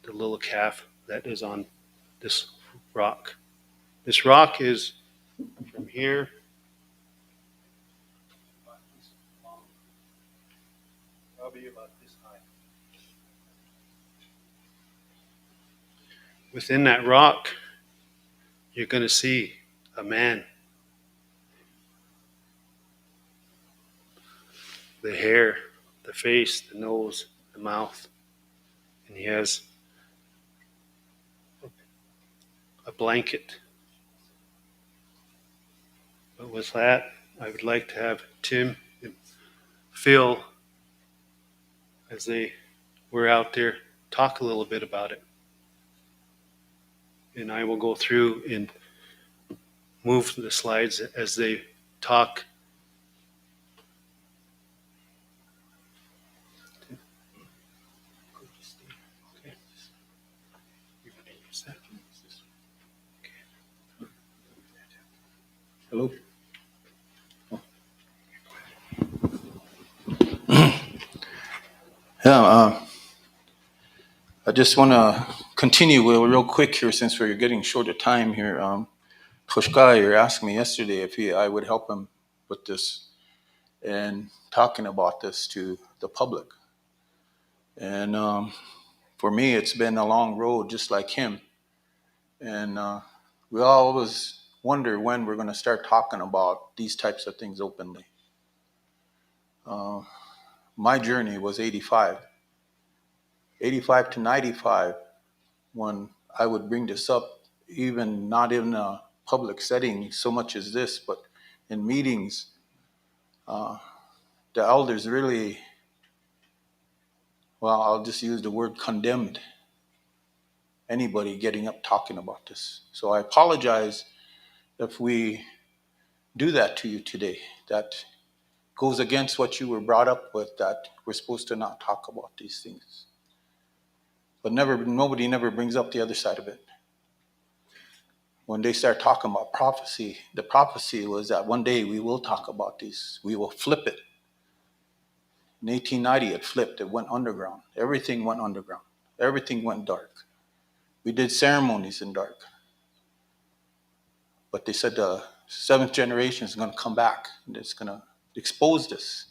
the little calf that is on this rock. This rock is from here probably about this high. Within that rock, you're going to see a man. The hair, the face, the nose, the mouth. And he has a blanket. But with that, I would like to have Tim and Phil, as they were out there, talk a little bit about it. And I will go through and move the slides as they talk. Hello? Yeah, I just want to continue real quick here since we're getting short of time here. Pushkai asked me yesterday if I would help him with this and talking about this to the public. And for me, it's been a long road just like him. And we always wonder when we're going to start talking about these types of things openly. My journey was 85 to 95 when I would bring this up, even not in a public setting so much as this, but in meetings. The elders really, well, I'll just use the word condemned anybody getting up talking about this. So I apologize if we do that to you today. That goes against what you were brought up with, that we're supposed to not talk about these things. But nobody never brings up the other side of it. When they start talking about prophecy, the prophecy was that one day we will talk about these. We will flip it. In 1890, it flipped. It went underground. Everything went underground. Everything went dark. We did ceremonies in dark. But they said the seventh generation is going to come back and it's going to expose this.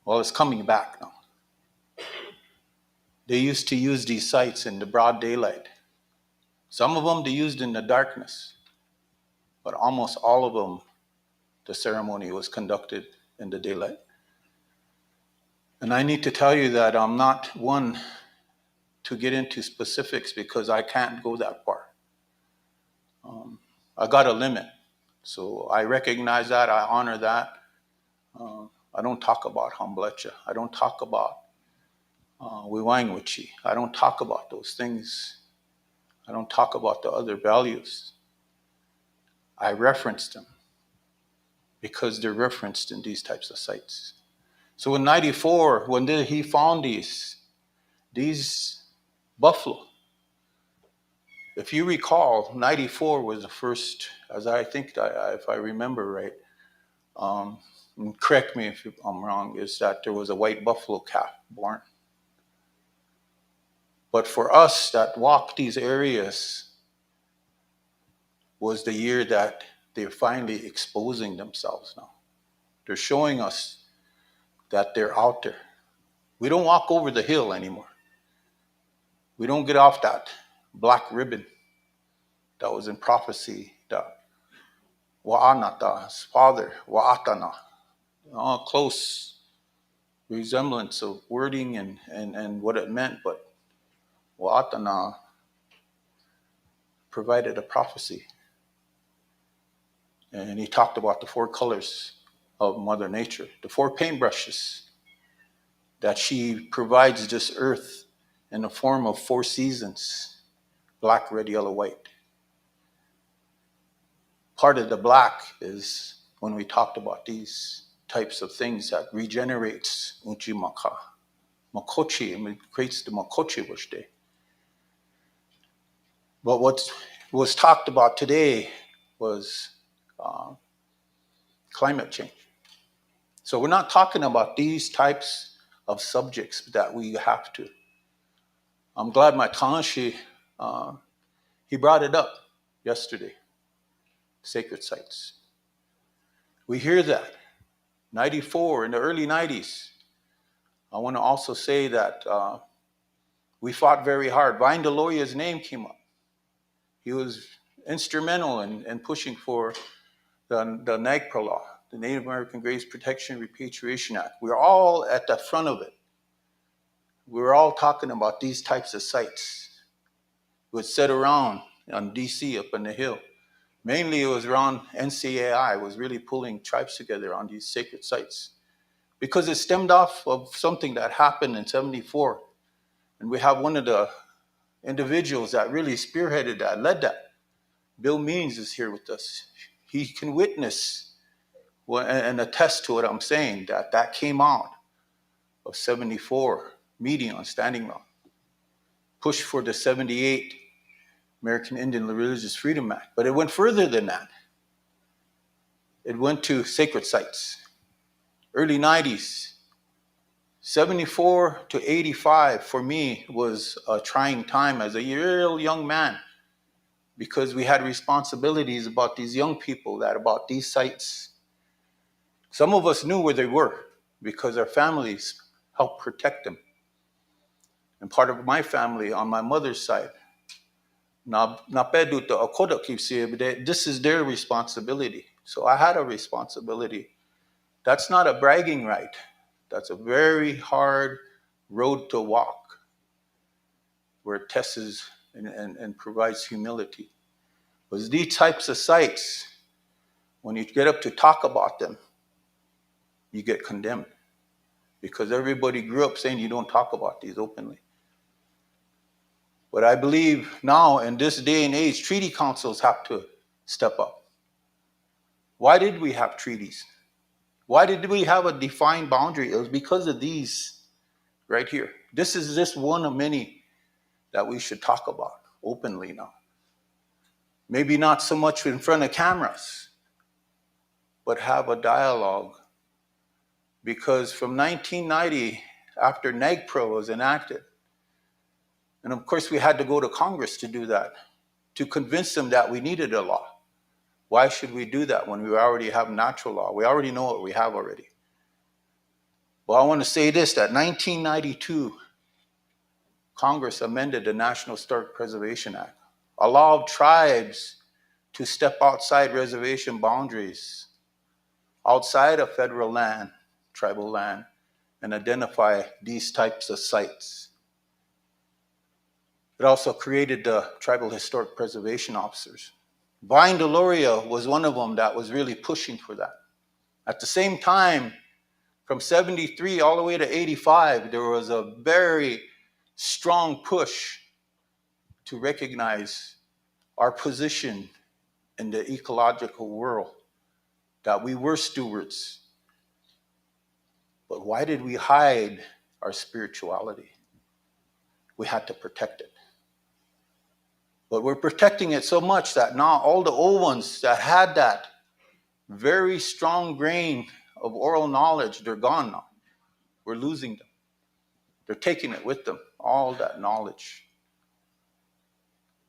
Well, it's coming back now. They used to use these sites in the broad daylight. Some of them they used in the darkness, but almost all of them, the ceremony was conducted in the daylight. And I need to tell you that I'm not one to get into specifics because I can't go that far. I got a limit. So I recognize that, I honor that. I don't talk about Hamblecha. I don't talk about Wiwangwichi. I don't talk about those things. I don't talk about the other values. I reference them because they're referenced in these types of sites. So in 94, when he found these buffalo, if you recall, 94 was the first, as I think, if I remember right, and correct me if I'm wrong, is that there was a white buffalo calf born. But for us that walked these areas was the year that they're finally exposing themselves now. They're showing us that they're out there. We don't walk over the hill anymore. We don't get off that black ribbon that was in prophecy, that Wa'anata's father, Wa'atana. Close resemblance of wording and what it meant, but Wa'atana provided a prophecy. And he talked about the four colors of Mother Nature, the four paintbrushes, that she provides this earth in the form of four seasons: black, red, yellow, white. Part of the black is when we talked about these types of things that regenerates Unchi Maka. Makochi, and it creates the Makochi Washde. But what was talked about today was climate change. So we're not talking about these types of subjects that we have to. I'm glad my Kanshi, he brought it up yesterday, sacred sites. We hear that. 94, in the early 90s. I want to also say that we fought very hard. Vine Deloya's name came up. He was instrumental in pushing for the NAGPRA law, the Native American Graves Protection Repatriation Act. We were all at the front of it. We were all talking about these types of sites. It was set around on DC up on the hill. Mainly it was around NCAI, was really pulling tribes together on these sacred sites. Because it stemmed off of something that happened in 74. And we have one of the individuals that really spearheaded that, led that. Bill Means is here with us. He can witness and attest to what I'm saying, that came out of 74 meeting on Standing Rock. Push for the 78 American Indian Religious Freedom Act. But it went further than that. it went to sacred sites. Early 90s, 74 to 85 for me was a trying time as a real young man, because we had responsibilities about these young people, about these sites. Some of us knew where they were because our families helped protect them. And part of my family on my mother's side, this is their responsibility. So I had a responsibility. That's not a bragging right. That's a very hard road to walk, where it tests and provides humility. But these types of sites, when you get up to talk about them, you get condemned, because everybody grew up saying you don't talk about these openly. But I believe now, in this day and age, treaty councils have to step up. Why did we have treaties? Why did we have a defined boundary? It was because of these right here. This is just one of many that we should talk about openly now. Maybe not so much in front of cameras, but have a dialogue. Because from 1990, after NAGPRO was enacted, and of course we had to go to Congress to do that, to convince them that we needed a law. Why should we do that when we already have natural law? We already know what we have already. Well, I want to say this, that 1992, Congress amended the National Historic Preservation Act, allowed tribes to step outside reservation boundaries, outside of federal land, tribal land, and identify these types of sites. It also created the Tribal Historic Preservation Officers. Vine Deloria was one of them that was really pushing for that. At the same time, from 73 all the way to 85, there was a very strong push to recognize our position in the ecological world, that we were stewards. But why did we hide our spirituality? We had to protect it. But we're protecting it so much that now all the old ones that had that very strong grain of oral knowledge, they're gone now. We're losing them. They're taking it with them, all that knowledge.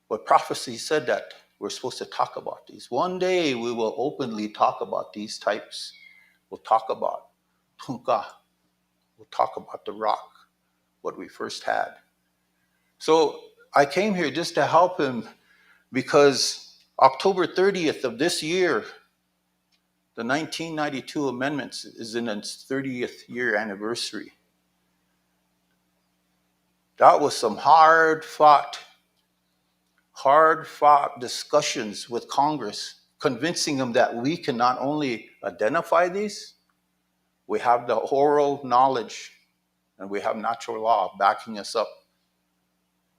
But prophecy said that we're supposed to talk about these. One day we will openly talk about these types. We'll talk about Tunka. We'll talk about the rock, what we first had. So I came here just to help him, because October 30th of this year, the 1992 amendments is in its 30th year anniversary. That was some hard fought discussions with Congress, convincing them that we can not only identify these, we have the oral knowledge and we have natural law backing us up.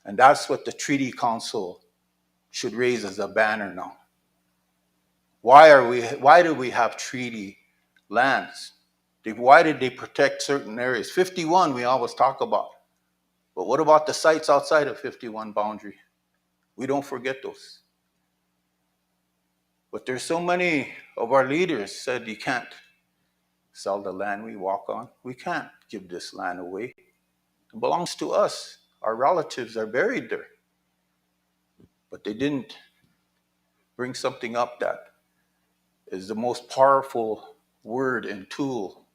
And that's what the Treaty Council should raise as a banner now. Why do we have treaty lands? Why did they protect certain areas? 51 we always talk about. But what about the sites outside of 51 boundary? We don't forget those. But there's so many of our leaders said you can't sell the land we walk on. We can't give this land away. It belongs to us. Our relatives are buried there. But they didn't bring something up that is the most powerful word and tool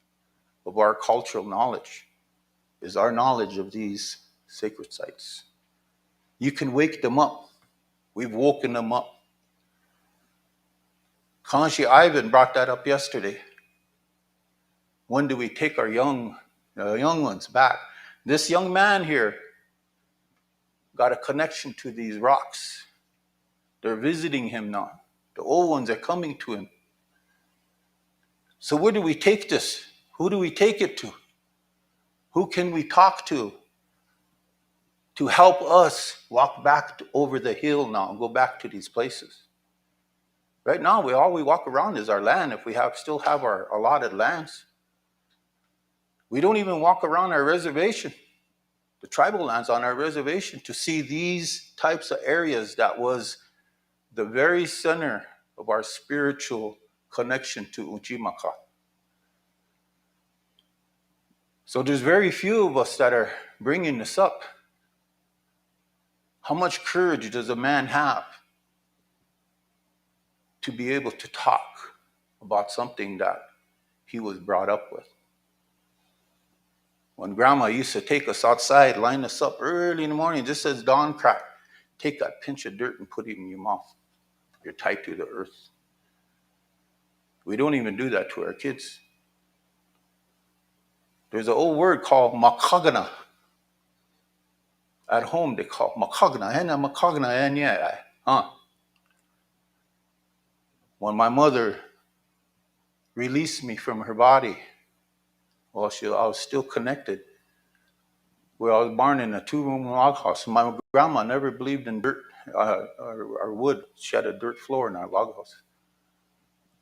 of our cultural knowledge, is our knowledge of these sacred sites. You can wake them up. We've woken them up. Kanshi Ivan brought that up yesterday. When do we take our young ones back? This young man here got a connection to these rocks. They're visiting him now. The old ones are coming to him. So where do we take this? Who do we take it to? Who can we talk to help us walk back over the hill now and go back to these places? Right now, all we walk around is our land, if we still have our allotted lands. We don't even walk around our reservation, the tribal lands on our reservation, to see these types of areas that was the very center of our spiritual connection to Maka. So there's very few of us that are bringing this up. How much courage does a man have to be able to talk about something that he was brought up with? When grandma used to take us outside, line us up early in the morning, just as dawn cracked, take that pinch of dirt and put it in your mouth. You're tied to the earth. We don't even do that to our kids. There's an old word called makagana. At home, they call makagana. When my mother released me from her body, I was still connected. Where I was born in a 2-room log house. My grandma never believed in dirt or wood. She had a dirt floor in our log house.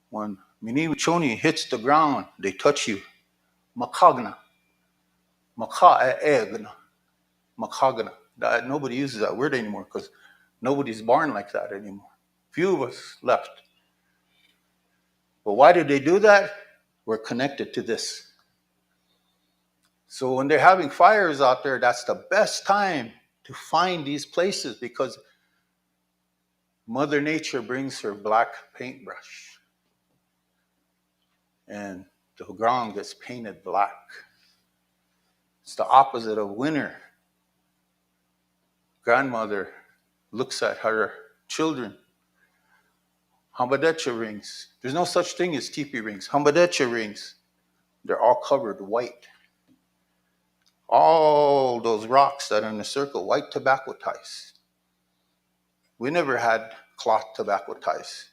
When Mini Choni hits the ground, they touch you. Makagna. Maka-egna. Makagana. Nobody uses that word anymore because nobody's born like that anymore. Few of us left. But why did they do that? We're connected to this. So when they're having fires out there, that's the best time to find these places because Mother Nature brings her black paintbrush and the ground gets painted black. It's the opposite of winter. Grandmother looks at her children. Hambadecha rings. There's no such thing as teepee rings. Hambadecha rings. They're all covered white. All those rocks that are in a circle, white tobacco ties. We never had cloth tobacco ties.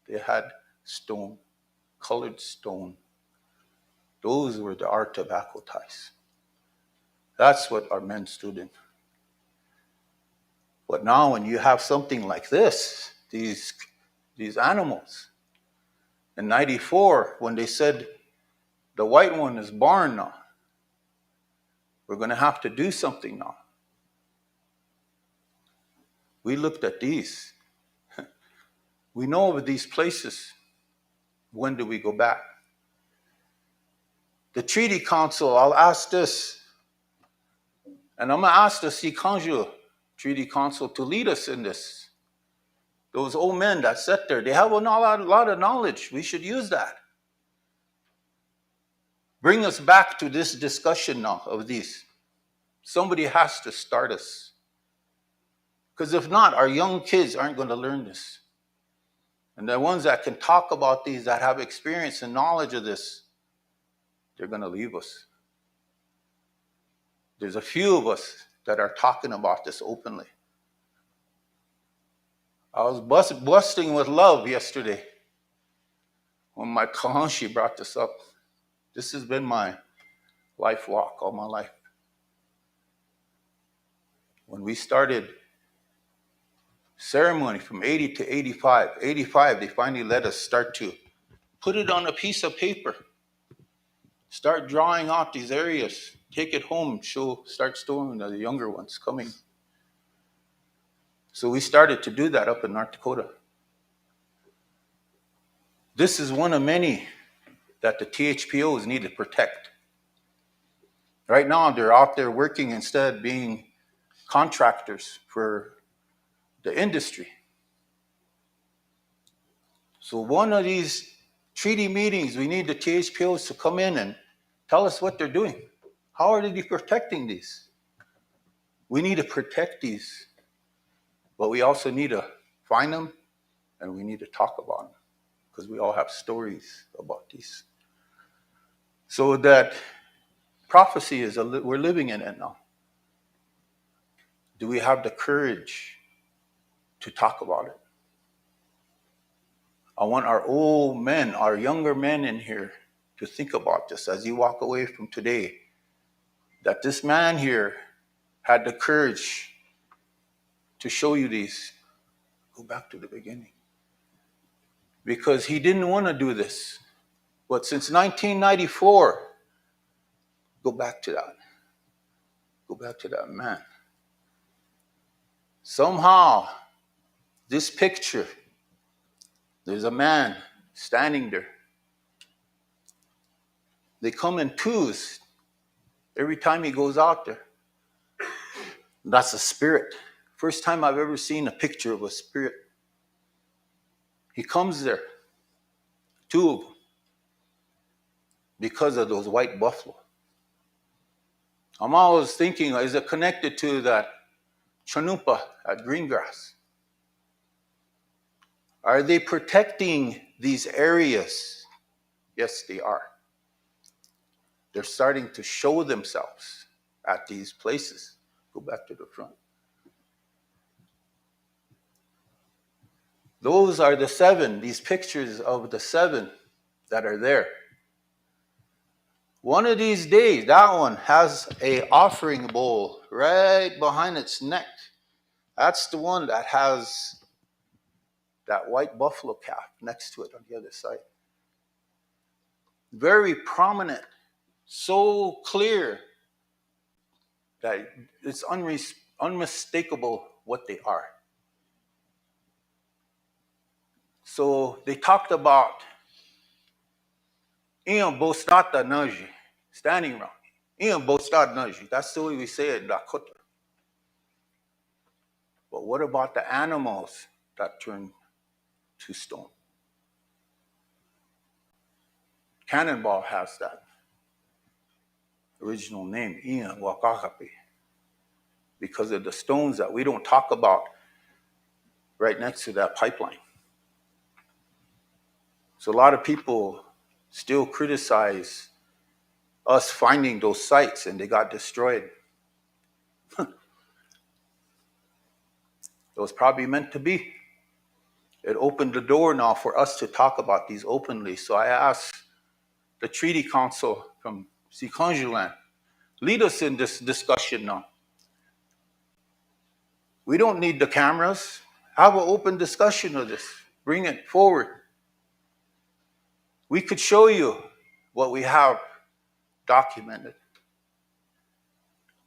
They had stone, colored stone. Those were our tobacco ties. That's what our men stood in. But now when you have something like this, these animals, in 94, when they said the white one is born now, we're going to have to do something now. We looked at these. We know of these places. When do we go back? The Treaty Council, I'll ask this, and I'm going to ask the Sikanju Treaty Council to lead us in this. Those old men that sat there, they have a lot of knowledge. We should use that. Bring us back to this discussion now of these. Somebody has to start us. Because if not, our young kids aren't going to learn this. And the ones that can talk about these, that have experience and knowledge of this, they're going to leave us. There's a few of us that are talking about this openly. I was busting with love yesterday when my Kahanshi brought this up. This has been my life walk all my life. When we started ceremony from 80 to 85, they finally let us start to put it on a piece of paper. Start drawing out these areas. Take it home, start storing the younger ones coming. So we started to do that up in North Dakota. This is one of many that the THPOs need to protect. Right now, they're out there working instead being contractors for the industry. So one of these treaty meetings, we need the THPOs to come in and tell us what they're doing. How are they protecting these? We need to protect these, but we also need to find them and we need to talk about them because we all have stories about these. So that prophecy is, we're living in it now. Do we have the courage to talk about it? I want our old men, our younger men in here to think about this as you walk away from today, that this man here had the courage to show you these. Go back to the beginning. Because he didn't want to do this. But since 1994, go back to that. Go back to that man. Somehow, This picture, there's a man standing there. They come in twos every time he goes out there. That's a spirit. First time I've ever seen a picture of a spirit. He comes there, two of them, because of those white buffalo. I'm always thinking, is it connected to that chanupa at Greengrass? Are they protecting these areas? Yes, they are. They're starting to show themselves at these places. Go back to the front. Those are the seven, these pictures of the seven that are there. One of these days, that one has a offering bowl right behind its neck. That's the one that has that white buffalo calf next to it on the other side. Very prominent, so clear that it's unmistakable what they are. So they talked about Ian Bostata Naji, standing rock. Ian Bostata Naji, that's the way we say it in Lakota. But what about the animals that turn to stone? Cannonball has that original name, Ian Wakakapi, because of the stones that we don't talk about right next to that pipeline. So a lot of people still criticize us finding those sites and they got destroyed. It was probably meant to be. It opened the door now for us to talk about these openly. So I asked the Treaty Council from Sikonjuland, lead us in this discussion now. We don't need the cameras. Have an open discussion of this. Bring it forward. We could show you what we have documented.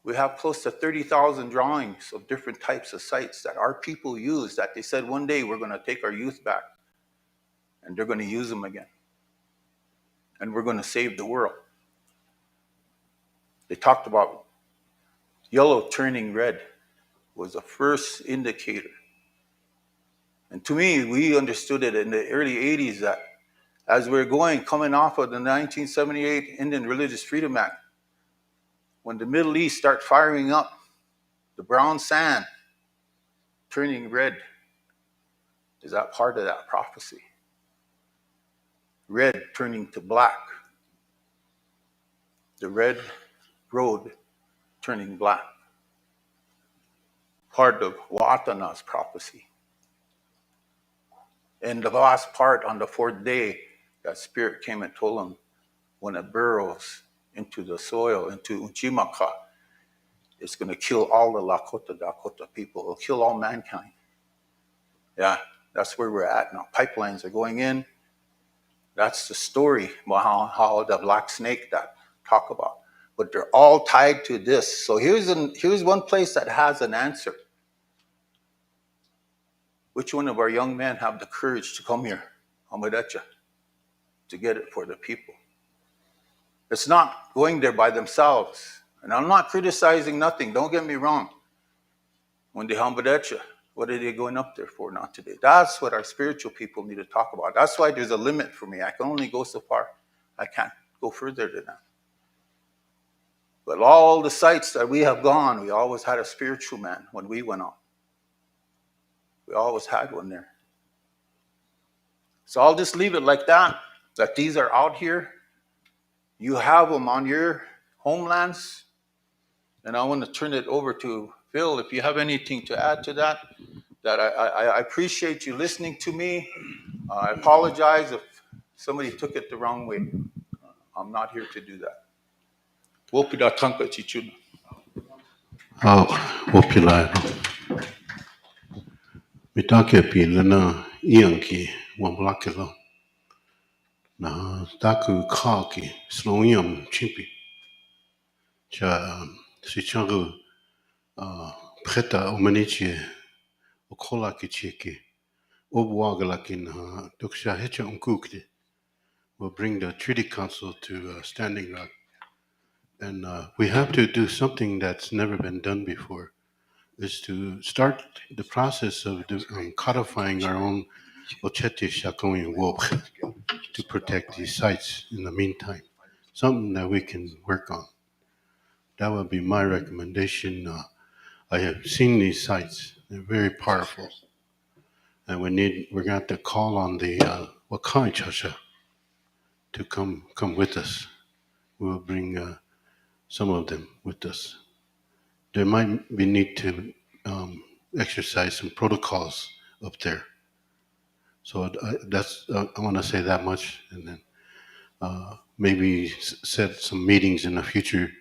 We have close to 30,000 drawings of different types of sites that our people use, that they said one day we're going to take our youth back and they're going to use them again. And we're going to save the world. They talked about yellow turning red was the first indicator. And to me, we understood it in the early 80s that as we're coming off of the 1978 Indian Religious Freedom Act, when the Middle East start firing up, the brown sand turning red, is that part of that prophecy? Red turning to black. The red road turning black. Part of Wa'atana's prophecy. And the last part on the fourth day, that spirit came and told him, when it burrows into the soil, into Maka, it's going to kill all the Lakota, Dakota people. It'll kill all mankind. Yeah, that's where we're at now. Pipelines are going in. That's the story about how the black snake that talk about. But they're all tied to this. So here's one place that has an answer. Which one of our young men have the courage to come here, Hamadecha, to get it for the people? It's not going there by themselves. And I'm not criticizing nothing. Don't get me wrong. When they Hamadecha, what are they going up there for not today? That's what our spiritual people need to talk about. That's why there's a limit for me. I can only go so far. I can't go further than that. But all the sites that we have gone, we always had a spiritual man when we went on. We always had one there. So I'll just leave it like that these are out here. You have them on your homelands. And I want to turn it over to Phil. If you have anything to add to that, I appreciate you listening to me. I apologize if somebody took it the wrong way. I'm not here to do that. Wopida tanka chichuna. Oh, wopila. Mitake pi lana ianki wamlakelo. Na taku kaki slowium chimpi. Cha si changu preta omanichi okola kichiki. Obuagalakin Duksha Hecha Unkukti will bring the Treaty Council to Standing Rock. And we have to do something that's never been done before, is to start the process of codifying our own Oceti Sakowin Wolf to protect these sites in the meantime. Something that we can work on. That would be my recommendation. I have seen these sites; they're very powerful, and we're going to call on the Wakai Chasha to come with us. We'll bring some of them with us. There might be need to exercise some protocols up there. So I want to say that much, and then maybe set some meetings in the future,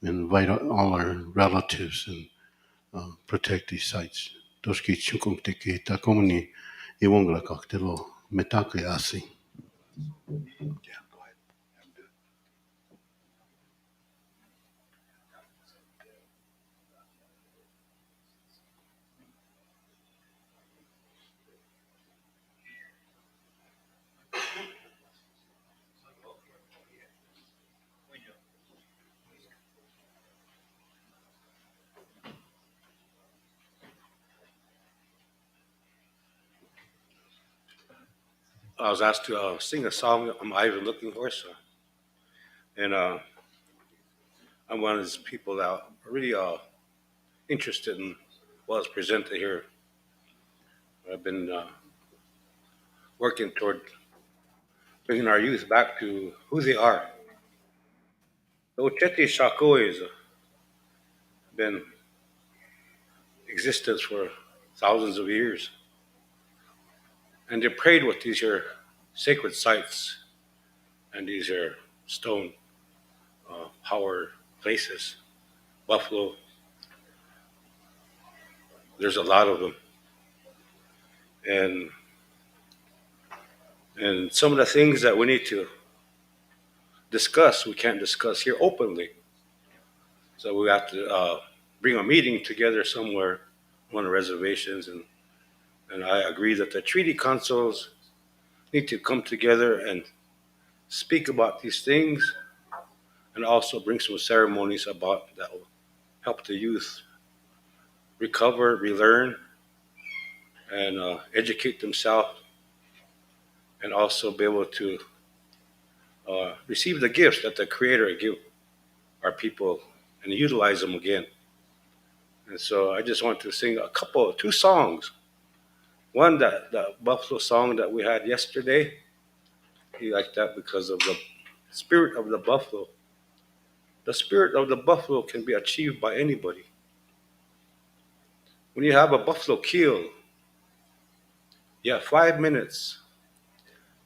invite all our relatives and protect these sites. Toski chukung teki takomani iwongla kaktelo metake asi. I was asked to sing a song I'm Ivan looking for, so, and I'm one of those people that are really interested in what's presented here. I've been working toward bringing our youth back to who they are. The Oceti Shakois have been in existence for thousands of years, and they prayed with these here sacred sites and these here stone power places. Buffalo, there's a lot of them, and some of the things that we need to discuss, we can't discuss here openly. So we have to bring a meeting together somewhere on the reservations, and I agree that the treaty councils need to come together and speak about these things, and also bring some ceremonies about that will help the youth recover, relearn, and educate themselves, and also be able to receive the gifts that the Creator give our people and utilize them again. And so I just want to sing two songs. One, the Buffalo song that we had yesterday, he liked that because of the spirit of the buffalo. The spirit of the buffalo can be achieved by anybody. When you have a buffalo killed, you have 5 minutes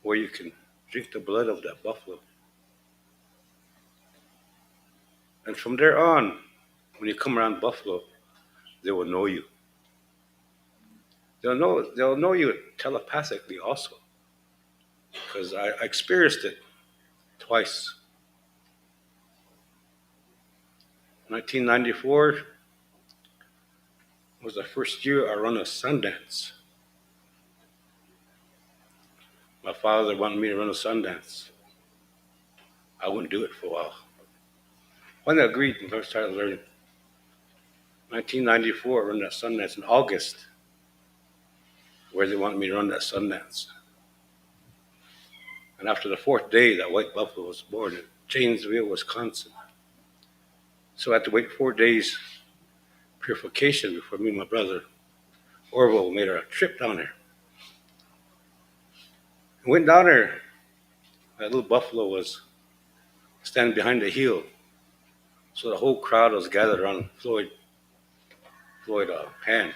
where you can drink the blood of that buffalo. And from there on, when you come around buffalo, they will know you. They'll know you telepathically also, because I experienced it twice. 1994 was the first year I run a Sundance. My father wanted me to run a Sundance. I wouldn't do it for a while. When I agreed and first started learning, 1994, I ran that Sundance in August, where they wanted me to run that Sundance. And after the fourth day, that white buffalo was born in Janesville, Wisconsin. So I had to wait 4 days purification before me and my brother Orville made a trip down there. We went down there. That little buffalo was standing behind the hill. So the whole crowd was gathered around Floyd Hand.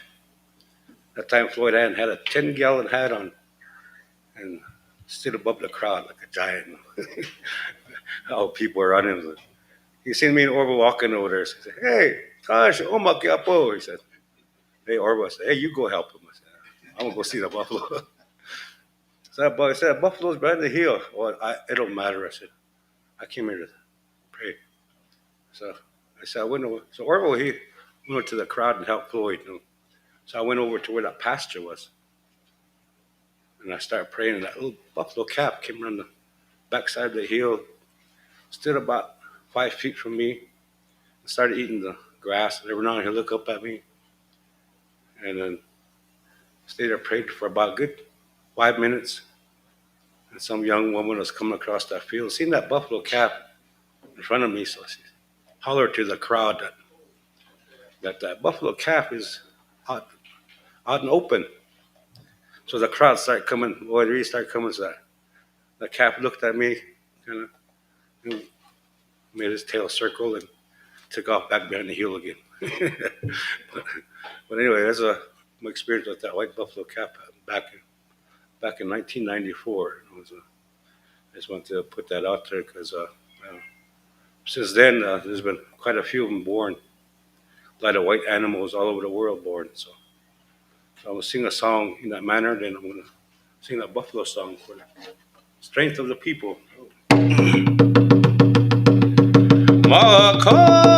That time Floyd Hand had a 10-gallon hat on and stood above the crowd like a giant. How people were running. He seen me and Orville walking over there. So he said, "Hey, Tosh, Omakiapo." He said, "Hey, Orville." I said, "Hey, you go help him." I said, "I'm going to go see the buffalo." So I said, "Buffalo's behind the hill." Well, it don't matter. I said, "I came here to pray." So I said, I went over. So Orville, he went to the crowd and helped Floyd. So I went over to where that pasture was. And I started praying, and that little buffalo calf came around the backside of the hill, stood about 5 feet from me, and started eating the grass. And every now and then he'd look up at me, and then stayed there, prayed for about a good 5 minutes. And some young woman was coming across that field, seen that buffalo calf in front of me, so she hollered to the crowd that buffalo calf is out and open. So the crowd started coming, boy, they really started coming. So the calf looked at me, kind of made his tail circle and took off back behind the hill again. but anyway, that's my experience with that white buffalo calf back in 1994. I just want to put that out there because since then there's been quite a few of them born, a lot of white animals all over the world born. So I'm gonna sing a song in that manner. Then I'm gonna sing that buffalo song for the strength of the people. Maka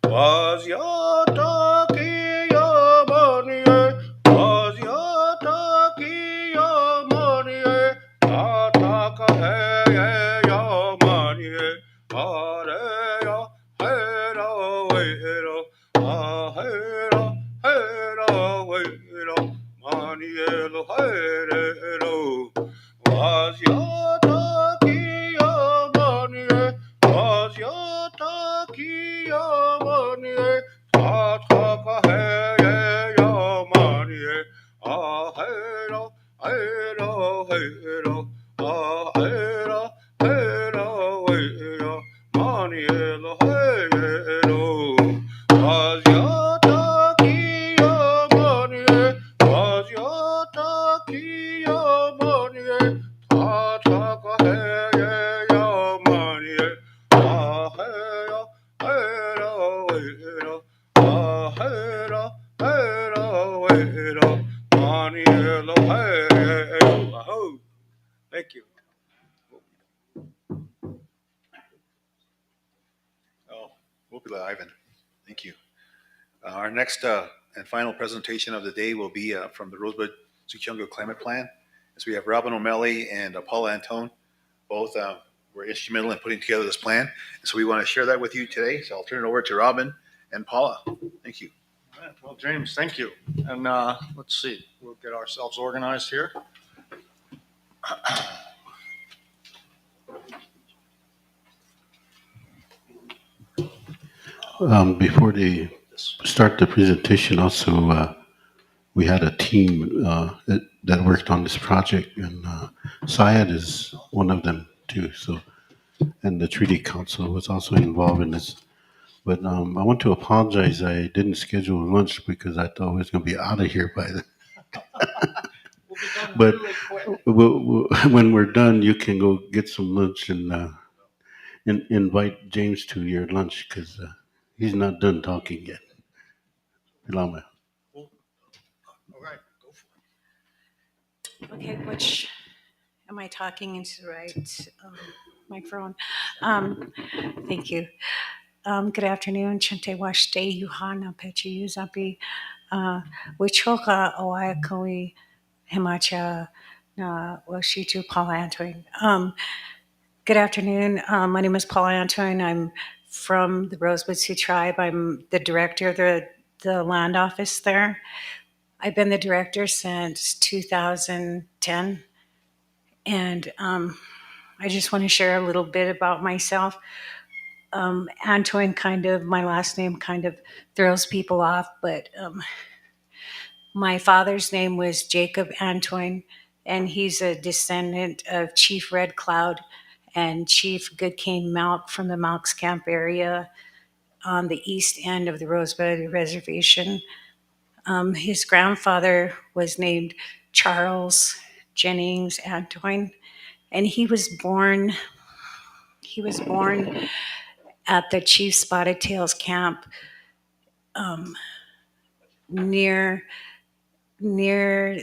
was yataki yamani, was yataki yamani, ataka hey yamani, areya hera wera, ahera hera wera, manielo hera, was yataki yamani, was yataki yamani, ataka hey yamani, ahera hera hera, ahera hera wera, manielo hera, was yataki yamani, was yataki yamani, ataka hey yamani, ahera hera wera, ahera hera wera, manielo hera. Thank you. Oh, Wopila Ivan. Thank you. Our next and final presentation of the day will be from the Rosebud Suchunga Climate Plan. As we have Robin O'Malley and Paula Antone, both were instrumental in putting together this plan. And so we want to share that with you today. So I'll turn it over to Robin and Paula. Thank you. All right. Well, James, thank you. And let's see, we'll get ourselves organized here. Before they start the presentation, also we had a team that worked on this project, and Syed is one of them too. So, and the Treaty Council was also involved in this. But I want to apologize. I didn't schedule lunch because I thought we was going to be out of here by then. But when we're done, you can go get some lunch and invite James to your lunch because he's not done talking yet. Ilama. All right, go for it. Okay, which am I talking into the right microphone? Thank you. Good afternoon. Chante washte yuhana pechi yuzapi wichoka oayakoi himacha na washitu Paula Antoine. Good afternoon. My name is Paula Antoine. I'm from the Rosebud Sioux Tribe. I'm the director of the land office there. I've been the director since 2010. And I just want to share a little bit about myself. Antoine my last name kind of throws people off, but my father's name was Jacob Antoine, and he's a descendant of Chief Red Cloud and Chief Good Cane Malk from the Malk's Camp area. on the east end of the Rosebud Reservation. His grandfather was named Charles Jennings Antoine, and he was born at the Chief Spotted Tails camp um, near near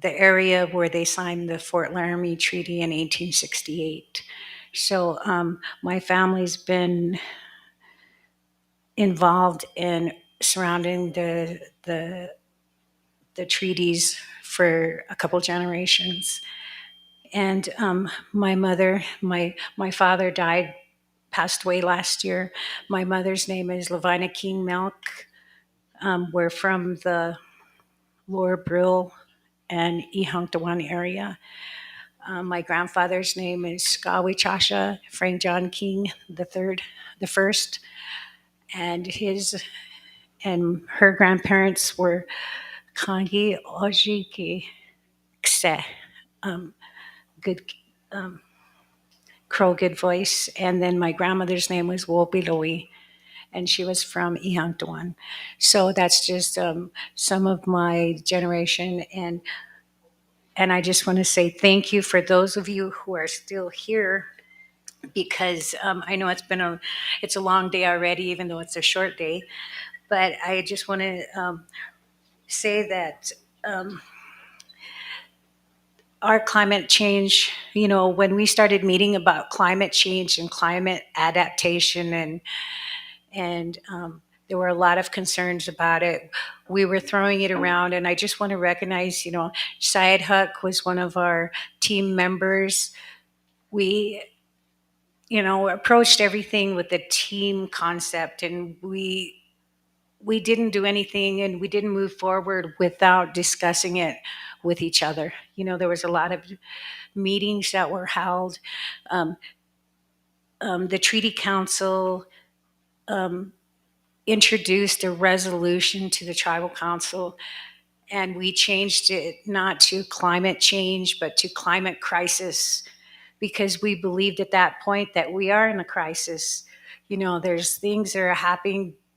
the area where they signed the Fort Laramie Treaty in 1868. So my family's been involved in surrounding the treaties for a couple generations. And my father died, passed away last year. My mother's name is Lavina King Milk. We're from the Lower Brill and Ehunktawan area. My grandfather's name is Skawi Chasha Frank John King the first, and her grandparents were Kangi Ojiki Kse, good crow, good voice. And then my grandmother's name was Wopilowi, and she was from Ehunktawan. So that's just some of my generation, and I just want to say thank you for those of you who are still here, because I know it's a long day already, even though it's a short day. But I just want to say that our climate change, when we started meeting about climate change and climate adaptation, and there were a lot of concerns about it. We were throwing it around, and I just want to recognize, Syed Huck was one of our team members. We, approached everything with the team concept, and we didn't do anything, and we didn't move forward without discussing it with each other. There was a lot of meetings that were held. Um, the Treaty Council introduced a resolution to the Tribal Council, and we changed it not to climate change, but to climate crisis, because we believed at that point that we are in a crisis. There's things that are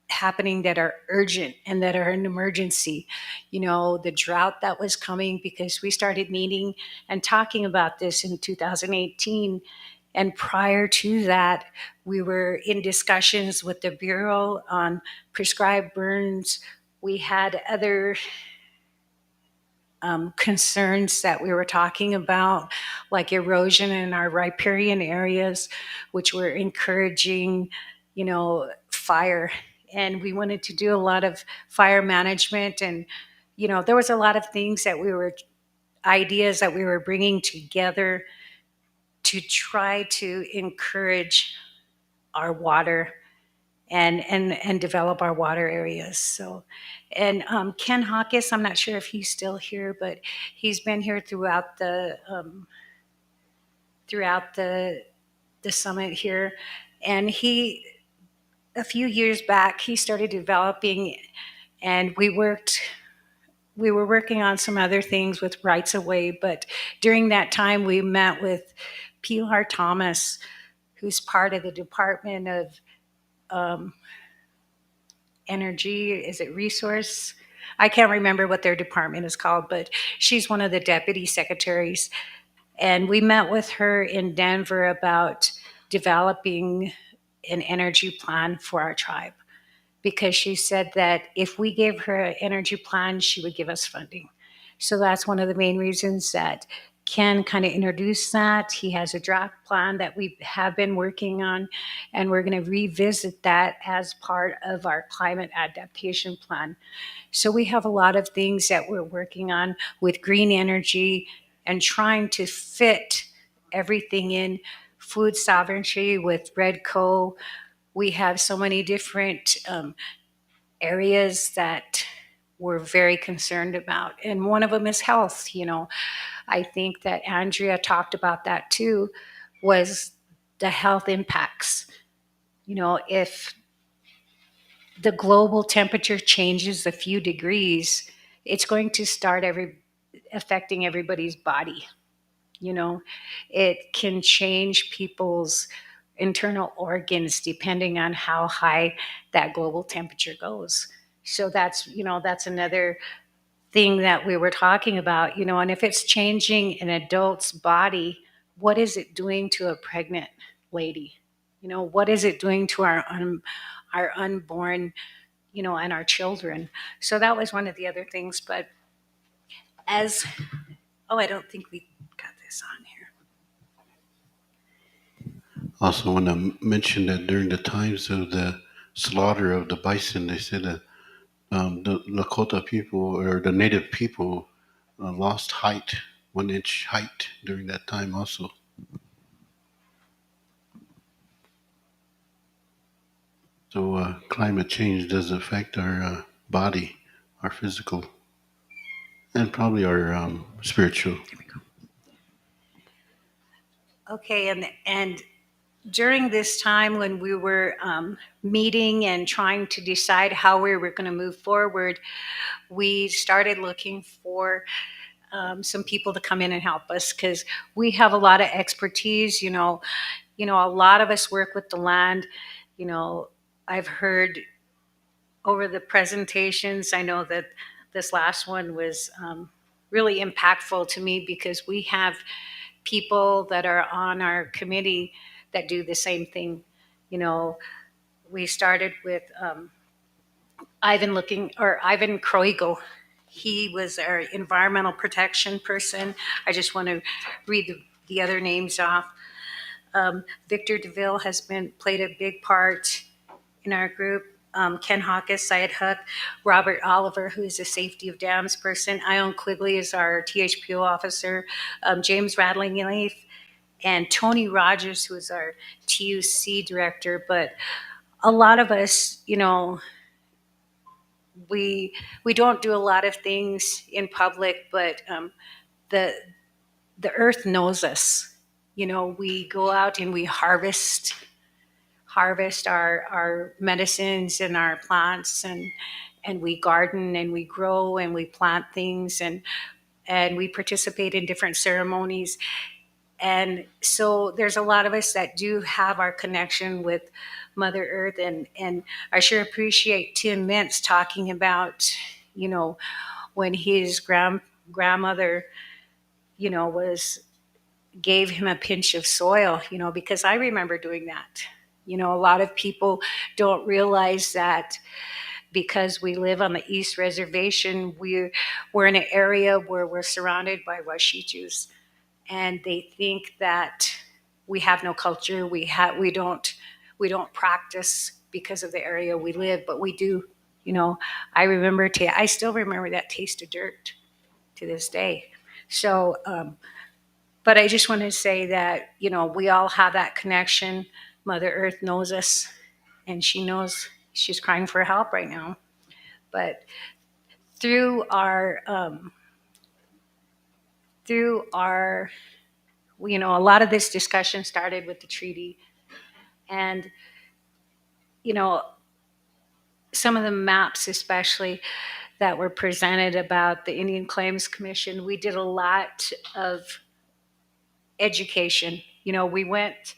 happening that are urgent and that are an emergency. The drought that was coming, because we started meeting and talking about this in 2018. And prior to that, we were in discussions with the Bureau on prescribed burns. We had other concerns that we were talking about, like erosion in our riparian areas, which were encouraging, fire. And we wanted to do a lot of fire management. And, there was a lot of things ideas that we were bringing together to try to encourage our water and develop our water areas. So, and Ken Hawkes, I'm not sure if he's still here, but he's been here throughout the summit here, and a few years back he started developing, and we were working on some other things with rights of way. But during that time, we met with Pilar Thomas, who's part of the Department of Energy. Is it resource? I can't remember what their department is called, but she's one of the deputy secretaries. And we met with her in Denver about developing an energy plan for our tribe, because she said that if we gave her an energy plan, she would give us funding. So that's one of the main reasons that Ken kind of introduced that. He has a draft plan that we have been working on, and we're going to revisit that as part of our climate adaptation plan. So we have a lot of things that we're working on with green energy and trying to fit everything in. Food sovereignty with Redco. We have so many different areas that we're very concerned about. And one of them is health. I think that Andrea talked about that too, was the health impacts. If the global temperature changes a few degrees, it's going to start affecting everybody's body. It can change people's internal organs depending on how high that global temperature goes. So that's, that's another thing that we were talking about, and if it's changing an adult's body, what is it doing to a pregnant lady? What is it doing to our unborn, and our children? So that was one of the other things. But as, oh, I don't think we got this on here. Also, want to mention that during the times of the slaughter of the bison, they said that the Lakota people or the native people lost height, 1 inch height during that time also. So climate change does affect our body, our physical, and probably our spiritual. Okay, and during this time when we were meeting and trying to decide how we were going to move forward, we started looking for some people to come in and help us, because we have a lot of expertise. A lot of us work with the land. I've heard over the presentations, I know that this last one was really impactful to me, because we have people that are on our committee that do the same thing. We started with Ivan Kroigel. He was our environmental protection person. I just want to read the other names off. Victor DeVille has played a big part in our group. Ken Hawkes, Syed Huck, Robert Oliver, who is a safety of dams person. Ion Quigley is our THPO officer. James Rattling Leaf, and Tony Rogers, who is our TUC director. But a lot of us, we don't do a lot of things in public, but the earth knows us. We go out and we harvest our medicines and our plants, and we garden and we grow and we plant things, and we participate in different ceremonies. And so there's a lot of us that do have our connection with Mother Earth, and I sure appreciate Tim Mintz talking about, when his grandmother, was gave him a pinch of soil, because I remember doing that. A lot of people don't realize that because we live on the East Reservation, we're in an area where we're surrounded by Washijus, and they think that we have no culture. We don't practice because of the area we live, but we do. I still remember that taste of dirt to this day. So, but I just want to say that we all have that connection. Mother Earth knows us, and she knows she's crying for help right now. But through our a lot of this discussion started with the treaty, and some of the maps especially that were presented about the Indian Claims Commission, we did a lot of education. We went,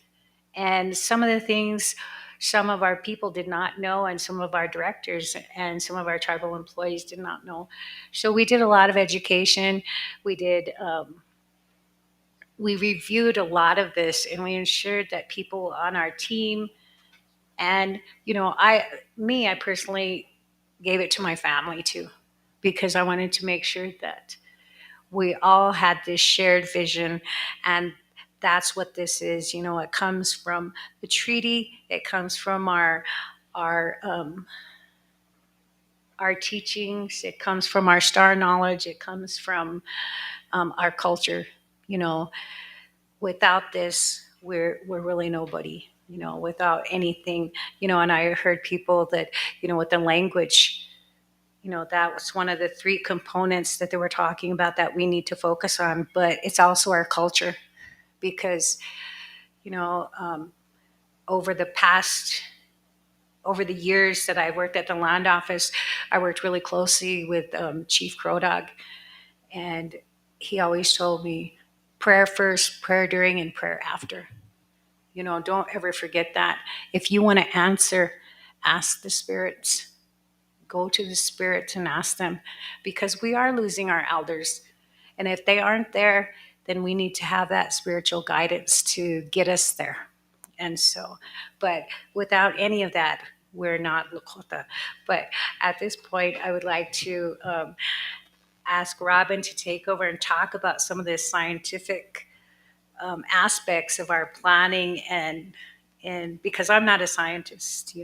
and some of the things some of our people did not know, and some of our directors and some of our tribal employees did not know. So we did a lot of education. We reviewed a lot of this, and we ensured that people on our team, and I personally gave it to my family too, because I wanted to make sure that we all had this shared vision, and that's what this is. It comes from the treaty. It comes from our teachings. It comes from our star knowledge. It comes from our culture. Without this, we're really nobody. Without anything. And I heard people that with the language. That was one of the 3 components that they were talking about that we need to focus on, but it's also our culture, because, over the years that I worked at the land office, I worked really closely with Chief Crow Dog, and he always told me prayer first, prayer during, and prayer after. Don't ever forget that. If you want to answer, ask the spirits. Go to the spirits and ask them, because we are losing our elders. And if they aren't there, then we need to have that spiritual guidance to get us there. And so, but without any of that, we're not Lakota. But at this point, I would like to ask Robin to take over and talk about some of the scientific aspects of our planning, and because I'm not a scientist,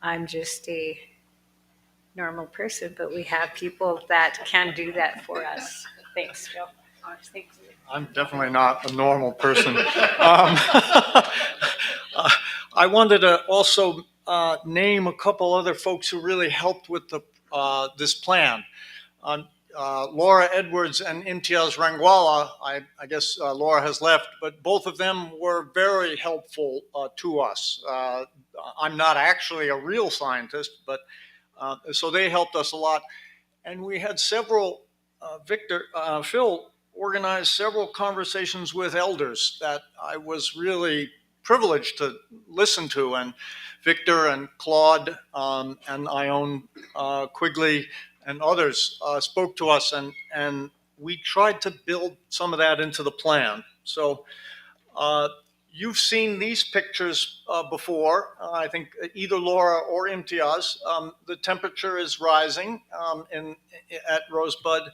I'm just a normal person, but we have people that can do that for us. Thanks, Phil. Thanks. I'm definitely not a normal person. I wanted to also name a couple other folks who really helped with this plan. Laura Edwards and Imtiaz Rangwala, I guess Laura has left, but both of them were very helpful to us. I'm not actually a real scientist, but so they helped us a lot. And we had several, Phil organized several conversations with elders that I was really privileged to listen to. And Victor and Claude and Ione Quigley and others spoke to us, and we tried to build some of that into the plan. So you've seen these pictures before. I think either Laura or Imtiaz. The temperature is rising at Rosebud,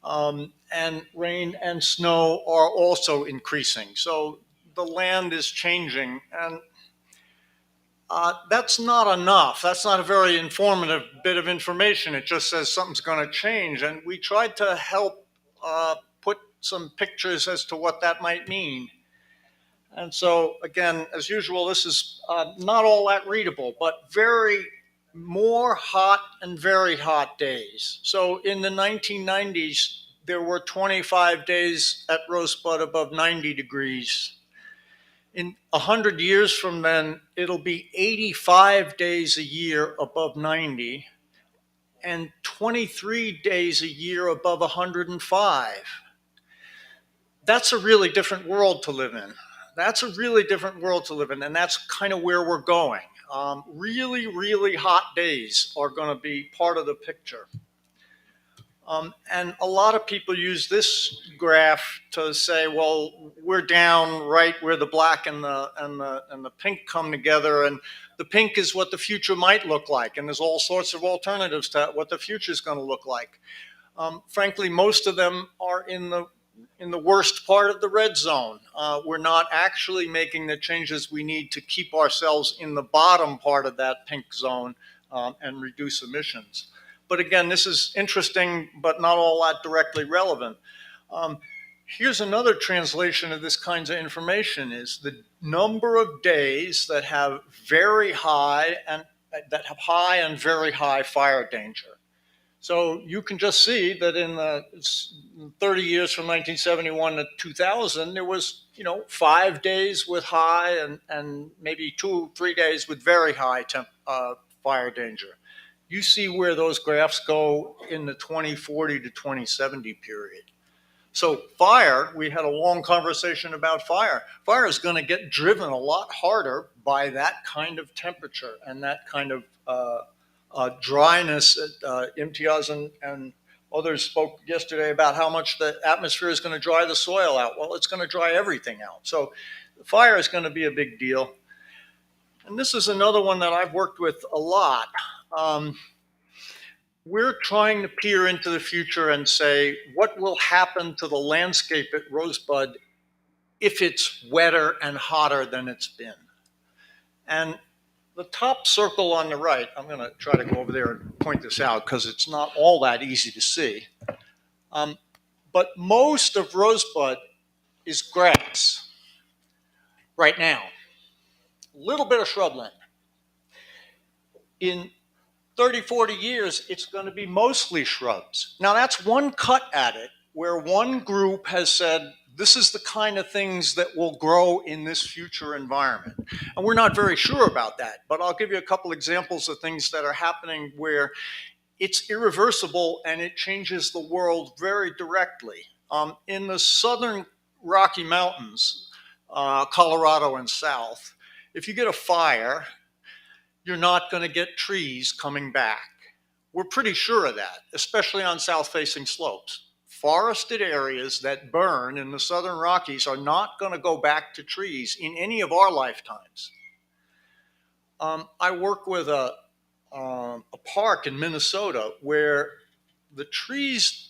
and rain and snow are also increasing. So the land is changing, and that's not enough. That's not a very informative bit of information. It just says something's going to change, and we tried to help put some pictures as to what that might mean. And so, again, as usual, this is not all that readable, but very more hot and very hot days. So in the 1990s, there were 25 days at Rosebud above 90 degrees. In 100 years from then, it'll be 85 days a year above 90 and 23 days a year above 105. That's a really different world to live in. That's a really different world to live in, and that's kind of where we're going. Really, really hot days are going to be part of the picture. And a lot of people use this graph to say, well, we're down right where the black and the pink come together, and the pink is what the future might look like, and there's all sorts of alternatives to what the future is going to look like. Frankly, most of them are in the worst part of the red zone. We're not actually making the changes we need to keep ourselves in the bottom part of that pink zone and reduce emissions. But again, this is interesting, but not all that directly relevant. Here's another translation of this kinds of information: is the number of days that have very high and very high fire danger. So you can just see that in the 30 years from 1971 to 2000, there was 5 days with high and maybe 2-3 days with very high fire danger. You see where those graphs go in the 2040 to 2070 period. So fire, we had a long conversation about fire. Fire is going to get driven a lot harder by that kind of temperature and that kind of dryness. Imtiaz and others spoke yesterday about how much the atmosphere is going to dry the soil out. Well, it's going to dry everything out. So fire is going to be a big deal. And this is another one that I've worked with a lot. We're trying to peer into the future and say, what will happen to the landscape at Rosebud if it's wetter and hotter than it's been? And the top circle on the right, I'm going to try to go over there and point this out because it's not all that easy to see. But most of Rosebud is grass right now. A little bit of shrubland. In 30, 40 years, it's going to be mostly shrubs. Now, that's one cut at it where one group has said, this is the kind of things that will grow in this future environment. And we're not very sure about that, but I'll give you a couple examples of things that are happening where it's irreversible and it changes the world very directly. In the southern Rocky Mountains, Colorado and south. If you get a fire, you're not going to get trees coming back. We're pretty sure of that, especially on south-facing slopes. Forested areas that burn in the southern Rockies are not going to go back to trees in any of our lifetimes. I work with a park in Minnesota where the trees,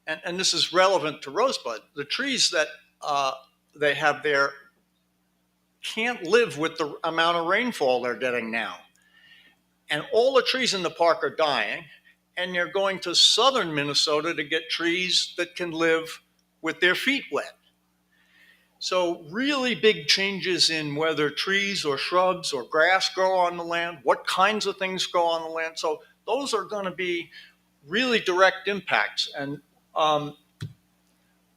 and this is relevant to Rosebud, the trees that they have there can't live with the amount of rainfall they're getting now. And all the trees in the park are dying, and they're going to southern Minnesota to get trees that can live with their feet wet. So really big changes in whether trees or shrubs or grass grow on the land, what kinds of things grow on the land. So those are going to be really direct impacts. And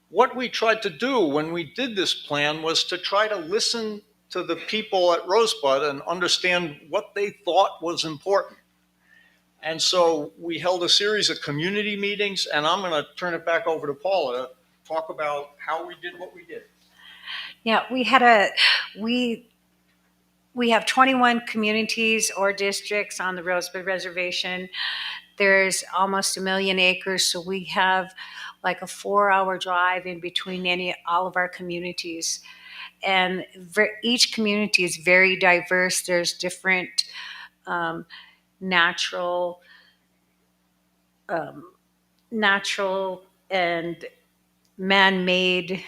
what we tried to do when we did this plan was to try to listen to the people at Rosebud and understand what they thought was important. And so we held a series of community meetings, and I'm going to turn it back over to Paula to talk about how we did what we did. Yeah, we have 21 communities or districts on the Rosebud Reservation. There's almost 1 million acres, so we have like a 4-hour drive in between all of our communities. And each community is very diverse. There's different natural and man-made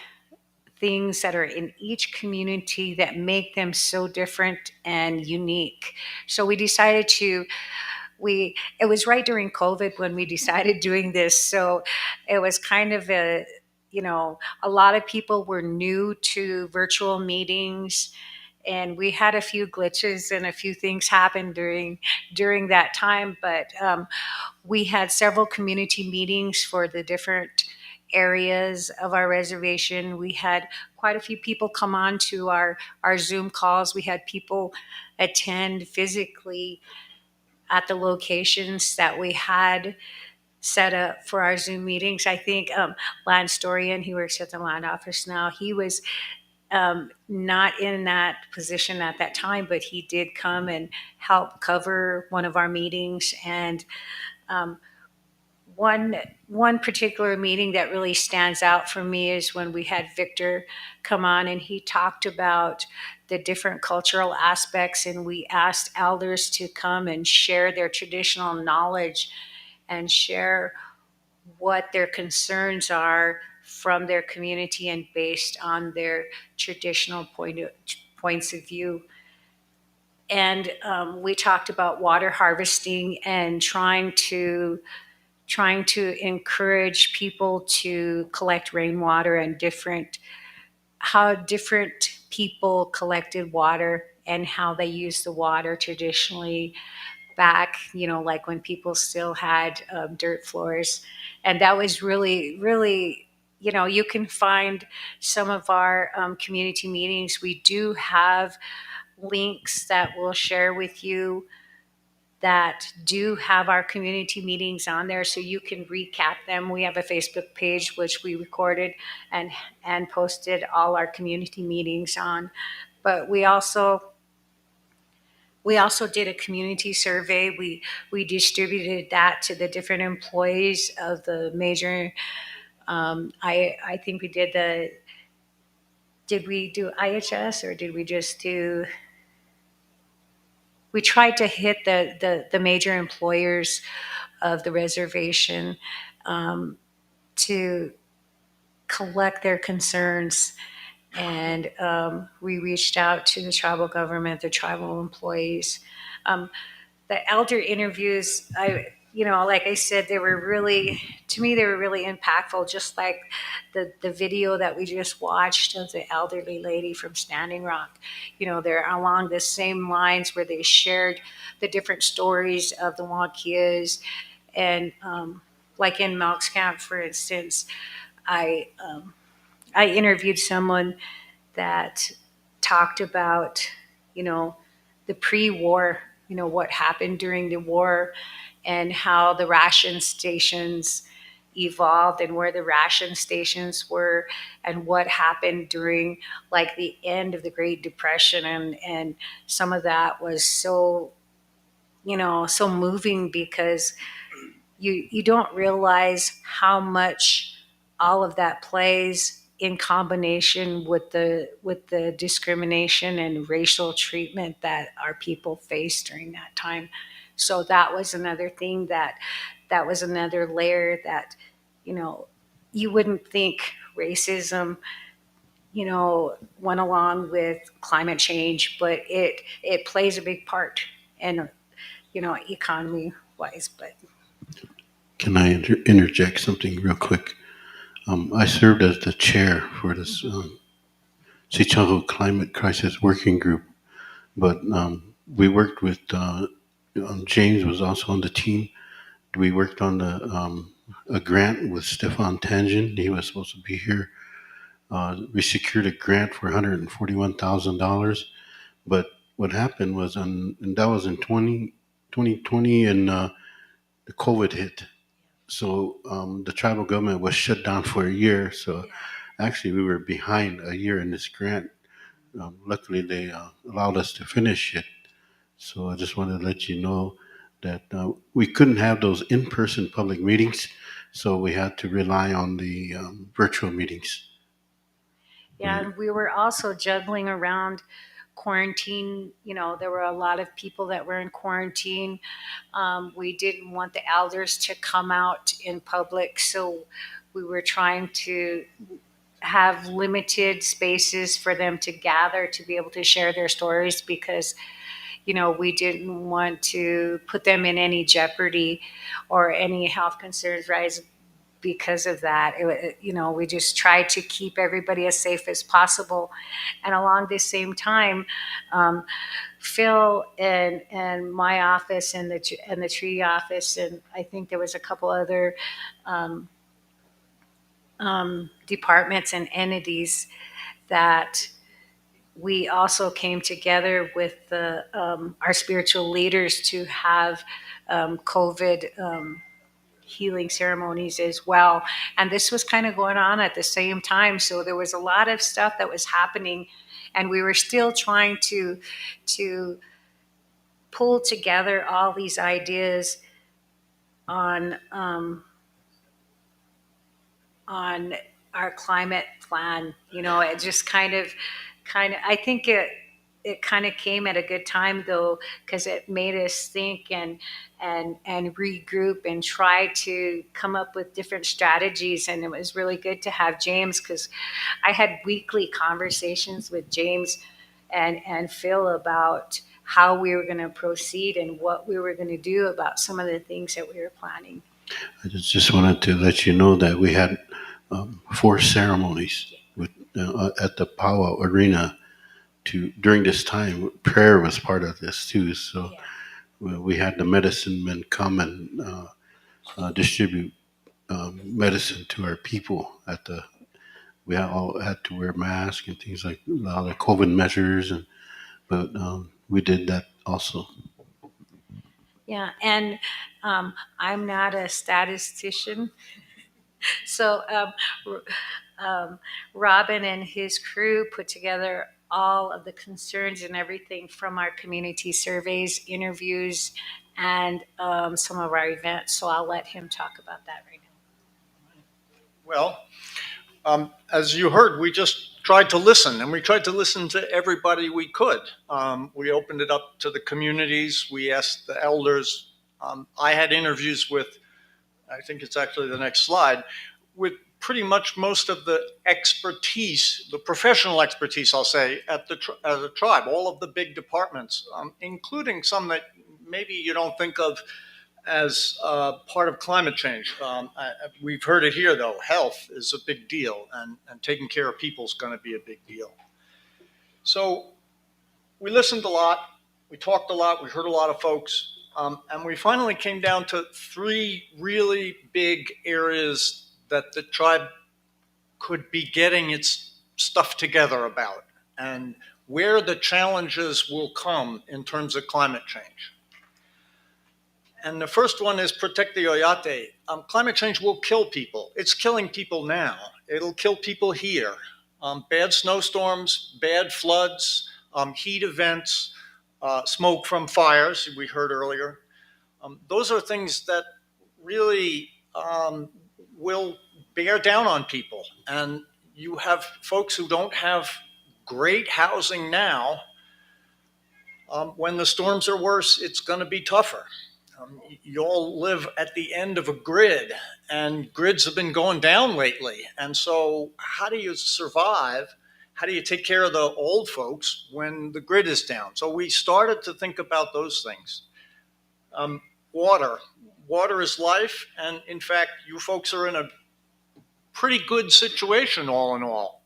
things that are in each community that make them so different and unique. So we decided it was right during COVID when we decided doing this. So it was kind of a lot of people were new to virtual meetings, and we had a few glitches and a few things happen during that time. But we had several community meetings for the different areas of our reservation. We had quite a few people come on to our Zoom calls. We had people attend physically at the locations that we had set up for our Zoom meetings. I think Land Storian, he works at the land office now, he was not in that position at that time, but he did come and help cover one of our meetings. And one particular meeting that really stands out for me is when we had Victor come on, and he talked about the different cultural aspects, and we asked elders to come and share their traditional knowledge and share what their concerns are from their community and based on their traditional points of view. And we talked about water harvesting and trying to encourage people to collect rainwater, and how different people collected water and how they used the water traditionally back, like when people still had dirt floors. And that was really, really, you can find some of our community meetings. We do have links that we'll share with you that do have our community meetings on there, so you can recap them. We have a Facebook page which we recorded and posted all our community meetings on. But we also did a community survey. We distributed that to the different employees of the major. I think we did we do IHS, or did we just do? We tried to hit the major employers of the reservation to collect their concerns. And we reached out to the tribal government, the tribal employees. The elder interviews, like I said, they were really impactful, just like the video that we just watched of the elderly lady from Standing Rock. They're along the same lines where they shared the different stories of the Wakias. And like in Melk's Camp, for instance, I interviewed someone that talked about, the pre-war, what happened during the war, and how the ration stations, evolved and where the ration stations were and what happened during like the end of the Great Depression. And some of that was so, so moving because you don't realize how much all of that plays in combination with the discrimination and racial treatment that our people faced during that time. So that was another thing that was another layer that you wouldn't think racism went along with climate change, but it plays a big part in economy wise. But Can I interject something real quick? I served as the chair for this Sitomni Climate Crisis Working Group, but we worked with James was also on the team. We worked on a grant with Stefan Tangent. He was supposed to be here. We secured a grant for $141,000, but what happened was, and that was in 2020, and the COVID hit. So the tribal government was shut down for a year. So actually, we were behind a year in this grant. Luckily, they allowed us to finish it. So I just wanted to let you know that we couldn't have those in-person public meetings, so we had to rely on the virtual meetings. yeah, and we were also juggling around quarantine. There were a lot of people that were in quarantine. We didn't want the elders to come out in public, so we were trying to have limited spaces for them to gather to be able to share their stories because we didn't want to put them in any jeopardy or any health concerns rise because of that. We just tried to keep everybody as safe as possible. And along the same time, Phil and my office and the treaty office, and I think there was a couple other departments and entities that we also came together with our spiritual leaders to have COVID healing ceremonies as well. And this was kind of going on at the same time. So there was a lot of stuff that was happening, and we were still trying to pull together all these ideas on our climate plan. It just kind of I think it kind of came at a good time though, because it made us think and regroup and try to come up with different strategies. And it was really good to have James, because I had weekly conversations with James and Phil about how we were going to proceed and what we were going to do about some of the things that we were planning. I just wanted to let you know that we had 4 ceremonies with at the Powwow Arena. During this time, prayer was part of this too. So we had the medicine men come and distribute medicine to our people at the. We all had to wear masks and things like all the COVID measures, but we did that also. Yeah, and I'm not a statistician, so Robin and his crew put together all of the concerns and everything from our community surveys, interviews, and some of our events. So I'll let him talk about that right now. Well, as you heard, we just tried to listen, and we tried to listen to everybody we could. We opened it up to the communities. We asked the elders. I had interviews with, I think it's actually the next slide, with pretty much most of the expertise, the professional expertise, I'll say, at the tribe, all of the big departments, including some that maybe you don't think of as part of climate change. We've heard it here, though. Health is a big deal, and taking care of people is going to be a big deal. So we listened a lot, we talked a lot, we heard a lot of folks, and we finally came down to 3 really big areas that the tribe could be getting its stuff together about, and where the challenges will come in terms of climate change. And the first one is protect the Oyate. Climate change will kill people. It's killing people now. It'll kill people here. Bad snowstorms, bad floods, heat events, smoke from fires, we heard earlier. Those are things that really will bear down on people. And you have folks who don't have great housing now. When the storms are worse, it's going to be tougher. You all live at the end of a grid, and grids have been going down lately. And so, how do you survive? How do you take care of the old folks when the grid is down? So, we started to think about those things. Water. Water is life. And in fact, you folks are in a pretty good situation, all in all.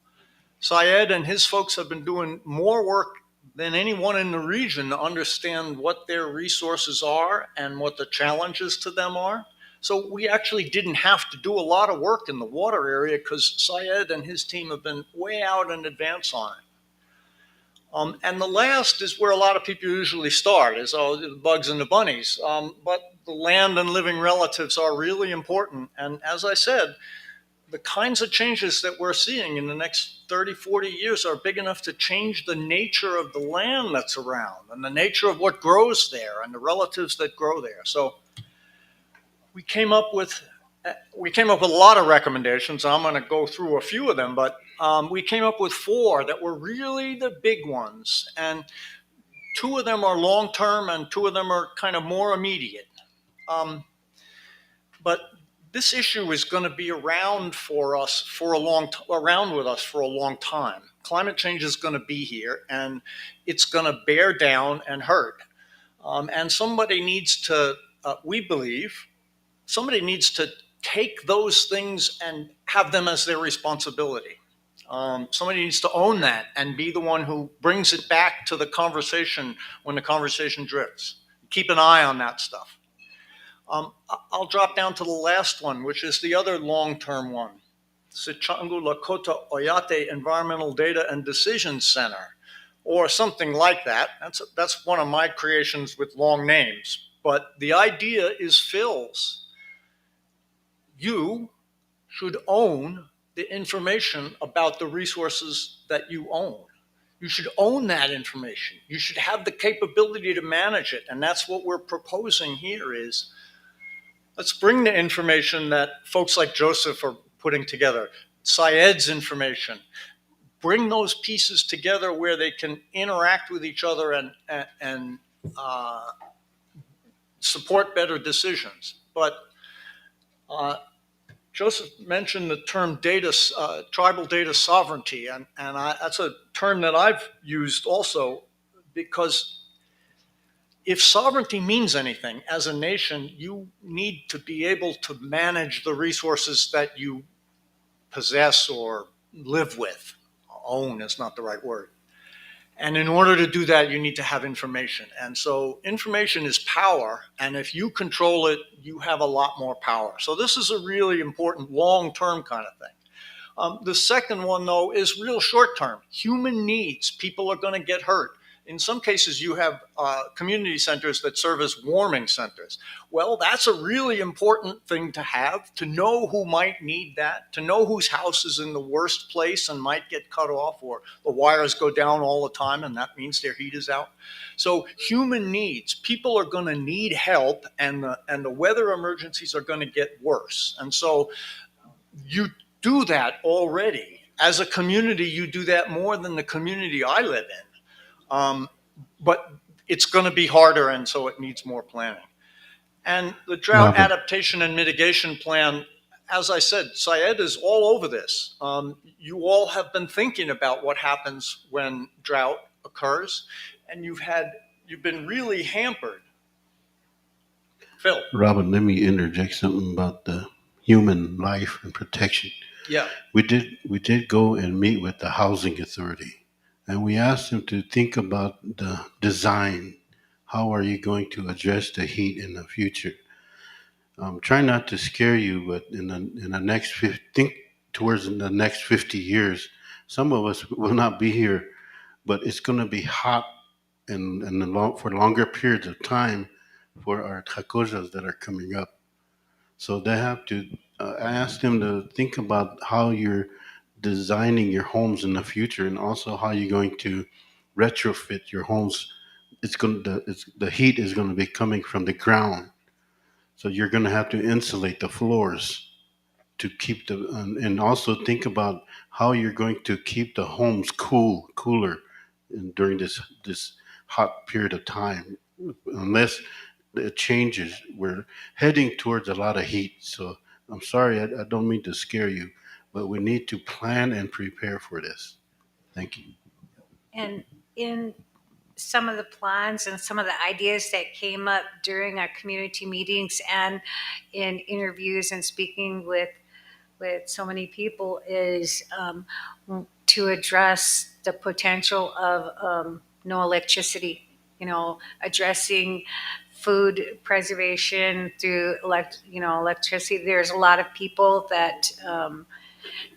Syed and his folks have been doing more work than anyone in the region to understand what their resources are and what the challenges to them are. So we actually didn't have to do a lot of work in the water area because Syed and his team have been way out in advance on it. And the last is where a lot of people usually start, is all the bugs and the bunnies. But the land and living relatives are really important. And as I said, the kinds of changes that we're seeing in the next 30, 40 years are big enough to change the nature of the land that's around and the nature of what grows there and the relatives that grow there. So we came up with a lot of recommendations. I'm going to go through a few of them, but we came up with 4 that were really the big ones. And 2 of them are long-term and 2 of them are kind of more immediate. But this issue is going to be around for us around with us for a long time. Climate change is going to be here, and it's going to bear down and hurt. And somebody needs to, we believe, somebody needs to take those things and have them as their responsibility. Somebody needs to own that and be the one who brings it back to the conversation when the conversation drifts. Keep an eye on that stuff. I'll drop down to the last one, which is the other long-term one. Sichangu Lakota Oyate Environmental Data and Decision Center, or something like that. That's one of my creations with long names. But the idea is Phil's. You should own the information about the resources that you own. You should own that information. You should have the capability to manage it. And that's what we're proposing here is, let's bring the information that folks like Joseph are putting together, Syed's information, bring those pieces together where they can interact with each other and support better decisions. But Joseph mentioned the term tribal data sovereignty, and that's a term that I've used also, because if sovereignty means anything, as a nation, you need to be able to manage the resources that you possess or live with. Own is not the right word. And in order to do that, you need to have information. And so information is power. And if you control it, you have a lot more power. So this is a really important long-term kind of thing. The second one, though, is real short-term. Human needs. People are going to get hurt. In some cases, you have community centers that serve as warming centers. Well, that's a really important thing to have, to know who might need that, to know whose house is in the worst place and might get cut off, or the wires go down all the time and that means their heat is out. So human needs, people are going to need help, and the weather emergencies are going to get worse. And so you do that already. As a community, you do that more than the community I live in. But it's going to be harder, and so it needs more planning. And the drought adaptation and mitigation plan, as I said, Syed is all over this. You all have been thinking about what happens when drought occurs, and you've been really hampered. Phil. Robin, let me interject something about the human life and protection. Yeah. We did go and meet with the housing authority. And we asked them to think about the design. How are you going to address the heat in the future? Try not to scare you, but in the next think towards the next 50 years, some of us will not be here, but it's going to be hot and for longer periods of time for our tacosas that are coming up. So they have to. I asked them to think about how you're designing your homes in the future, and also how you're going to retrofit your homes. The heat is going to be coming from the ground, so you're going to have to insulate the floors to keep and also think about how you're going to keep the homes cooler during this hot period of time. Unless it changes, we're heading towards a lot of heat. So I'm sorry, I don't mean to scare you, but we need to plan and prepare for this. Thank you. And in some of the plans and some of the ideas that came up during our community meetings and in interviews and speaking with so many people is to address the potential of no electricity, addressing food preservation through electricity. There's a lot of people that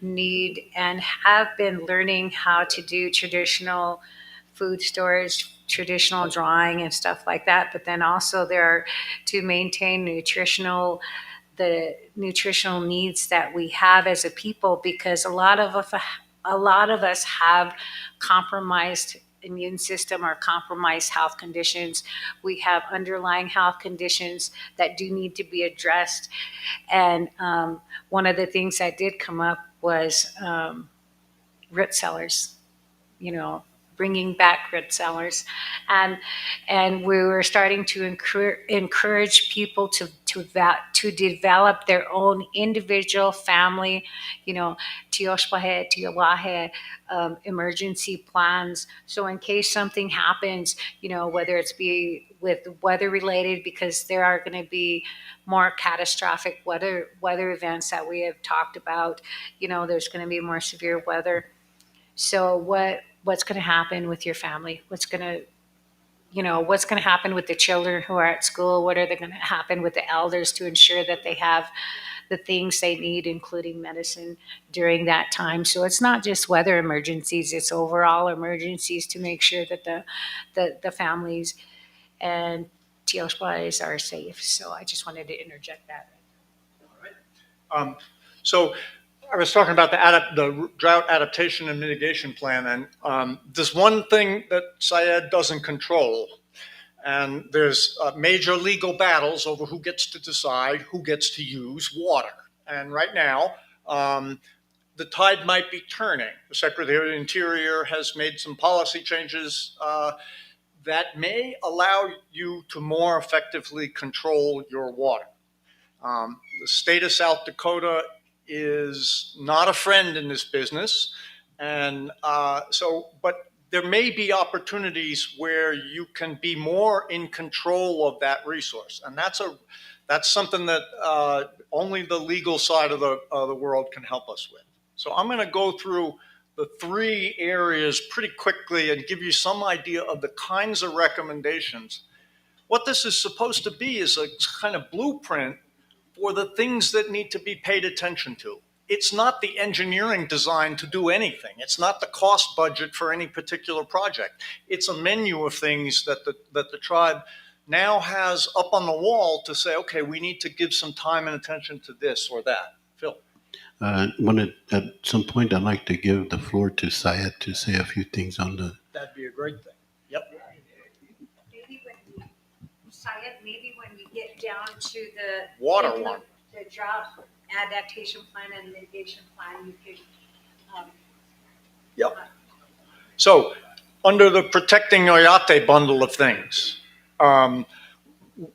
need and have been learning how to do traditional food storage, traditional drying and stuff like that. But then also there are to maintain the nutritional needs that we have as a people, because a lot of us have compromised immune system or compromised health conditions. We have underlying health conditions that do need to be addressed. And one of the things that did come up was root cellars, bringing back root cellars, and we were starting to encourage people to develop their own individual family, tioshpahe, tiowahe, emergency plans. So in case something happens, whether it's be with weather related, because there are going to be more catastrophic weather events that we have talked about. There's going to be more severe weather. So what's going to happen with your family? What's going to happen with the children who are at school? What are they going to happen with the elders to ensure that they have the things they need, including medicine, during that time? So it's not just weather emergencies; it's overall emergencies to make sure that the families and Tioshpas are safe. So I just wanted to interject that. So I was talking about the drought adaptation and mitigation plan, and there's one thing that Syed doesn't control, and there's major legal battles over who gets to decide who gets to use water. And right now, the tide might be turning. The Secretary of the Interior has made some policy changes that may allow you to more effectively control your water. The state of South Dakota is not a friend in this business. And but there may be opportunities where you can be more in control of that resource. And that's something that only the legal side of the world can help us with. So I'm going to go through the three areas pretty quickly and give you some idea of the kinds of recommendations. What this is supposed to be is a kind of blueprint for the things that need to be paid attention to. It's not the engineering design to do anything. It's not the cost budget for any particular project. It's a menu of things that the tribe now has up on the wall to say, okay, we need to give some time and attention to this or that. Phil. At some point, I'd like to give the floor to Syed to say a few things on the. That'd be a great thing. Yep. Maybe when we get down to the water one, the drought adaptation plan and mitigation plan, you could. Yep. So, under the Protecting Oyate bundle of things,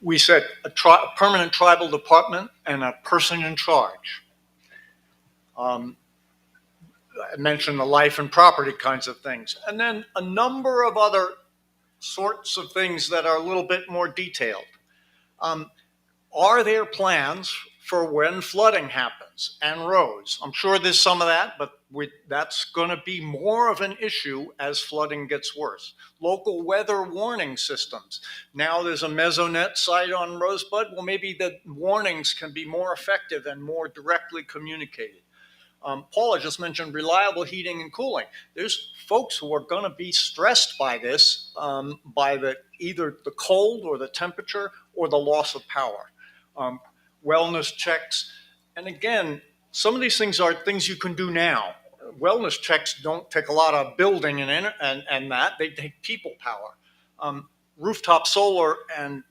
we said a permanent tribal department and a person in charge. I mentioned the life and property kinds of things, and then a number of other sorts of things that are a little bit more detailed. Are there plans for when flooding happens and roads? I'm sure there's some of that, but that's going to be more of an issue as flooding gets worse. Local weather warning systems. Now there's a Mesonet site on Rosebud. Well, maybe the warnings can be more effective and more directly communicated. Paula just mentioned reliable heating and cooling. There's folks who are going to be stressed by this by either the cold or the temperature or the loss of power. Wellness checks, and again, some of these things are things you can do now. Wellness checks don't take a lot of building and that, they take people power. Rooftop solar and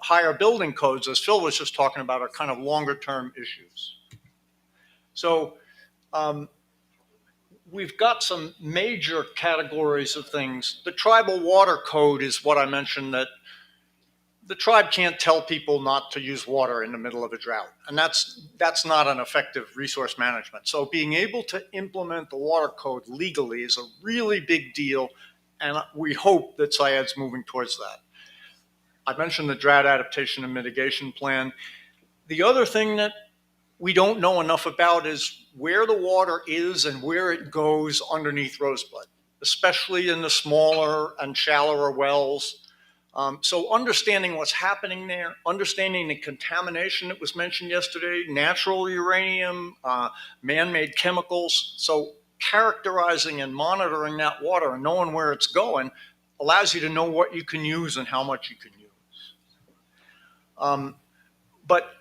higher building codes, as Phil was just talking about, are kind of longer term issues. So we've got some major categories of things. The tribal water code is what I mentioned, that the tribe can't tell people not to use water in the middle of a drought. And that's not an effective resource management. So being able to implement the water code legally is a really big deal. And we hope that Syed's moving towards that. I mentioned the drought adaptation and mitigation plan. The other thing that we don't know enough about is where the water is and where it goes underneath Rosebud, especially in the smaller and shallower wells. So understanding what's happening there, understanding the contamination that was mentioned yesterday, natural uranium, man-made chemicals. So characterizing and monitoring that water and knowing where it's going allows you to know what you can use and how much you can use. But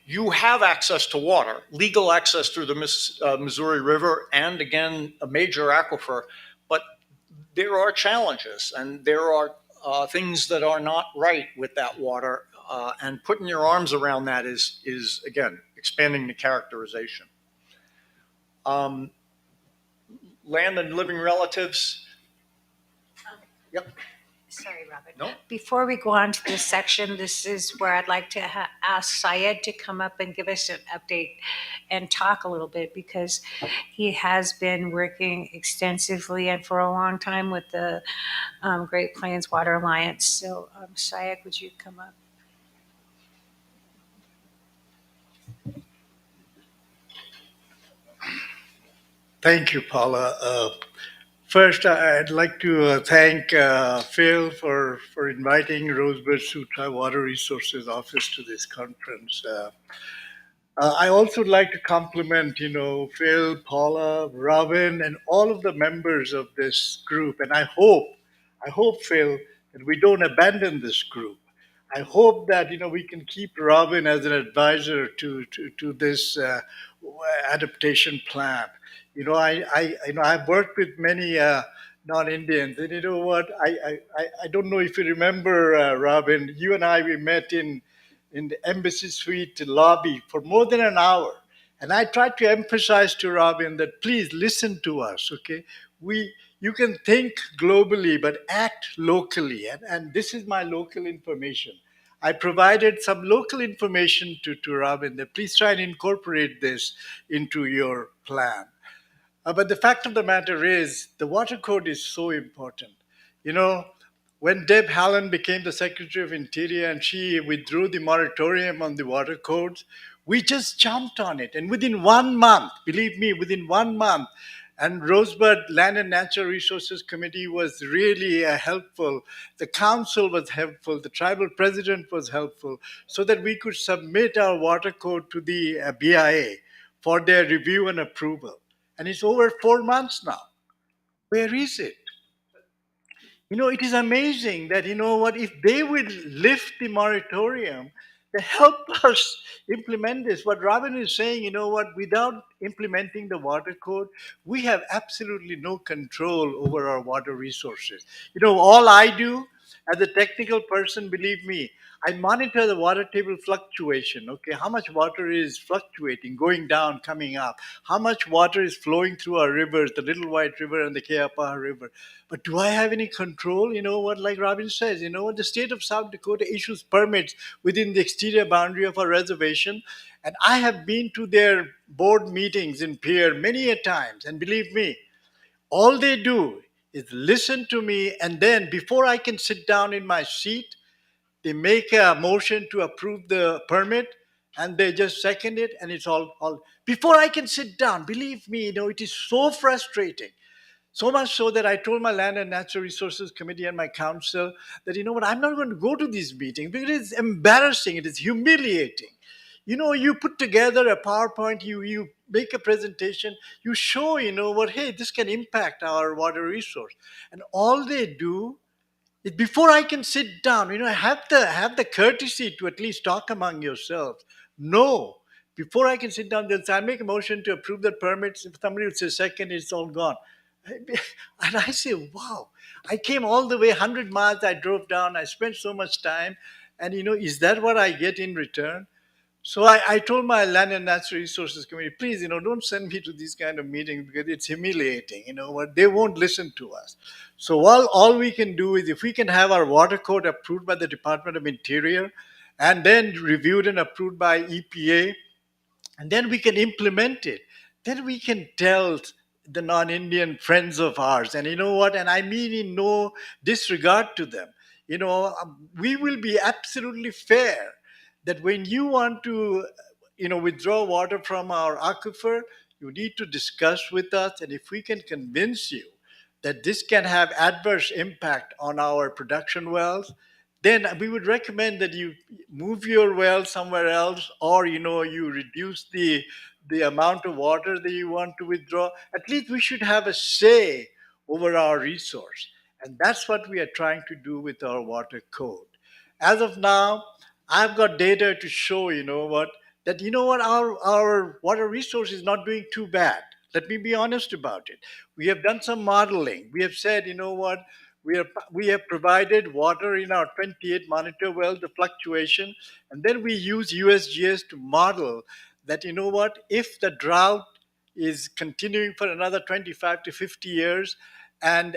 you have access to water, legal access through the Missouri River and, again, a major aquifer. But there are challenges and there are things that are not right with that water. And putting your arms around that is again, expanding the characterization. Land and living relatives. Yep. Sorry, Robin. No. Before we go on to this section, this is where I'd like to ask Syed to come up and give us an update and talk a little bit, because he has been working extensively and for a long time with the Great Plains Water Alliance. So, Syed, would you come up? Thank you, Paula. First, I'd like to thank Phil for inviting Rosebud Sutra Water Resources Office to this conference. I also would like to compliment, Phil, Paula, Robin, and all of the members of this group. And I hope, Phil, that we don't abandon this group. I hope that we can keep Robin as an advisor to this adaptation plan. I've worked with many non-Indians, and you know what? I don't know if you remember, Robin. You and I, we met in the embassy suite lobby for more than an hour. And I tried to emphasize to Robin that please listen to us, okay? You can think globally, but act locally. And this is my local information. I provided some local information to Robin that please try and incorporate this into your plan. But the fact of the matter is, the water code is so important. When Deb Haaland became the Secretary of Interior and she withdrew the moratorium on the water codes, we just jumped on it. And within 1 month, believe me, within 1 month, and Rosebud Land and Natural Resources Committee was really helpful. The council was helpful. The tribal president was helpful, so that we could submit our water code to the BIA for their review and approval. And it's over 4 months now. Where is it? It is amazing that, if they would lift the moratorium, they help us implement this. What Robin is saying, without implementing the water code, we have absolutely no control over our water resources. All I do as a technical person, believe me, I monitor the water table fluctuation. Okay, how much water is fluctuating, going down, coming up? How much water is flowing through our rivers, the Little White River and the Keapaha River? But do I have any control? Like Robin says, the state of South Dakota issues permits within the exterior boundary of our reservation. And I have been to their board meetings in Pierre many a times. And believe me, all they do is listen to me. And then before I can sit down in my seat, they make a motion to approve the permit and they just second it, and it's all before I can sit down. Believe me, it is so frustrating. So much so that I told my Land and Natural Resources Committee and my council that, I'm not going to go to these meetings because it's embarrassing, it is humiliating. You put together a PowerPoint, you make a presentation, you show, what, hey, this can impact our water resource. And all they do is, before I can sit down, have the courtesy to at least talk among yourselves. No. Before I can sit down, they'll say, I make a motion to approve the permits. If somebody would say second, it's all gone. And I say, wow, I came all the way 100 miles. I drove down. I spent so much time. And, is that what I get in return? So I told my Land and Natural Resources Committee, please, don't send me to these kind of meetings because it's humiliating. What, they won't listen to us. So all we can do is, if we can have our water code approved by the Department of Interior and then reviewed and approved by EPA, and then we can implement it. Then we can tell the non-Indian friends of ours, and you know what? And I mean in no disregard to them. We will be absolutely fair that when you want to, withdraw water from our aquifer, you need to discuss with us, and if we can convince you that this can have adverse impact on our production wells, then we would recommend that you move your well somewhere else, or you reduce the amount of water that you want to withdraw. At least we should have a say over our resource, and that's what we are trying to do with our water code. As of now, I've got data to show, our water resource is not doing too bad. Let me be honest about it. We have done some modeling. We have said, we have provided water in our 28 monitor wells, the fluctuation, and then we use USGS to model that, if the drought is continuing for another 25 to 50 years, and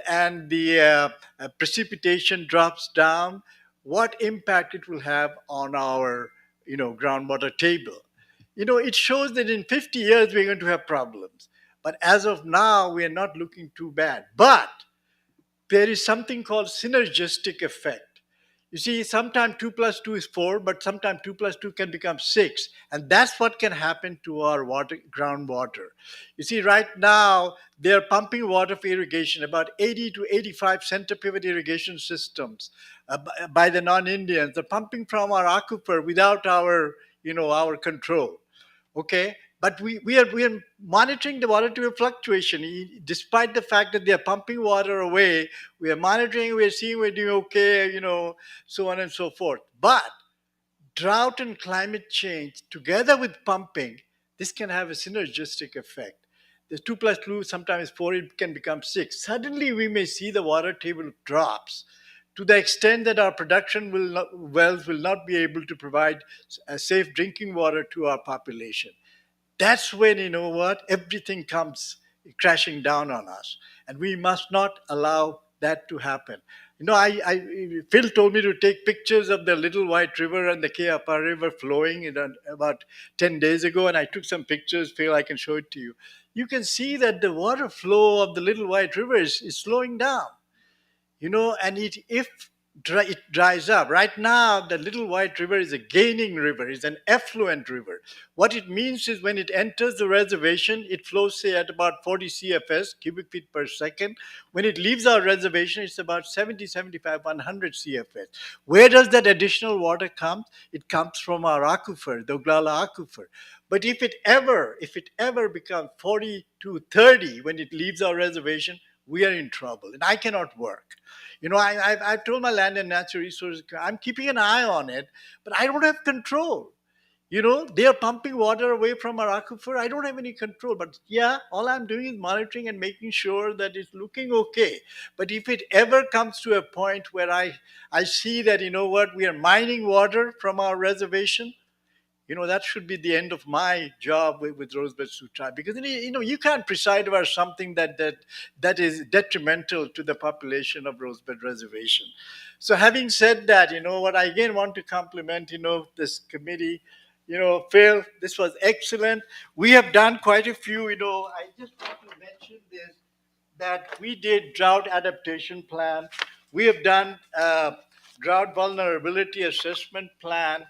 the precipitation drops down, what impact it will have on our groundwater table. It shows that in 50 years we're going to have problems, but as of now we are not looking too bad. But there is something called synergistic effect. You see, sometimes 2 plus 2 is 4, but sometimes 2 plus 2 can become 6. And that's what can happen to our groundwater. You see, right now, they're pumping water for irrigation, about 80 to 85 center pivot irrigation systems by the non-Indians. They're pumping from our aquifer without our control. Okay, but we are monitoring the water table fluctuation. Despite the fact that they are pumping water away, we are monitoring, we are seeing we're doing okay, so on and so forth. But drought and climate change together with pumping, this can have a synergistic effect. The 2 plus 2 sometimes 4, it can become 6. Suddenly we may see the water table drops to the extent that our production wells will not be able to provide safe drinking water to our population. That's when, everything comes crashing down on us, and we must not allow that to happen. Phil told me to take pictures of the Little White River and the Keapa River flowing about 10 days ago, and I took some pictures. Phil, I can show it to you. You can see that the water flow of the Little White River is slowing down. And it dries up. Right now, the Little White River is a gaining river, it's an effluent river. What it means is, when it enters the reservation, it flows, say, at about 40 CFS, cubic feet per second. When it leaves our reservation, it's about 70, 75, 100 CFS. Where does that additional water come? It comes from our aquifer, the Oglala aquifer. But if it ever becomes 40 to 30 when it leaves our reservation, we are in trouble, and I cannot work. I've told my Land and Natural Resources, I'm keeping an eye on it, but I don't have control. They are pumping water away from our aquifer. I don't have any control, but yeah, all I'm doing is monitoring and making sure that it's looking okay. But if it ever comes to a point where I see that, we are mining water from our reservation, that should be the end of my job with Rosebud Sioux Tribe, because you can't preside over something that is detrimental to the population of Rosebud Reservation. So having said that, I again want to compliment this committee. Phil, this was excellent. We have done quite a few. I just want to mention this, that we did drought adaptation plan. We have done drought vulnerability assessment plan.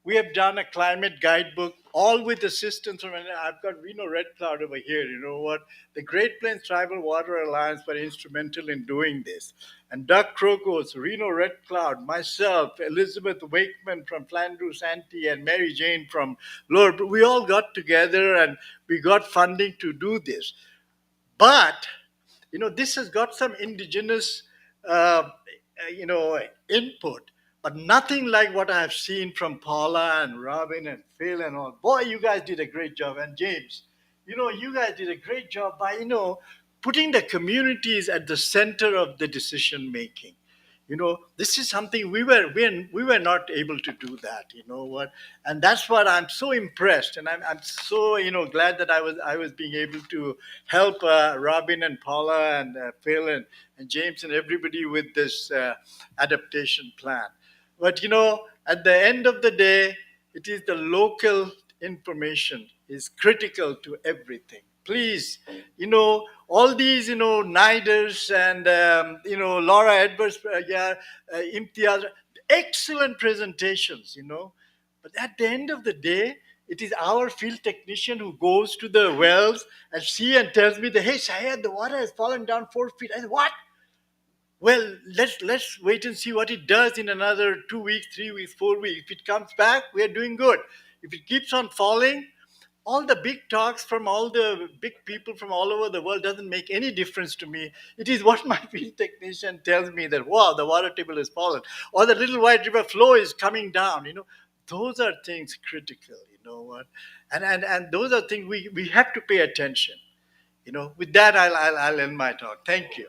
We have done a climate guidebook, all with assistance from, and I've got Reno Red Cloud over here. You know what? The Great Plains Tribal Water Alliance were instrumental in doing this. And Doug Krokos, Reno Red Cloud, myself, Elizabeth Wakeman from Flandreau Santee, and Mary Jane from Lower, we all got together and we got funding to do this. But this has got some indigenous, input, but nothing like what I have seen from Paula and Robin and Phil and all. Boy, you guys did a great job. And James, you guys did a great job by, putting the communities at the center of the decision making. This is something we were not able to do that. You know what? And that's what I'm so impressed, and I'm so glad that I was being able to help Robin and Paula and Phil and James and everybody with this adaptation plan. But at the end of the day, it is the local information is critical to everything. Please, all these, Niders and, Laura Edwards, Imtiaz, excellent presentations, But at the end of the day, it is our field technician who goes to the wells and see and tells me that, hey, Syed, the water has fallen down 4 feet. I said, what? Well, let's wait and see what it does in another 2 weeks, 3 weeks, 4 weeks. If it comes back, we are doing good. If it keeps on falling, all the big talks from all the big people from all over the world doesn't make any difference to me. It is what my field technician tells me that, wow, the water table has fallen, or the Little White River flow is coming down. Those are things critical. You know what? And those are things we have to pay attention. With that, I'll end my talk. Thank you.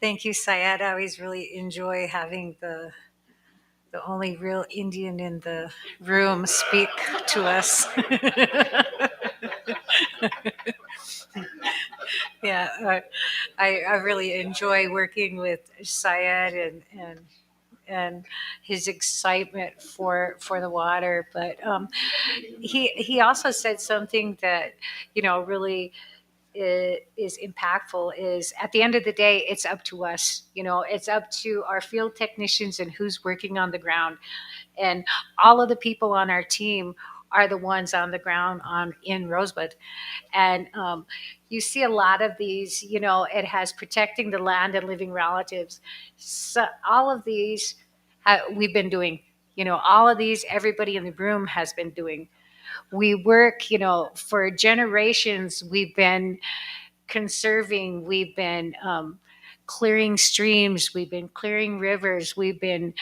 Thank you, Syed. I always really enjoy having the only real Indian in the room speak to us. Yeah, I really enjoy working with Syed and his excitement for the water. But he also said something that really is impactful. Is at the end of the day, it's up to us. It's up to our field technicians and who's working on the ground, and all of the people on our team are the ones on the ground in Rosebud. And you see a lot of these, it has protecting the land and living relatives. So all of these we've been doing, all of these, everybody in the room has been doing. We work, for generations, we've been conserving, we've been clearing streams, we've been clearing rivers, we've been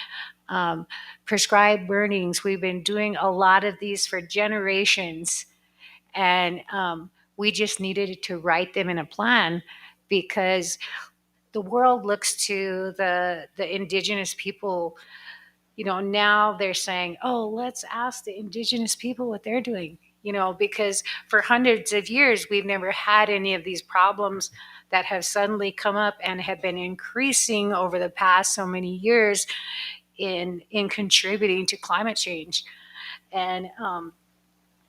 prescribed burnings, we've been doing a lot of these for generations. And we just needed to write them in a plan because the world looks to the indigenous people. Now they're saying, oh, let's ask the indigenous people what they're doing, because for hundreds of years we've never had any of these problems that have suddenly come up and have been increasing over the past so many years in contributing to climate change. And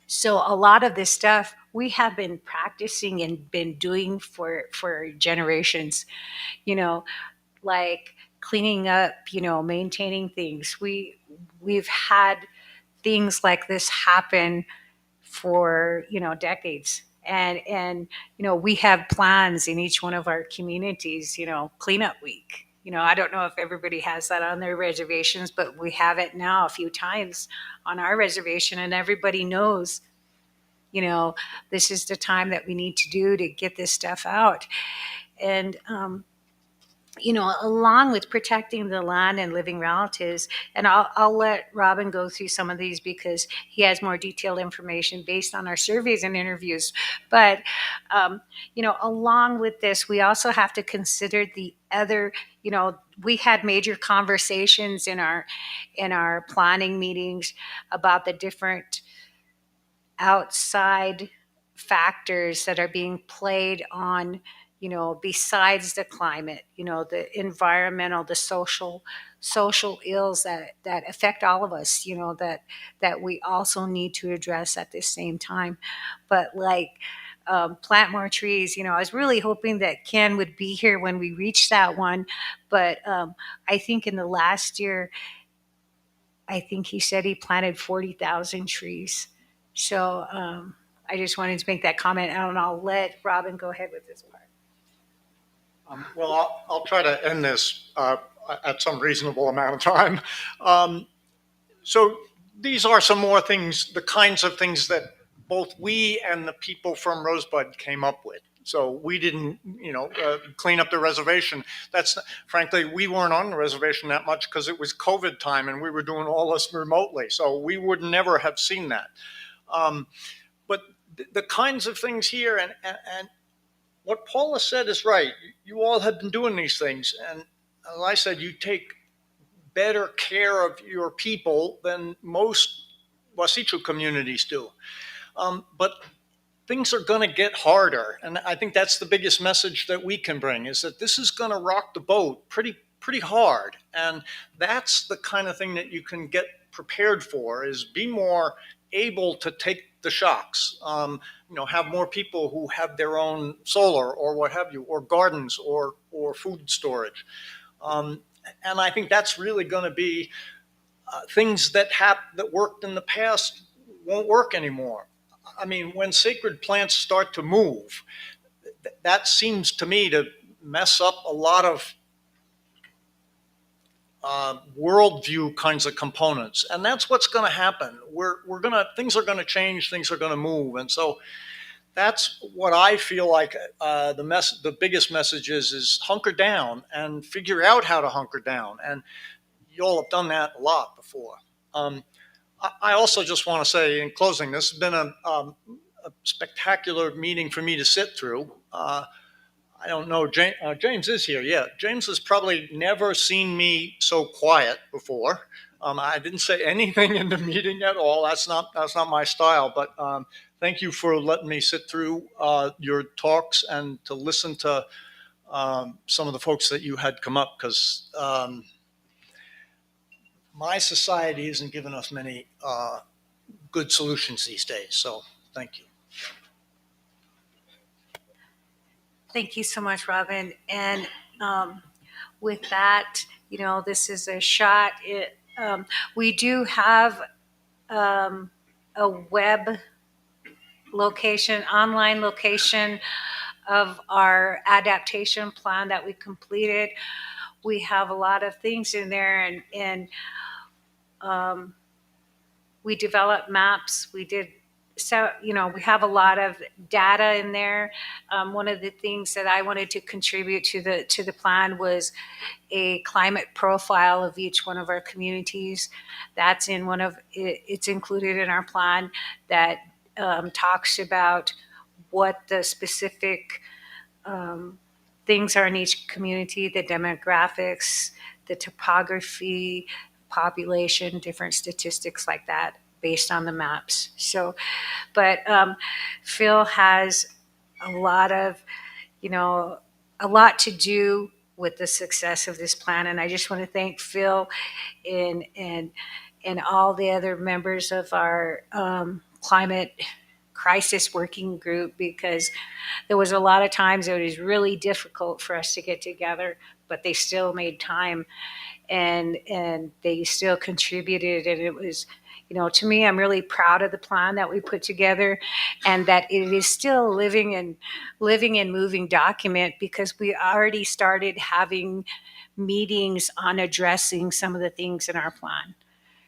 so a lot of this stuff we have been practicing and been doing for generations, like cleaning up, maintaining things. We've had things like this happen for, decades. And we have plans in each one of our communities, cleanup week. I don't know if everybody has that on their reservations, but we have it now a few times on our reservation, and everybody knows, this is the time that we need to do to get this stuff out. And along with protecting the land and living relatives, and I'll let Robin go through some of these because he has more detailed information based on our surveys and interviews. But, along with this, we also have to consider the other, we had major conversations in our planning meetings about the different outside factors that are being played on, besides the climate, the environmental, the social ills that affect all of us, that we also need to address at the same time. But like plant more trees. I was really hoping that Ken would be here when we reached that one, but I think in the last year, I think he said he planted 40,000 trees. So I just wanted to make that comment, and I'll let Robin go ahead with this part. Well, I'll try to end this at some reasonable amount of time. So these are some more things, the kinds of things that both we and the people from Rosebud came up with. So we didn't, clean up the reservation. That's frankly, we weren't on the reservation that much because it was COVID time and we were doing all this remotely. So we would never have seen that. But the kinds of things here and what Paula said is right. You all have been doing these things, and as I said, you take better care of your people than most Wasichu communities do. But things are going to get harder, and I think that's the biggest message that we can bring is that this is going to rock the boat pretty hard, and that's the kind of thing that you can get prepared for is be more able to take the shocks. Have more people who have their own solar or what have you, or gardens or food storage. And I think that's really going to be things that worked in the past won't work anymore. I mean, when sacred plants start to move, that seems to me to mess up a lot of worldview kinds of components, and that's what's going to happen. Things are going to change, things are going to move, and so that's what I feel like the biggest message is hunker down and figure out how to hunker down, and you all have done that a lot before. I also just want to say in closing, this has been a spectacular meeting for me to sit through. I don't know. James is here. Yeah, James has probably never seen me so quiet before. I didn't say anything in the meeting at all. That's not my style. But thank you for letting me sit through your talks and to listen to some of the folks that you had come up, because my society isn't giving us many good solutions these days. So thank you. Thank you so much, Robin. And with that, this is a shot. We do have a web location, online location of our adaptation plan that we completed. We have a lot of things in there, and we developed maps. We did. So, we have a lot of data in there. One of the things that I wanted to contribute to the plan was a climate profile of each one of our communities. That's it's included in our plan that talks about what the specific things are in each community, the demographics, the topography, population, different statistics like that based on the maps. So, but Phil has a lot to do with the success of this plan, and I just want to thank Phil and all the other members of our climate crisis working group, because there was a lot of times it was really difficult for us to get together, but they still made time and they still contributed, and it was, to me, I'm really proud of the plan that we put together, and that it is still living and moving document, because we already started having meetings on addressing some of the things in our plan.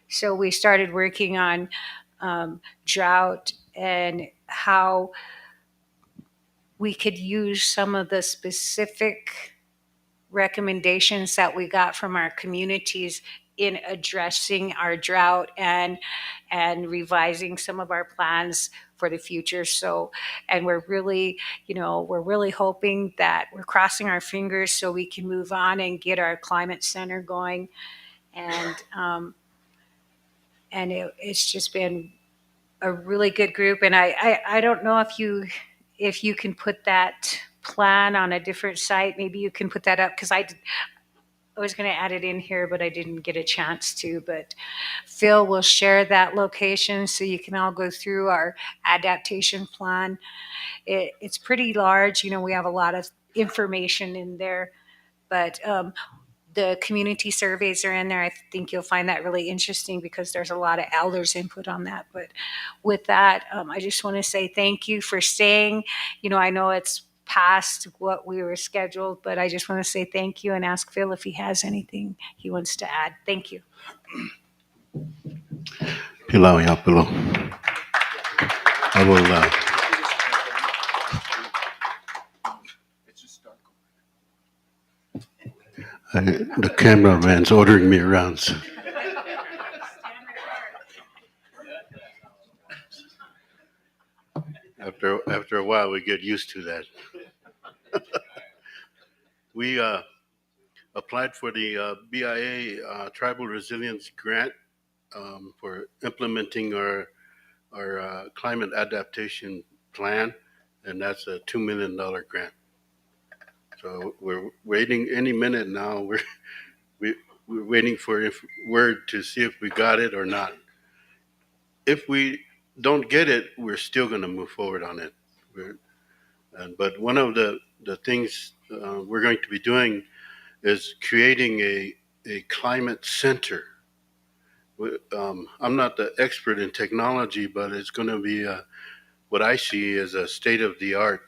So we started working on drought and how we could use some of the specific recommendations that we got from our communities in addressing our drought and revising some of our plans for the future. So, and we're really hoping that we're crossing our fingers so we can move on and get our climate center going. And it's just been a really good group. And I don't know if you can put that plan on a different site. Maybe you can put that up, because I was going to add it in here, but I didn't get a chance to. But Phil will share that location so you can all go through our adaptation plan. It's pretty large. We have a lot of information in there, but the community surveys are in there. I think you'll find that really interesting because there's a lot of elders input on that. But with that, I just want to say thank you for staying. I know it's past what we were scheduled, but I just want to say thank you and ask Phil if he has anything he wants to add. Thank you. Pilau ya pilau. I will. The cameraman's ordering me around. So. After a while, we get used to that. We applied for the BIA Tribal Resilience Grant for implementing our climate adaptation plan, and that's a $2 million grant. So we're waiting any minute now. We're waiting for word to see if we got it or not. If we don't get it, we're still going to move forward on it. But one of the things we're going to be doing is creating a climate center. I'm not the expert in technology, but it's going to be what I see as a state-of-the-art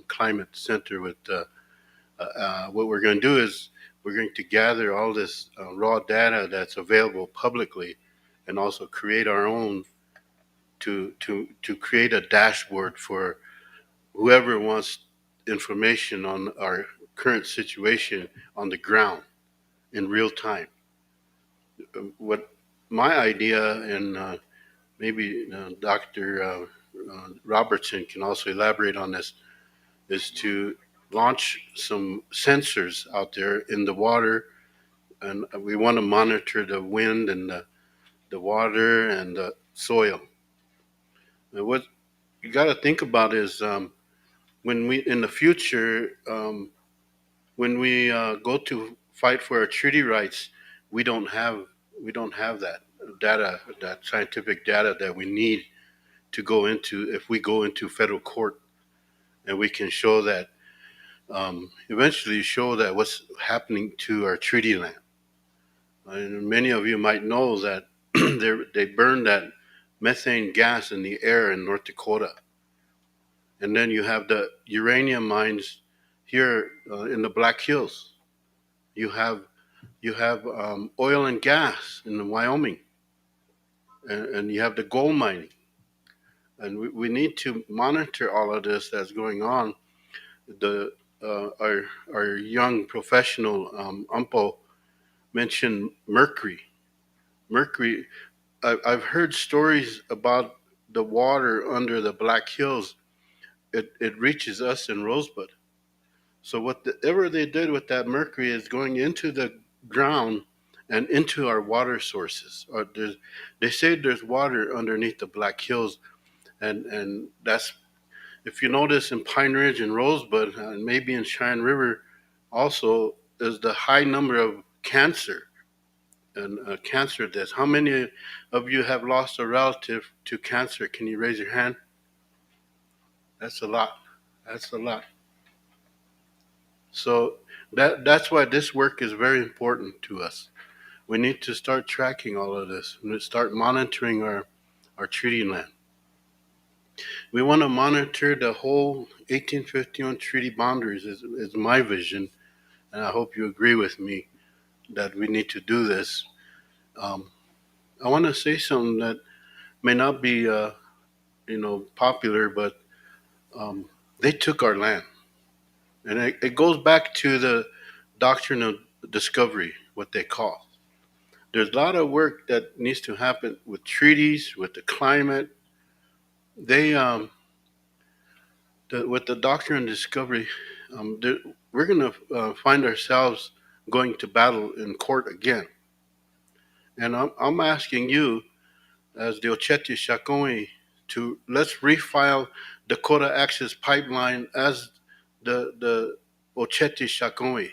climate center. With what we're going to do is we're going to gather all this raw data that's available publicly, and also create our own to create a dashboard for whoever wants information on our current situation on the ground in real time. What my idea, and maybe Dr. Robertson can also elaborate on this, is to launch some sensors out there in the water, and we want to monitor the wind and the water and the soil. And what you got to think about is when we in the future, when we go to fight for our treaty rights, we don't have that data, that scientific data that we need to go into. If we go into federal court, and we can show that, eventually show that what's happening to our treaty land. And many of you might know that they burn that methane gas in the air in North Dakota. And then you have the uranium mines here in the Black Hills. You have oil and gas in Wyoming, and you have the gold mining. And we need to monitor all of this that's going on. Our young professional Umpo mentioned mercury. Mercury. I've heard stories about the water under the Black Hills. It reaches us in Rosebud. So whatever they did with that mercury is going into the ground and into our water sources. They say there's water underneath the Black Hills, and that's, if you notice in Pine Ridge and Rosebud, and maybe in Cheyenne River, also is the high number of cancer and cancer deaths. How many of you have lost a relative to cancer? Can you raise your hand? That's a lot. That's a lot. So that's why this work is very important to us. We need to start tracking all of this and start monitoring our treaty land. We want to monitor the whole 1851 treaty boundaries is my vision, and I hope you agree with me that we need to do this. I want to say something that may not be popular, but they took our land. And it goes back to the doctrine of discovery, what they call. There's a lot of work that needs to happen with treaties, with the climate. They, with the doctrine of discovery, we're going to find ourselves going to battle in court again. And I'm asking you, as the Oceti Sakowin, to let's refile Dakota Access Pipeline as the Oceti Sakowin.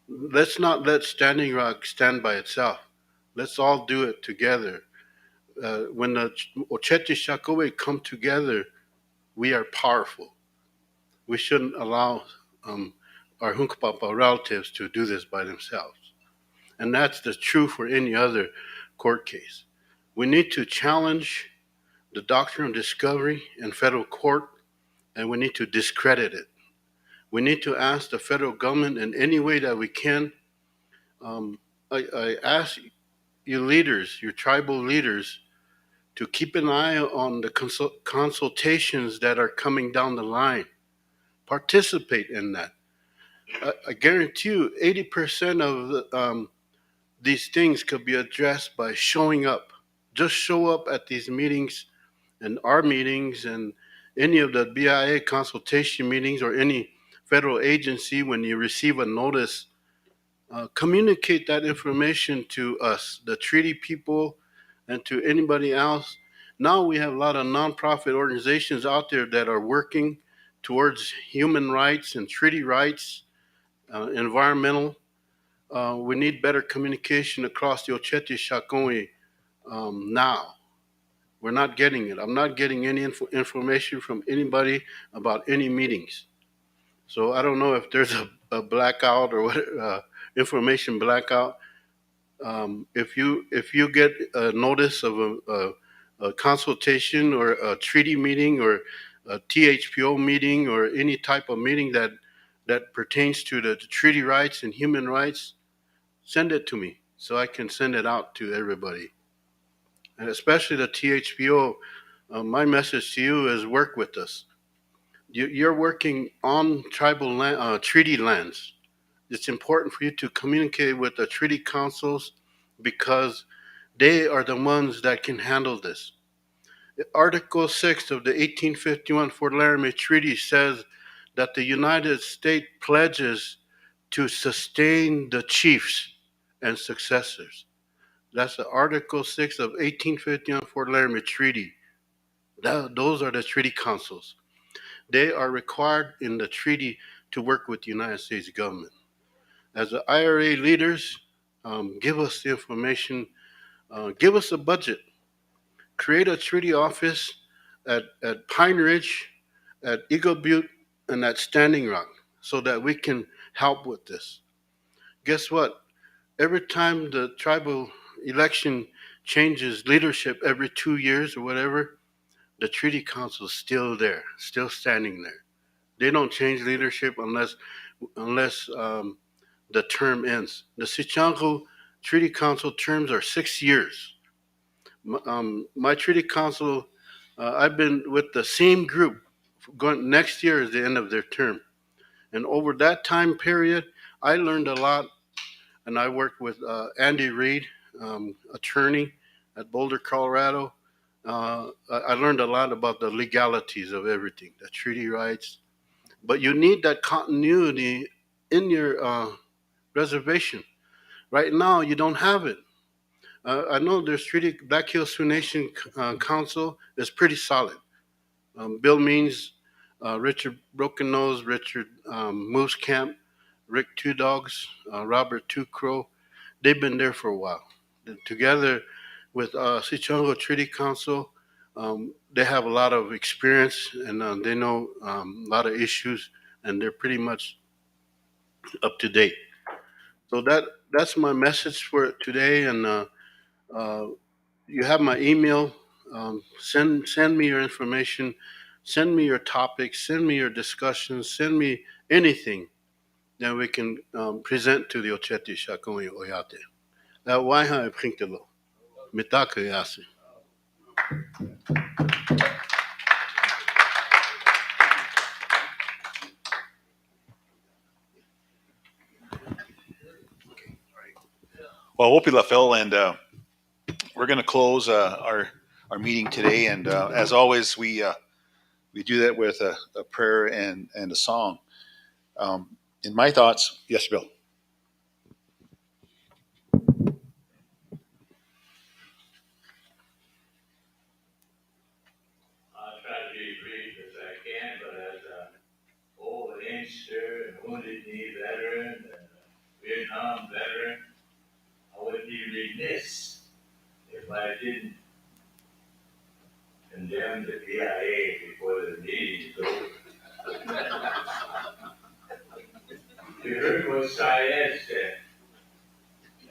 Let's not let Standing Rock stand by itself. Let's all do it together. When the Oceti Shakowin come together, we are powerful. We shouldn't allow our Hunkpapa relatives to do this by themselves. And that's the true for any other court case. We need to challenge the doctrine of discovery in federal court, and we need to discredit it. We need to ask the federal government in any way that we can. Um, I ask you leaders, your tribal leaders, to keep an eye on the consultations that are coming down the line. Participate in that. I guarantee you, 80% of these things could be addressed by showing up. Just show up at these meetings and our meetings and any of the BIA consultation meetings or any federal agency when you receive a notice. Communicate that information to us, the treaty people, and to anybody else. Now we have a lot of nonprofit organizations out there that are working towards human rights and treaty rights, environmental. We need better communication across the Oceti Shakoi now. We're not getting it. I'm not getting any information from anybody about any meetings. So I don't know if there's a blackout or what information blackout. If you get a notice of a consultation or a treaty meeting or a THPO meeting or any type of meeting that pertains to the treaty rights and human rights, send it to me so I can send it out to everybody, and especially the THPO. My message to you is work with us. You're working on tribal land, treaty lands. It's important for you to communicate with the treaty councils because they are the ones that can handle this. Article 6 of the 1851 Fort Laramie Treaty says that the United States pledges to sustain the chiefs and successors. That's the Article 6 of 1851 Fort Laramie Treaty. Those are the treaty councils. They are required in the treaty to work with the United States government. As the IRA leaders, give us the information, give us a budget, create a treaty office at Pine Ridge, at Eagle Butte, and at Standing Rock so that we can help with this. Guess what? Every time the tribal election changes leadership every 2 years or whatever, the treaty council is still there, still standing there. They don't change leadership unless the term ends. The Sichango Treaty Council terms are 6 years. My Treaty Council, I've been with the same group. Going next year is the end of their term, and over that time period, I learned a lot. And I worked with Andy Reid, attorney at Boulder, Colorado. I learned a lot about the legalities of everything, the treaty rights. But you need that continuity in your reservation. Right now, you don't have it. I know there's Treaty Black Hills Sioux Nation Council is pretty solid. Bill Means, Richard Broken Nose, Richard Moose Camp, Rick Two Dogs, Robert Two Crow. They've been there for a while. Together with Sichongo Treaty Council, they have a lot of experience and they know a lot of issues, and they're pretty much up to date. So that's my message for today. And uh, you have my email. Send me your information. Send me your topics. Send me your discussions. Send me anything that we can present to the Oceti Shakoi Oyate. Waiha e Printelo. Mitaka Yasi. Well, Wopila Phil, and we're going to close our meeting today. And as always, we do that with a prayer and a song. In my thoughts, yes, Bill. I'll try to be brief as I can, but as an old Leinster and Wounded Knee veteran, we remiss if I didn't condemn the BIA before the meeting's over. You heard what Syed said,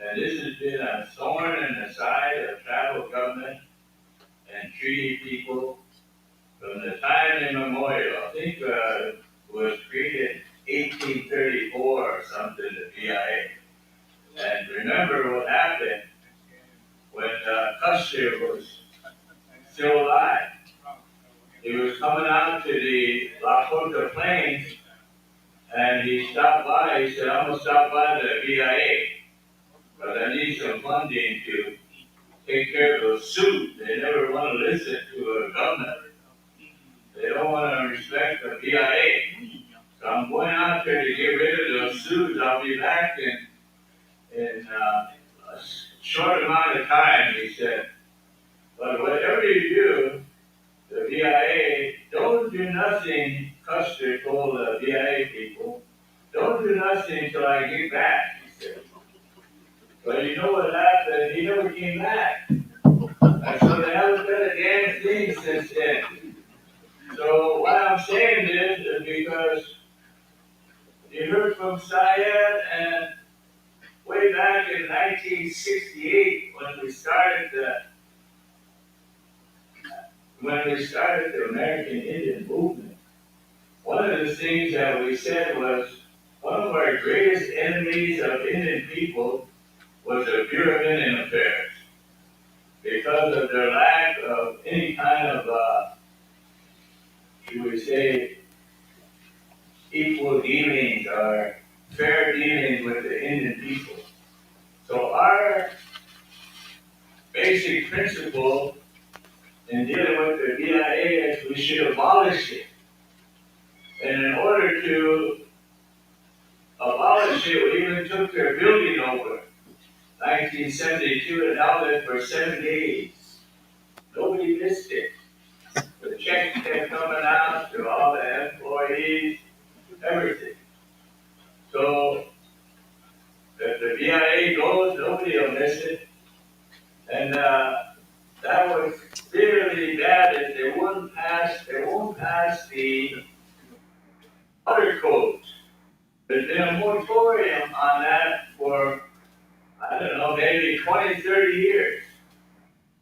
and this has been a thorn in the side of tribal government and treaty people from the time immemorial. I think it was created 1834 or something, the BIA. And remember what happened when Custer was still alive. He was coming out to the Lakota Plains, and he stopped by. He said, "I'm gonna stop by the BIA, but I need some funding to take care of those Sioux. They never want to listen to a government. They don't want to respect the BIA. So I'm going out there to get rid of those Sioux. I'll be back in a short amount of time," he said. "But whatever you do, the BIA, don't do nothing," Custer told the BIA people, "don't do nothing until I get back," he said. But you know what happened? He never came back. And so they haven't done a damn thing since then. So what I'm saying is because you heard from Syed, and way back in 1968 when we started the American Indian movement, one of the things that we said was one of our greatest enemies of Indian people was the Bureau of Indian Affairs because of their lack of any kind of, should we say, equal dealings or fair dealings with the Indian people. So our basic principle in dealing with the BIA is we should abolish it. And in order to abolish it, we even took their building over. 1972 and held it for 7 days. Nobody missed it. The checks kept coming out to all the employees, everything. So if the BIA goes, nobody will miss it. And that was really bad if they won't pass the water codes. There's been a moratorium on that for, I don't know, maybe 20, 30 years.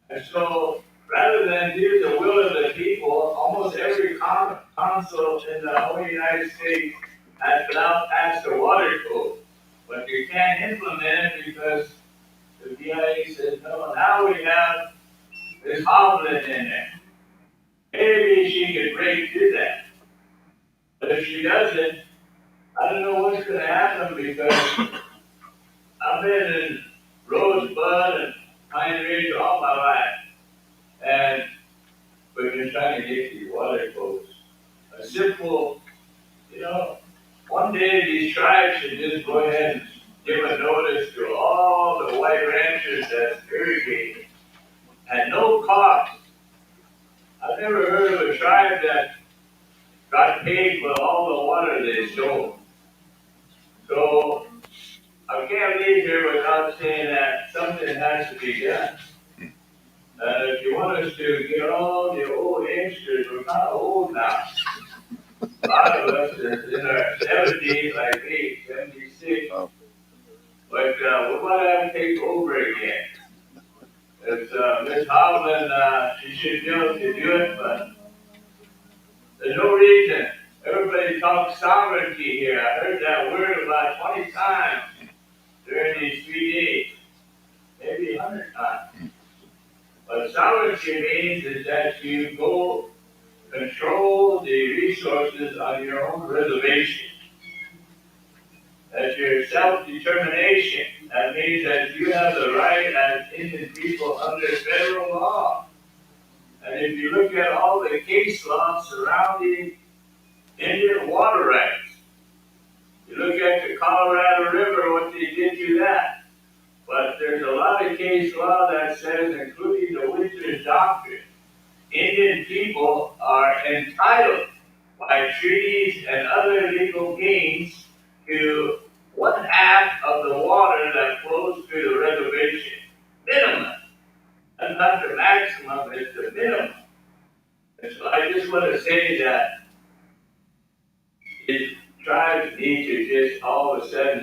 And so rather than do the will of the people, almost every council in the whole United States has now passed a water code. But you can't implement it because the BIA says, no, now we have this Hovland in there. Maybe she could break through that. But if she doesn't, I don't know what's going to happen because I've been in Rosebud and Pine Ridge all my life. And we've been trying to get these water codes. A simple, one day these tribes should just go ahead and give a notice to all the white ranchers that's irrigating at no cost. I've never heard of a tribe that got paid for all the water they stole. So I can't leave here without saying that something has to be done. And if you want us to get all the old youngsters, we're kind of old now. A lot of us are in our 70s, like me, 76. Oh. But we're going to have to take over again. It's Miss Hovland, she should be able to do it, but there's no reason. Everybody talks sovereignty here. I heard that word about 20 times during these 3 days, maybe 100 times. What sovereignty means is that you go control the resources on your own reservation. That's your self-determination. That means that you have the right as Indian people under federal law. And if you look at all the case law surrounding Indian water rights, you look at the Colorado River, what they did to that. But there's a lot of case law that says, including the Winters Doctrine, Indian people are entitled by treaties and other legal gains to 1/2 of the water that flows through the reservation.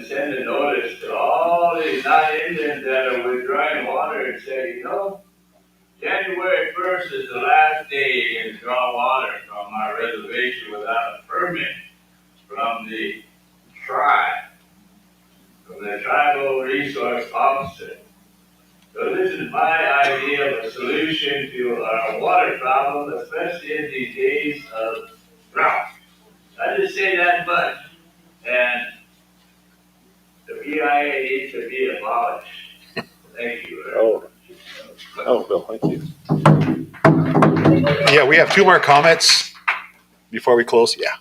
and send a notice to all these non-Indians that are withdrawing water and say, January 1st is the last day you can draw water from our reservation without a permit from the tribe, from the tribal resource officer. So this is my idea of a solution to our water problem, especially in these days of drought. I just say that much. And the BIA needs to be abolished. Thank you. Bill, thank you. Yeah, we have two more comments before we close. Yeah.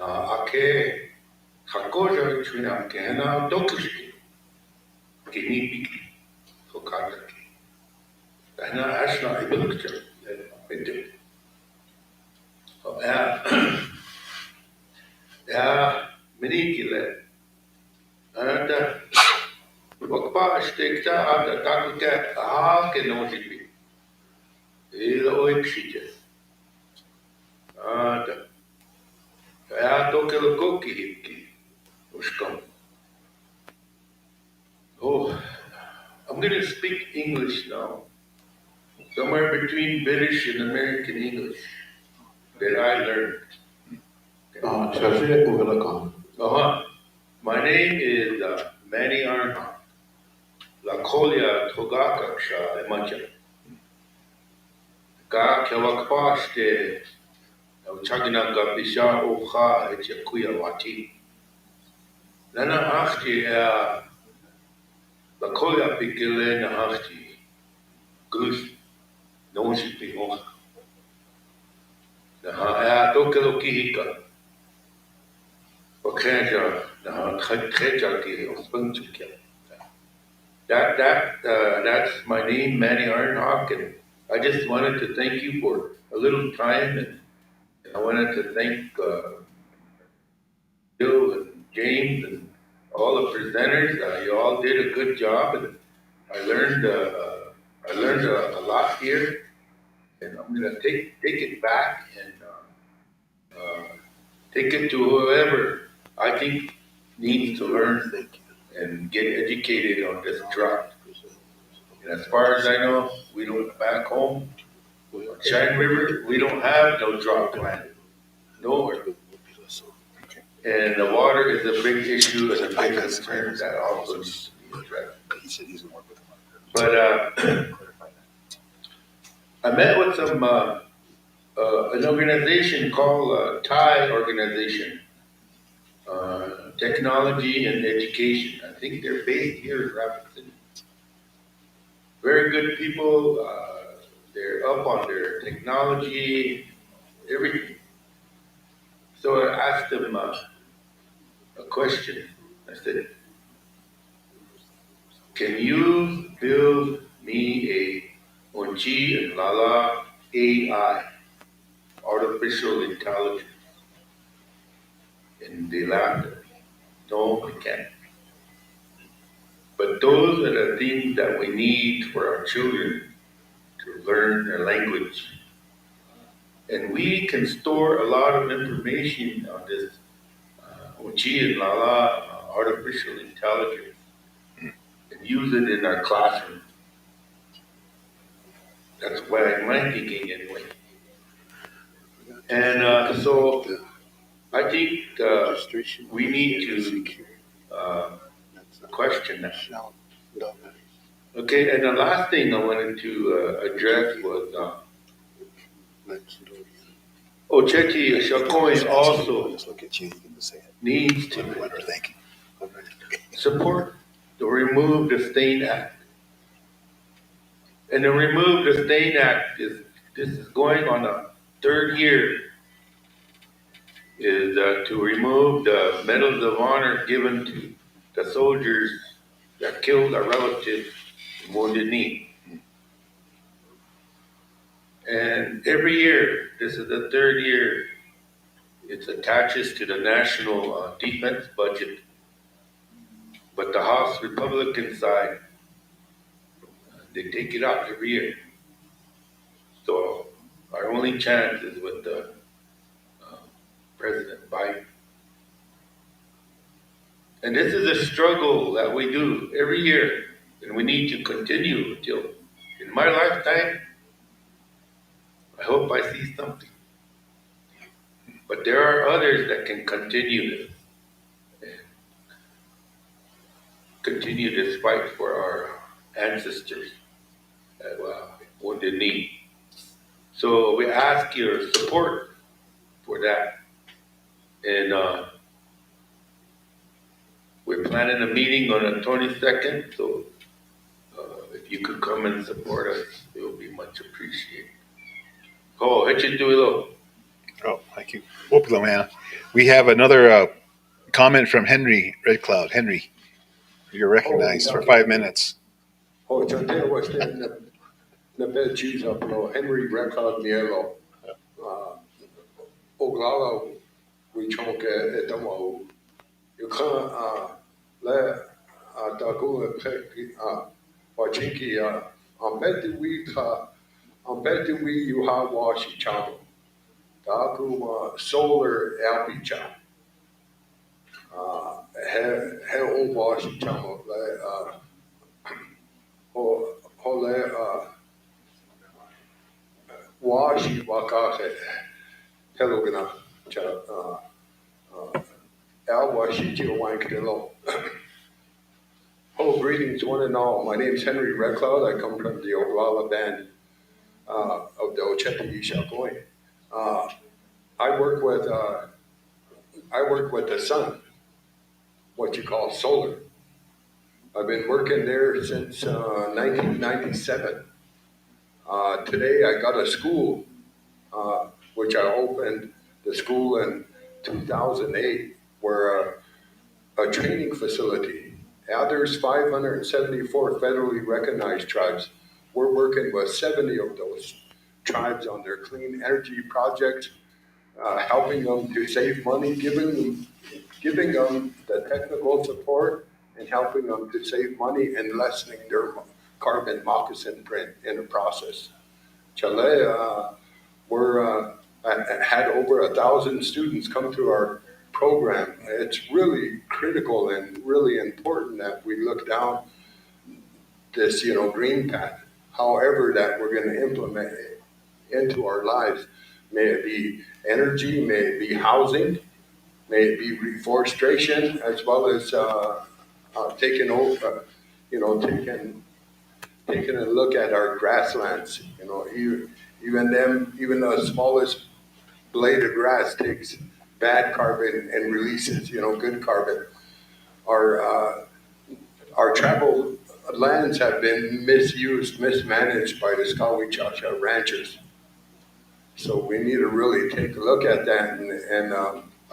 Ake hakoja chuna kena dokushki kini hokataki. Ana ashna ibukcha bitte. Ja, menikile. Ada wakpa stekta ada takuka ke nojipi. Ilo oikshije. Ada. Ja, dokelo koki hiki. Ushkom. Oh, I'm going to speak English now. Somewhere between British and American English that I learned. My name is Manny Arnott. La Colia Togakaksha Emacha. Ka Kawakpaste Chagina Gapisha Oha Echakuya Wati. Nana Achti La Colia Pikile Nahachti Goose Nonsi Pihon. Naha Tokelokihika. Okanja Naha Khechaki of Spunchukia. That's my name, Manny Arnhock, and I just wanted to thank you for a little time, and I wanted to thank Bill and James and all the presenters. You all did a good job, and I learned a lot here, and I'm gonna take it back and take it to whoever I think needs to learn and get educated on this drought. And as far as I know, we don't back home on Cheyenne River, we don't have no drought plan. Nowhere. And the water is a big issue and a big concern that also needs to be addressed. But I met with some an organization called Thai Organization, Technology and Education. I think they're based here in Rapid City. Very good people. They're up on their technology, everything. So I asked them a question. I said, can you build me a Onchi and Lala AI, artificial intelligence? And they laughed at me. No, we can't. But those are the things that we need for our children to learn their language. And we can store a lot of information on this Onchi and Lala artificial intelligence and use it in our classroom. That's why I'm thinking anyway. And so I think we need to question that. Okay, and the last thing I wanted to address was Oceti Sakowin also needs to support the Remove the Stain Act. And the Remove the Stain Act this is going on a third year, is to remove the medals of honor given to the soldiers that killed our relatives in Wounded Knee. And every year, this is the third year, it attaches to the national defense budget. But the House Republican side, they take it out every year. So our only chance is with President Biden. And this is a struggle that we do every year, and we need to continue until, in my lifetime, I hope I see something. But there are others that can continue this fight for our ancestors that wounded knee. So we ask your support for that. And we're planning a meeting on the 22nd, so if you could come and support us, it will be much appreciated. Oh, Oh, thank you. Opila, man. We have another comment from Henry Red Cloud. Henry, you're recognized for 5 minutes. Oh, Chante was na bed cheese up no Henry Red Cloud Mielo. Oglala we chonk at Tomo. You can't let Dagu Wachinki on bed we you have washi chamo. Dagu solar alpi he old washi chamo. Hole washi wakate helogana cha al washi wankelo. Oh, greetings, one and all. My name is Henry Red Cloud. I come from the Oglala band of the Oceti Sakowin. I work with the sun, what you call solar. I've been working there since 1997. Today I got a school, which I opened the school in 2008, where a training facility. Now there's 574 federally recognized tribes. We're working with 70 of those tribes on their clean energy projects, helping them to save money, giving them the technical support, and helping them to save money and lessening their carbon moccasin print in the process. Chile, had over 1,000 students come through our program. It's really critical and really important that we look down this, green path. However, that we're going to implement it into our lives. May it be energy, may it be housing, may it be reforestation, as well as taking a look at our grasslands. Even the smallest blade of grass takes bad carbon and releases, good carbon. Our travel lands have been misused, mismanaged by the Skawichacha ranchers. So we need to really take a look at that. And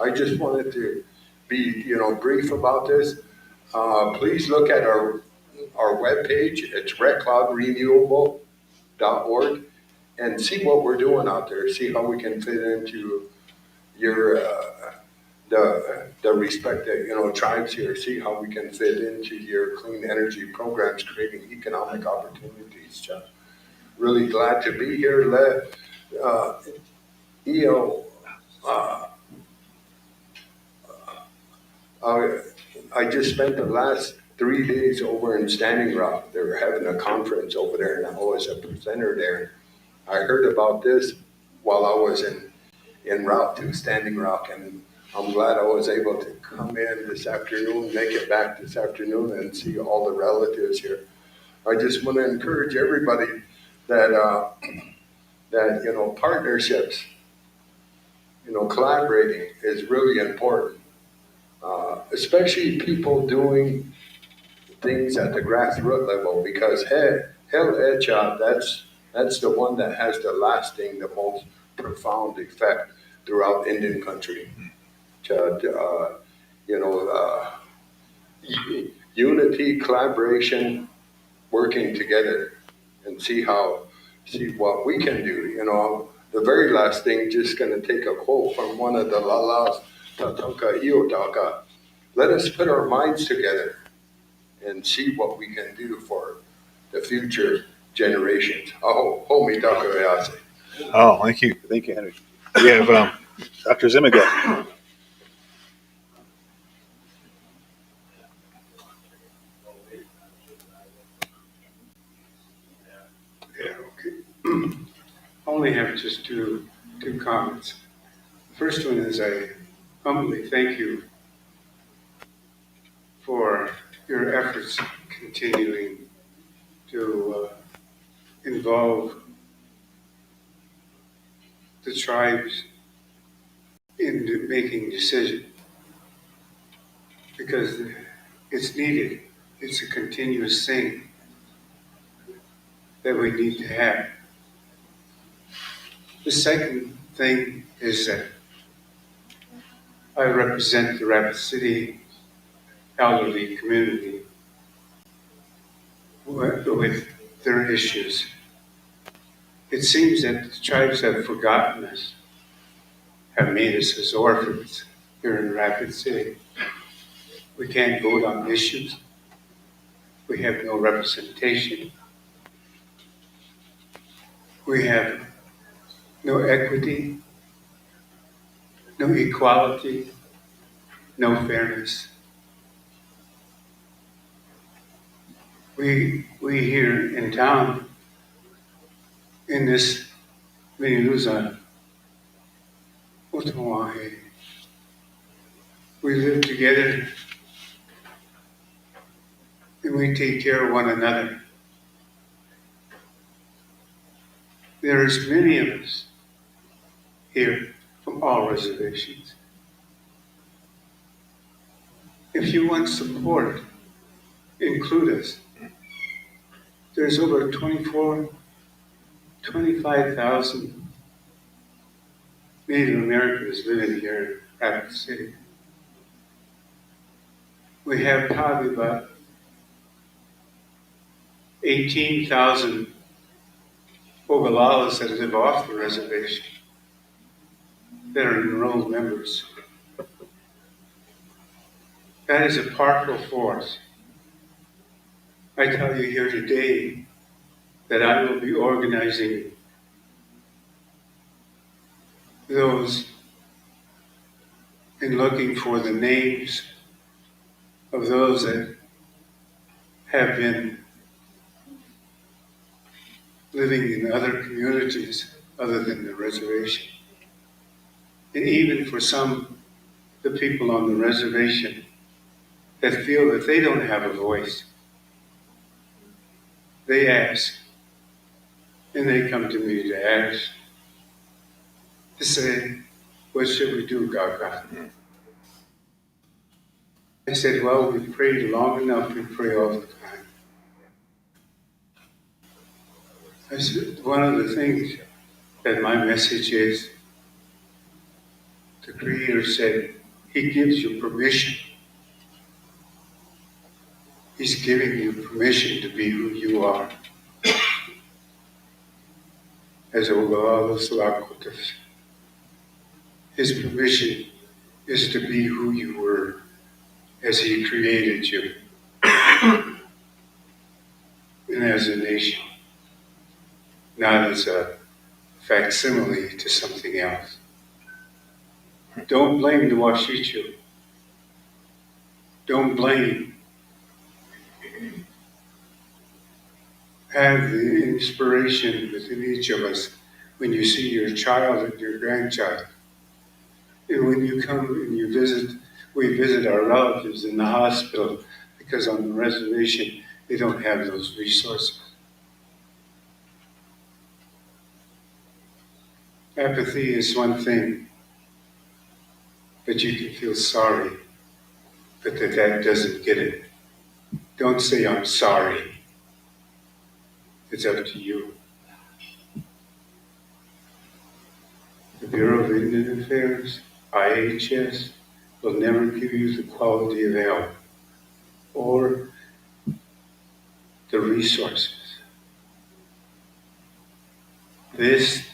I just wanted to be, brief about this. Please look at our webpage. It's redcloudrenewable.org, and see what we're doing out there. See how we can fit into your the respective tribes here. See how we can fit into your clean energy programs, creating economic opportunities. Really glad to be here. I just spent the last 3 days over in Standing Rock. They were having a conference over there, and I was a presenter there. I heard about this while I was en route to Standing Rock, and I'm glad I was able to come in this afternoon, make it back this afternoon, and see all the relatives here. I just want to encourage everybody that partnerships, collaborating is really important, especially people doing things at the grassroots level, because that's the one that has the lasting, the most profound effect throughout Indian country. Unity, collaboration, working together, and see how see what we can do. The very last thing, just going to take a quote from one of the Lalas, Tatanka Iotaka. Let us put our minds together and see what we can do for the future generations. Homie Takayase. Oh, thank you. Thank you, Henry. We have Dr. Zimiga. Yeah, okay. Only have just two comments. The first one is I humbly thank you for your efforts continuing to involve the tribes in making decisions because it's needed. It's a continuous thing that we need to have. The second thing is that I represent the Rapid City elderly community with their issues. It seems that the tribes have forgotten us, have made us as orphans here in Rapid City. We can't vote on issues. We have no representation. We have no equity, no equality, no fairness. We here in town, in this Miniluza, Otawahe, we live together and we take care of one another. There's many of us here from all reservations. If you want support, include us. There's over 25,000 Native Americans living here in Rapid City. We have probably about 18,000 Oglala's that live off the reservation that are enrolled members. That is a powerful force. I tell you here today that I will be organizing those and looking for the names of those that have been living in other communities other than the reservation. And even for the people on the reservation that feel that they don't have a voice, they ask, and they come to me to ask, to say, what should we do, Gaga? I said, well, we prayed long enough, we pray all the time. I said, one of the things that my message is, the Creator said, He gives you permission. He's giving you permission to be who you are. As Ogalalus Lakotas. His permission is to be who you were as He created you. And as a nation, not as a facsimile to something else. Don't blame the Washichu. Don't blame. Have the inspiration within each of us when you see your child and your grandchild. And when you come and we visit our relatives in the hospital because on the reservation they don't have those resources. Apathy is one thing, but you can feel sorry, but that doesn't get it. Don't say I'm sorry. It's up to you. The Bureau of Indian Affairs, IHS, will never give you the quality of help or the resources This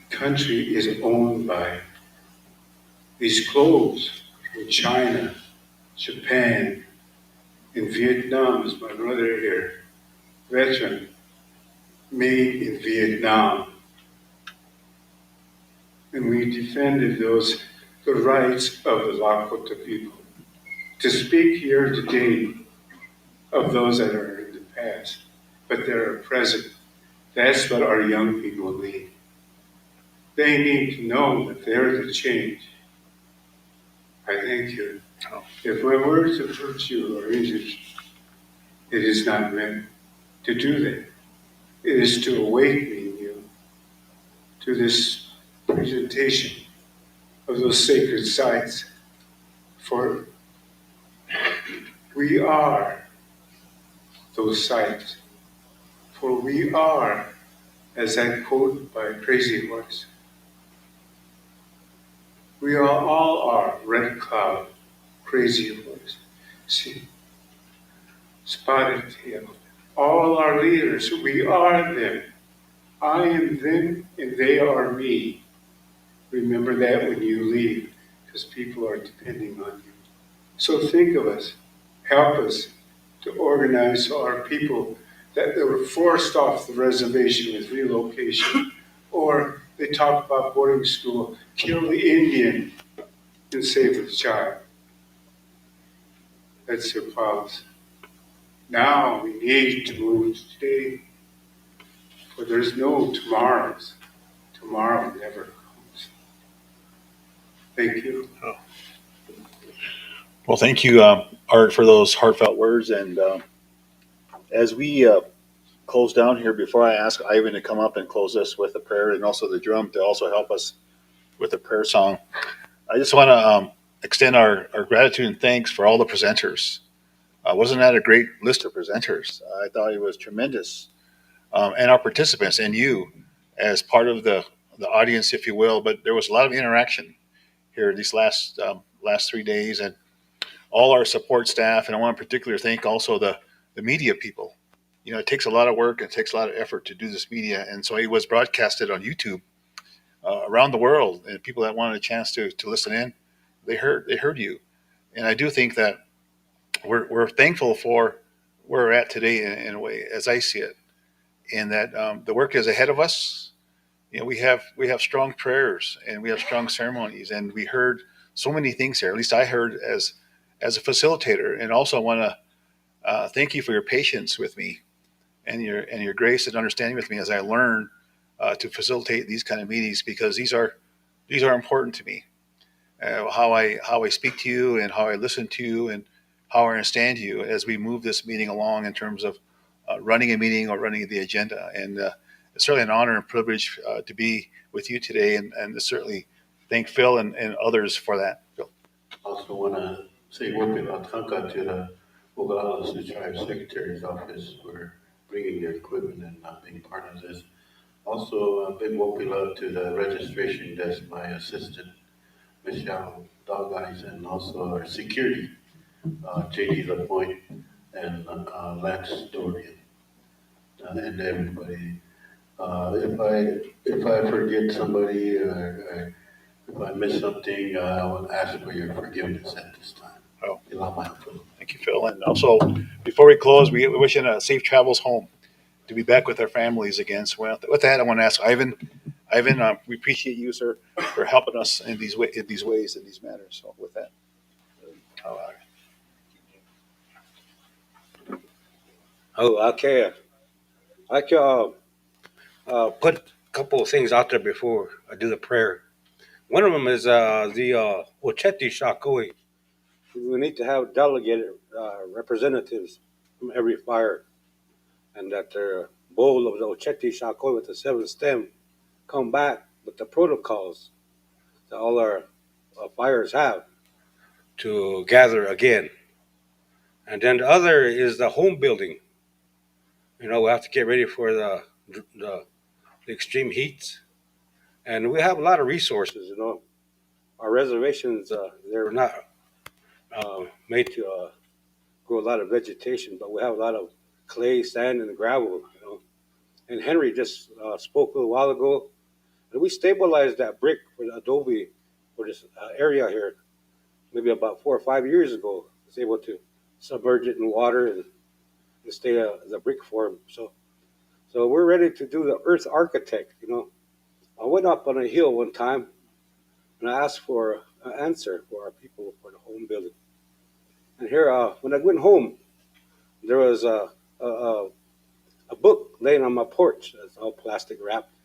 country is owned by these clothes from China, Japan, and Vietnam. Is my brother here, veteran, made in Vietnam. And we defended the rights of the Lakota people. To speak here today of those that are in the past, but that are present, that's what our young people need. They need to know that they're the change. I thank you. If my words have hurt you or injured you, it is not meant to do that. It is to awaken you to this presentation of those sacred sites. For we are those sites. For we are, as that quote by Crazy Horse, we are all are Red Cloud, Crazy Horse, see, Spotted Tail, all our leaders, we are them. I am them and they are me. Remember that when you leave, because people are depending on you. So think of us. Help us to organize our people that they were forced off the reservation with relocation, or they talk about boarding school, kill the Indian and save the child. That's their policy. Now we need to move today, for there's no tomorrows. Tomorrow never comes. Thank you. Well, thank you, Art, for those heartfelt words. And as we close down here, before I ask Ivan to come up and close us with a prayer and also the drum to also help us with a prayer song, I just want to extend our gratitude and thanks for all the presenters. Wasn't that a great list of presenters? I thought it was tremendous. And our participants and you as part of the audience, if you will. But there was a lot of interaction here these last 3 days, and all our support staff. And I want to particularly thank also the media people. You know, it takes a lot of work and it takes a lot of effort to do this media. And so it was broadcasted on YouTube around the world, and people that wanted a chance to listen in, they heard you. And I do think that we're thankful for where we're at today in a way, as I see it, and that the work is ahead of us. You know, we have strong prayers and we have strong ceremonies, and we heard so many things here. At least I heard as a facilitator, and also I want to thank you for your patience with me and your grace and understanding with me as I learn to facilitate these kind of meetings, because these are important to me. How I speak to you and how I listen to you and how I understand you as we move this meeting along in terms of running a meeting or running the agenda. And it's certainly an honor and privilege to be with you today, and to certainly thank Phil and others for that. Phil. Also want to say Wopila Tanka to the Oglala Sioux Tribe Secretary's Office for bringing their equipment and being part of this. Also, a big Wopila to the registration desk, my assistant, Michelle Dog Eyes, and also our security, JD Lapointe and Lance Dorian, and everybody. If I forget somebody, or if I miss something, I will ask for your forgiveness at this time. Oh, Salamat. thank you, Phil. And also, before we close, we wish you a safe travels home to be back with our families again. So with that, I want to ask Ivan. Ivan, we appreciate you, sir, for helping us in these ways, in these matters. So with that, uh, Oh, okay. I can put a couple of things out there before I do the prayer. One of them is the Oceti Sakowin. We need to have delegated representatives from every fire, and that their bowl of the Oceti Sakowin with the seven stem come back with the protocols that all our fires have to gather again. And then the other is the home building. You know, we have to get ready for the extreme heats, and we have a lot of resources. You know, our reservations they're not made to grow a lot of vegetation, but we have a lot of clay, sand, and gravel. You know, And Henry just spoke a little while ago, and we stabilized that brick for the adobe for this area here, maybe about 4 or 5 years ago. Was able to submerge it in water and stay as a brick form. So we're ready to do the Earth Architect. I went up on a hill one time and I asked for an answer for our people for the home building. And here, when I went home, there was a book laying on my porch. It's all plastic wrapped.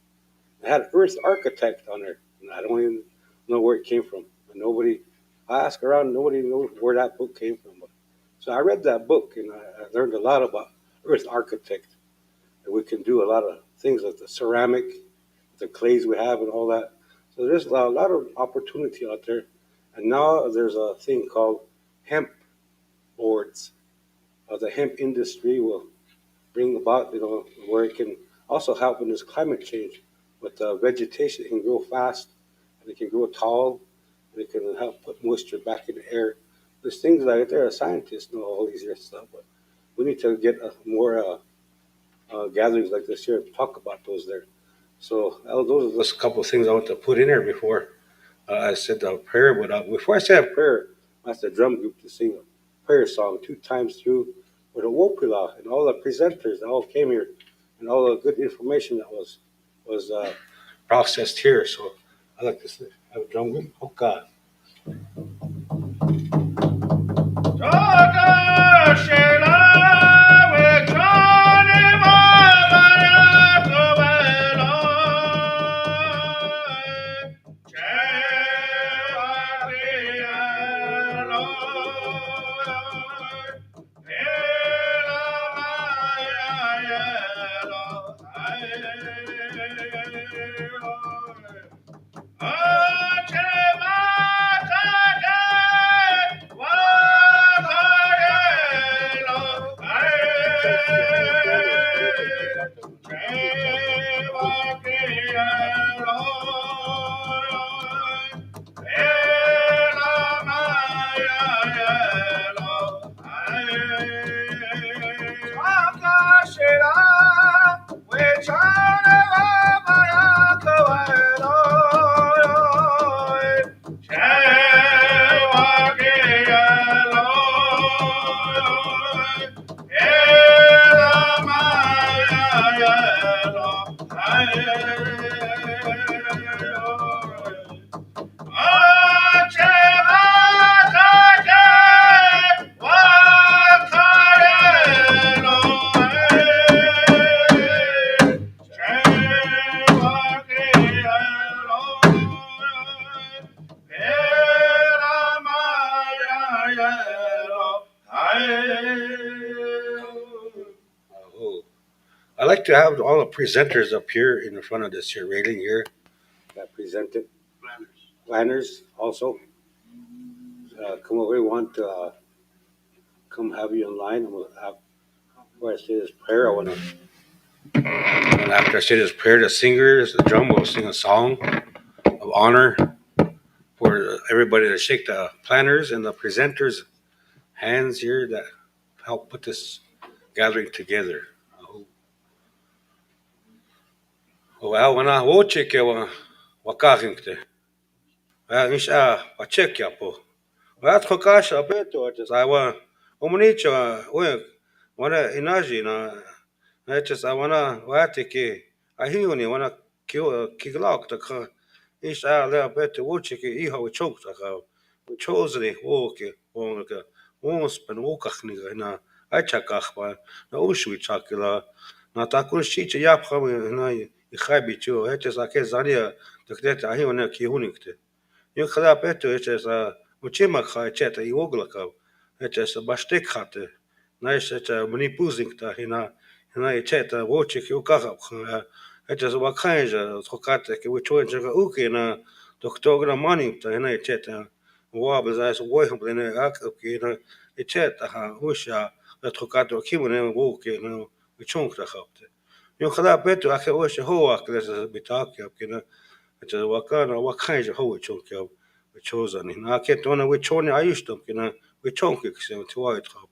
It had Earth Architect on there, and I don't even know where it came from. And I asked around, nobody knows where that book came from. So I read that book, and I learned a lot about Earth Architect. And we can do a lot of things with the ceramic, the clays we have, and all that. So there's a lot of opportunity out there. And now there's a thing called hemp boards. The hemp industry will bring about, where it can also help in this climate change. With vegetation, it can grow fast, and it can grow tall, and it can help put moisture back in the air. There's things like that. Scientists know all these stuff, but we need to get more gatherings like this here to talk about those there. So those are just a couple of things I want to put in there before I said a prayer. But before I say a prayer, I asked the drum group to sing a prayer song 2 times through with a wopila and all the presenters that all came here and all the good information that was processed here. So I'd like to have a drum group. Oh God. I like to have all the presenters up here in the front of this here railing here that presented. Planners also. Come over. We want to come have you online. Before I say this prayer, after I say this prayer, the singers, the drum will sing a song of honor for everybody to shake the planners and the presenters' hands here that help put this gathering together. Well, when I watch it, wakakinte. Nisha, check ya po. Well, kokasha beto. I want omnicha. Wana inaji na. I wanna watike. I hear you wanna kiglok the ka. Nisha le beto watch it. Iho choke the ka. We chose the walk. Wonka. Wons pen wokachniga na. I chakach ba. Na ushwi chakila. Na takun shicha yap khawe na. Ikhabicho. Eches ake zaria. The kdet I hear ki hunikte. You khada beto eches uchima kha cheta iwoglaka. Eches bastek khate. Nice mani puzing ta hina cheta woche ki ukaga. Eches wakanja thokate ki wichoja uke na doktogra mani ta hina cheta. Wabas as woham ne akki na cheta ha usha thokate kimune woke na wichonk ta khapte. You khada beto ake osha ho akles bitak yapkina. It's a wakana wakanja ho chonk we chose on. I can't on a which one I used to, we chonk it, so to white hop,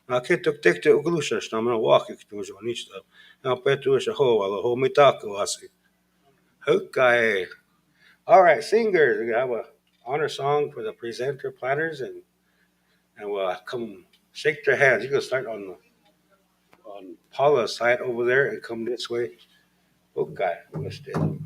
Ketuk tekte uglusha, I'm gonna walk it to Jonista. Now Petrusha ho, a ho mitako asi. Okay. All right, singers. We have a honor song for the presenter planners, and we'll come shake their hands. You can start on Paula's side over there and come this way. Okay, let's do it.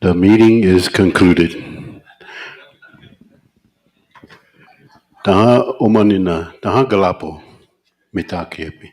The meeting is concluded. Taha umanina, taha galapo, mitakiepi.